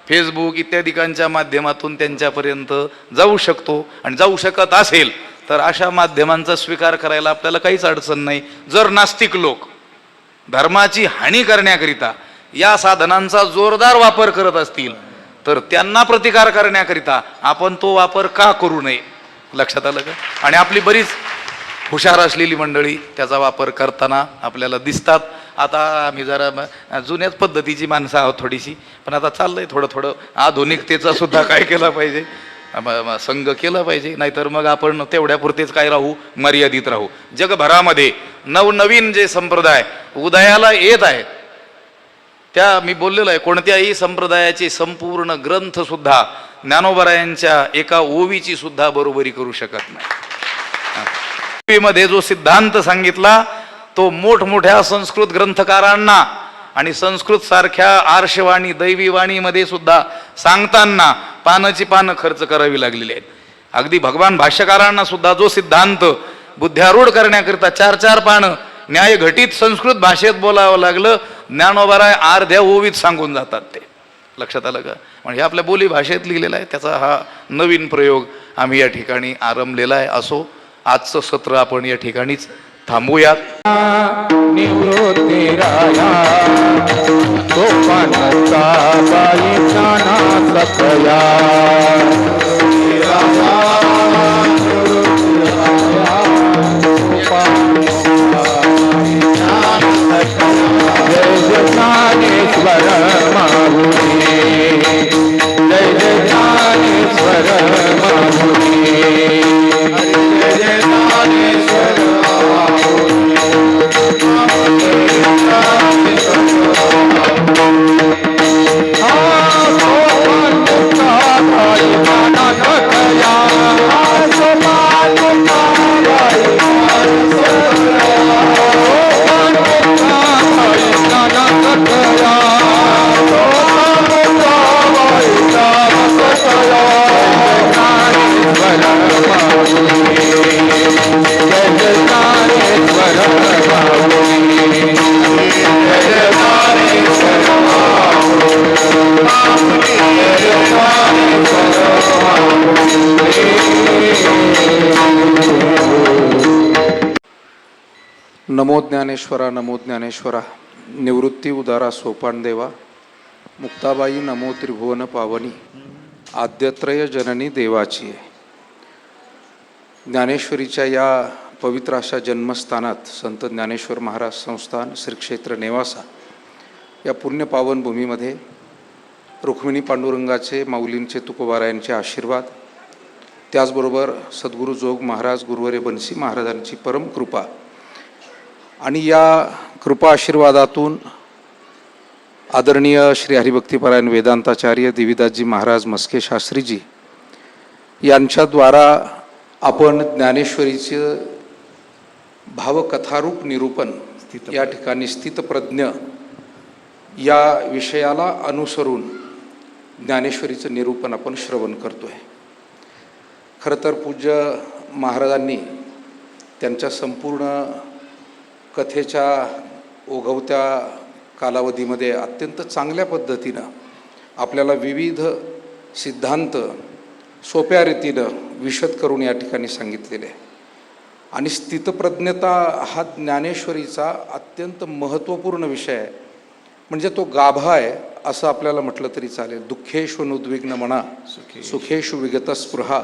फेसबुक इत्यादिकांच्या माध्यमातून त्यांच्यापर्यंत जाऊ शकतो. आणि जाऊ शकत असेल तर अशा माध्यमांचा स्वीकार करायला आपल्याला काहीच अडचण नाही. जर नास्तिक लोक धर्माची हानी करण्याकरिता या साधनांचा जोरदार वापर करत असतील तर त्यांना प्रतिकार करण्याकरिता आपण तो वापर का करू नये, लक्षात आलं का? आणि आपली बरीच हुशार असलेली मंडळी त्याचा वापर करताना आपल्याला दिसतात. आता आम्ही जरा जुन्याच पद्धतीची माणसं आहोत थोडीशी, पण आता चाललंय थोडं थोडं आधुनिकतेचा सुद्धा काय केला पाहिजे, संघ केला पाहिजे. नाहीतर मग आपण तेवढ्यापुरतेच काय राहू, मर्यादित राहू. जगभरामध्ये नवनवीन जे संप्रदाय उदयाला येत आहेत, त्या मी बोललेलो आहे, कोणत्याही संप्रदायाचे संपूर्ण ग्रंथ सुद्धा ज्ञानोबरायांच्या एका ओवीची सुद्धा बरोबरी करू शकत नाही. मध्ये जो सिद्धांत सांगितला तो मोठमोठ्या संस्कृत ग्रंथकारांना आणि संस्कृत सारख्या आर्षवाणी दैवी वाणीमध्ये सुद्धा सांगताना पानाची पानं खर्च करावी लागलेली आहेत. अगदी भगवान भाष्यकारांना सुद्धा जो सिद्धांत बुद्ध्यारूढ करण्याकरिता 4-4 पानं न्याय घटित संस्कृत भाषेत बोलावं लागलं, ज्ञानोबराय अर्ध्या ओवीत सांगून जातात. ते लक्षात आलं का? म्हणजे आपल्या बोली भाषेत लिहिलेला आहे. त्याचा हा नवीन प्रयोग आम्ही या ठिकाणी आरंभलेला आहे. असो, आजचं सत्र आपण या ठिकाणीच थांबूयात. निवृत्ती राया सोपानचा बाई नाना सकया जय ज्ञानेश्वर माहुनी, जय ज्ञानेश्वर माहुनी, जय ज्ञानेश्वर नमो ज्ञानेश्वरा, नमो ज्ञानेश्वरा. निवृत्ती उदारा सोपान देवा, मुक्ताबाई नमो त्रिभुवन पावनी, आद्यत्रय जननी देवाची. ज्ञानेश्वरीच्या या पवित्र अशा जन्मस्थानात संत ज्ञानेश्वर महाराज संस्थान श्री क्षेत्र नेवासा या पुण्य पावन भूमीमध्ये रुक्मिणी पांडुरंगाचे, माऊलींचे, तुकोबारायांचे आशीर्वाद, त्याचबरोबर सद्गुरू जोग महाराज गुरुवर्य बन्सी महाराजांची परम कृपा आणि या कृपा आशीर्वादातून आदरणीय श्री हरिभक्तीपरायण वेदांताचार्य देवीदासजी महाराज मस्के शास्त्रीजी यांच्याद्वारा आपण ज्ञानेश्वरीचं भावकथारूप निरूपण या ठिकाणी स्थितप्रज्ञ या विषयाला अनुसरून ज्ञानेश्वरीचं निरूपण आपण श्रवण करतो आहे. खरं तर पूज्य महाराजांनी त्यांच्या संपूर्ण कथेच्या ओघवत्या कालावधीमध्ये अत्यंत चांगल्या पद्धतीनं आपल्याला विविध सिद्धांत सोप्या रीतीनं विशद करून या ठिकाणी सांगितलेले आहे. आणि स्थितप्रज्ञता हा ज्ञानेश्वरीचा अत्यंत महत्त्वपूर्ण विषय आहे. म्हणजे तो गाभा आहे असं आपल्याला म्हटलं तरी चालेल. दुःखेषु नुद्विग्न मना, सुखेषु विगत स्पृहा,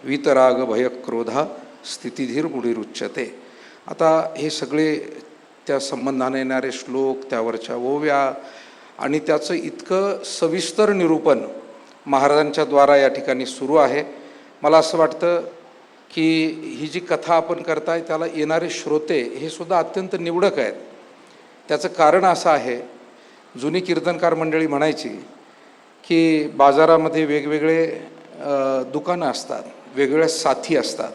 वीतराग भय क्रोधा, स्थितिधीर गुढीरुच्यते. आता हे सगळे त्या संबंधाने येणारे श्लोक, त्यावरच्या ओव्या आणि त्याचं इतकं सविस्तर निरूपण महाराजांच्या द्वारा या ठिकाणी सुरू आहे. मला असं वाटतं की ही जी कथा आपण करताय त्याला येणारे श्रोते हे सुद्धा अत्यंत निवडक आहेत. त्याचं कारण असं आहे, जुनी कीर्तनकार मंडळी म्हणायची की बाजारामध्ये वेगवेगळे दुकानं असतात, वेगवेगळ्या साथी असतात,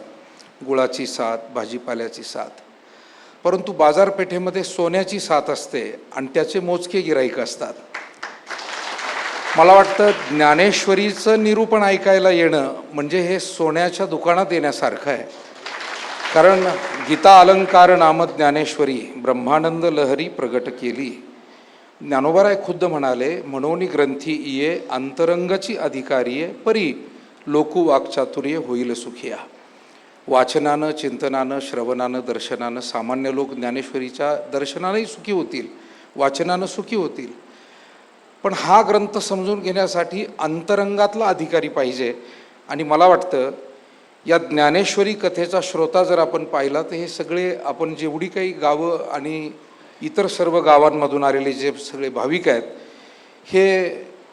गुळाची साथ, भाजीपाल्याची साथ, परंतु बाजारपेठेमध्ये सोन्याची साथ असते आणि त्याचे मोजके गिराईक असतात. मला वाटतं ज्ञानेश्वरीचं निरूपण ऐकायला येणं म्हणजे हे सोन्याच्या दुकानात येण्यासारखं आहे. कारण गीता अलंकार नाम ज्ञानेश्वरी ब्रह्मानंद लहरी प्रगट केली. ज्ञानोबाराय खुद्द म्हणाले, म्हणोनी ग्रंथी इये अंतरंगाची अधिकारीये, परी लोकू वाक्चातुर्य होईल सुखिया. वाचनानं, चिंतनानं, श्रवणानं, दर्शनानं सामान्य लोक ज्ञानेश्वरीच्या दर्शनानंही सुखी होतील, वाचनानं सुखी होतील. पण हा ग्रंथ समजून घेण्यासाठी अंतरंगातला अधिकारी पाहिजे. आणि मला वाटतं या ज्ञानेश्वरी कथेचा श्रोता जर आपण पाहिला तर हे सगळे आपण जेवढी काही गावं आणि इतर सर्व गावांमधून आलेले जे सगळे भाविक आहेत हे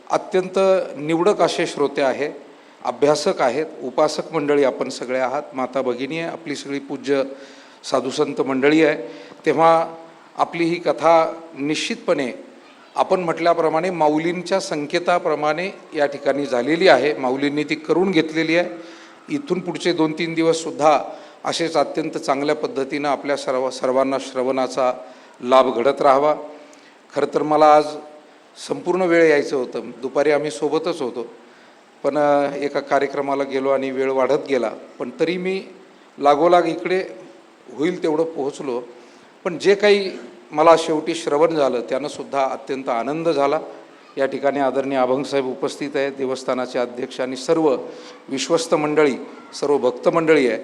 अत्यंत निवडक असे श्रोते आहे, अभ्यासक आहेत, उपासक मंडळी आपण सगळे आहात, माता भगिनी आहे, आपली सगळी पूज्य साधुसंत मंडळी आहे. तेव्हा आपली ही कथा निश्चितपणे आपण म्हटल्याप्रमाणे माऊलींच्या संकेताप्रमाणे या ठिकाणी झालेली आहे. माऊलींनी ती करून घेतलेली आहे. इथून पुढचे 2-3 दिवससुद्धा असेच अत्यंत चांगल्या पद्धतीनं आपल्या सर्वांना श्रवणाचा लाभ घडत राहावा. खरं तर मला आज संपूर्ण वेळ यायचं होतं, दुपारी आम्ही सोबतच होतो, पण एका कार्यक्रमाला गेलो आणि वेळ वाढत गेला. पण तरी मी लागोलाग इकडे होईल तेवढं पोहोचलो. पण जे काही मला शेवटी श्रवण झालं त्यानंसुद्धा अत्यंत आनंद झाला. या ठिकाणी आदरणीय अभंगसाहेब उपस्थित आहेत, देवस्थानाचे अध्यक्ष आणि सर्व विश्वस्त मंडळी, सर्व भक्त मंडळी आहे.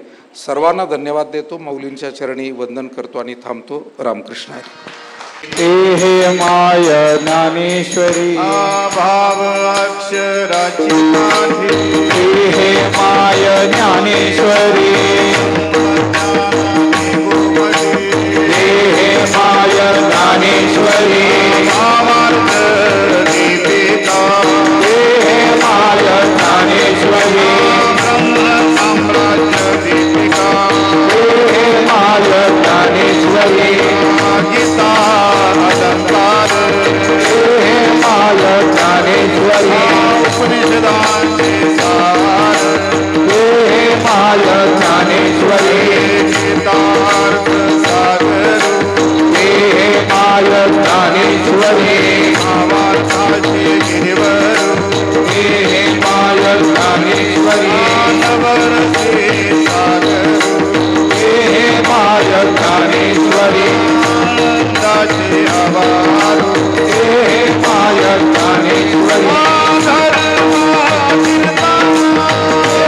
सर्वांना धन्यवाद देतो, माऊलींच्या चरणी वंदन करतो आणि थांबतो. रामकृष्ण हरी. हे माय ज्ञानेश्वरी भाव अक्षराची माझी hey my Dnyaneshwari hey my Dnyaneshwari भावार्थ दीपिका हे माय ज्ञानेश्वरी साम्राज्य दीपिका हे माय ज्ञानेश्वरी गीता अलंकार हे माय ज्ञानेश्वरी उपनिषदांचे सार hey my Dnyaneshwari Gitartha Sagar hey my Dnyaneshwari भावार्थाचे Girivar hey my Dnyaneshwari मानवरसे Sagar hey my Dnyaneshwari आनंदाचे आवारू hey my Dnyaneshwari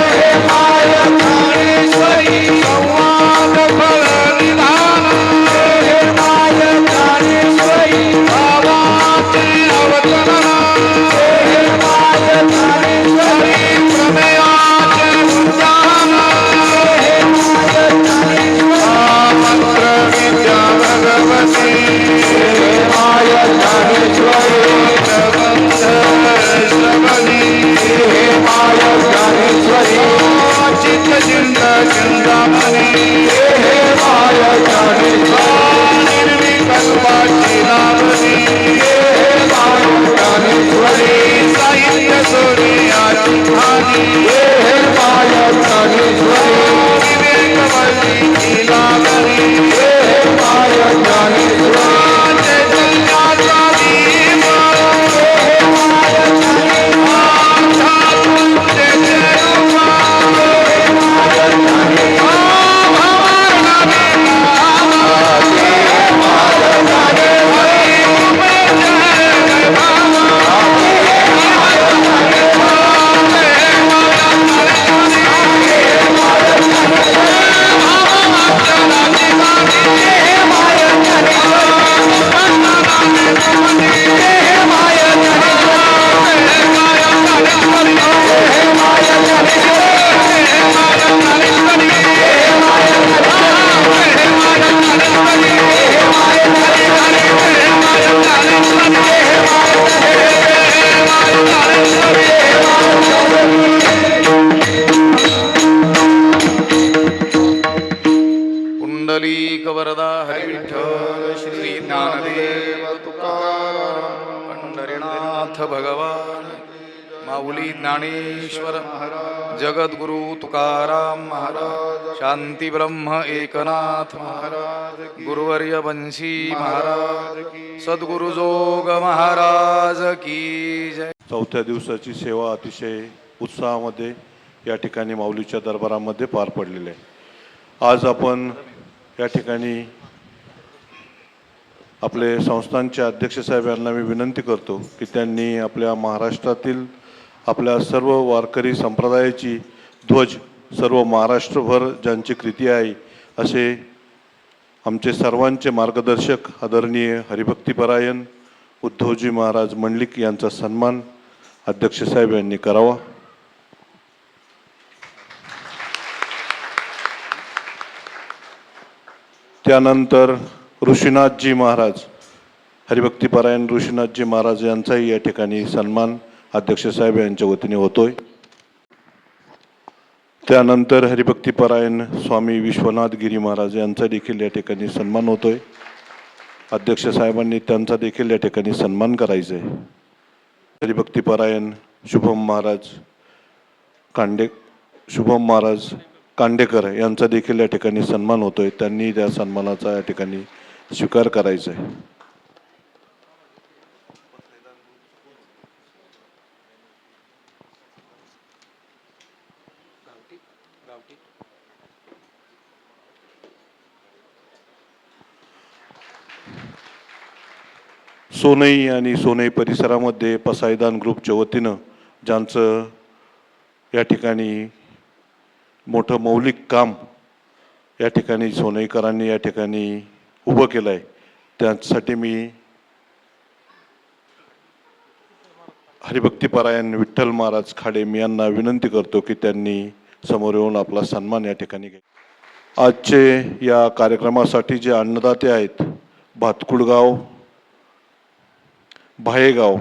hey my Dnyaneshwari संवाद फल निधान हे माय ज्ञानेश्वरी भावाचे अवतरण हे माय ज्ञानेश्वरी प्रमेयाचे उद्यान हे माय ज्ञानेश्वरी मंत्र विद्या भगवती हे माय ज्ञानेश्वरी प्रबंध श्रवणी हे माय ज्ञानेश्वरी चित्त चिंत Chintamani hey my Dnyaneshwari निर्विकल्पाची Lavani hey my Dnyaneshwari साहित्य सोनियाची भानी hey my Dnyaneshwari विवेकवल्लीची लागणी hey my Dnyaneshwari चैतन्याचा Deep hey my Dnyaneshwari आध्यात्मिकतेचे रूप हे माय ज्ञानेश्वरी पुंडलीक वरदा हरिविठ्ठल श्री ज्ञानदेव तुकाराम पंढरीनाथ भगवान माऊली ज्ञानेश्वर जगद्गुरु तुकाराम महाराज शांती ब्रह्म एकनाथ महाराज गुरुवर्य बंशी महाराज सद्गुरु जोग महाराज की जय. चौथ्या दिवसाची सेवा अतिशय उत्साहामध्ये या ठिकाणी माऊलीच्या दरबारामध्ये पार पडलेली आहे. आज आपण या ठिकाणी आपले संस्थानचे अध्यक्ष साहेब यांना मी विनंती करतो की त्यांनी आपल्या महाराष्ट्रातील आपल्या सर्व वारकरी संप्रदायाची ध्वज सर्व महाराष्ट्रभर ज्यांची कृती आहे असे आमचे सर्वांचे मार्गदर्शक आदरणीय हरिभक्तीपरायण उद्धवजी महाराज मंडलिक यांचा सन्मान अध्यक्ष साहेब यांनी करावा. त्यानंतर ऋषीनाथजी महाराज, हरिभक्तीपरायण ऋषीनाथजी महाराज यांचाही या ठिकाणी सन्मान अध्यक्ष साहेब यांच्या वतीने होतोय. त्यानंतर हरिभक्तीपरायण स्वामी विश्वनाथ गिरी महाराज यांचा देखील या ठिकाणी सन्मान होतोय. अध्यक्ष साहेबांनी त्यांचा देखील या ठिकाणी सन्मान करायचा आहे. हरिभक्तीपरायण शुभम महाराज कांडेकर यांचा देखील या ठिकाणी सन्मान होतोय. त्यांनी त्या सन्मानाचा या ठिकाणी स्वीकार करायचा आहे. सोनई आणि सोनई परिसरामध्ये पसायदान ग्रुपच्या वतीनं ज्यांचं या ठिकाणी मोठं मौलिक काम या ठिकाणी सोनईकरांनी या ठिकाणी उभं केलं आहे, त्यासाठी मी हरिभक्तीपरायण विठ्ठल महाराज खाडेम यांना विनंती करतो की त्यांनी समोर येऊन आपला सन्मान या ठिकाणी घ्या. आजचे या कार्यक्रमासाठी जे अन्नदाते आहेत, भातकुळगाव, भायेगाव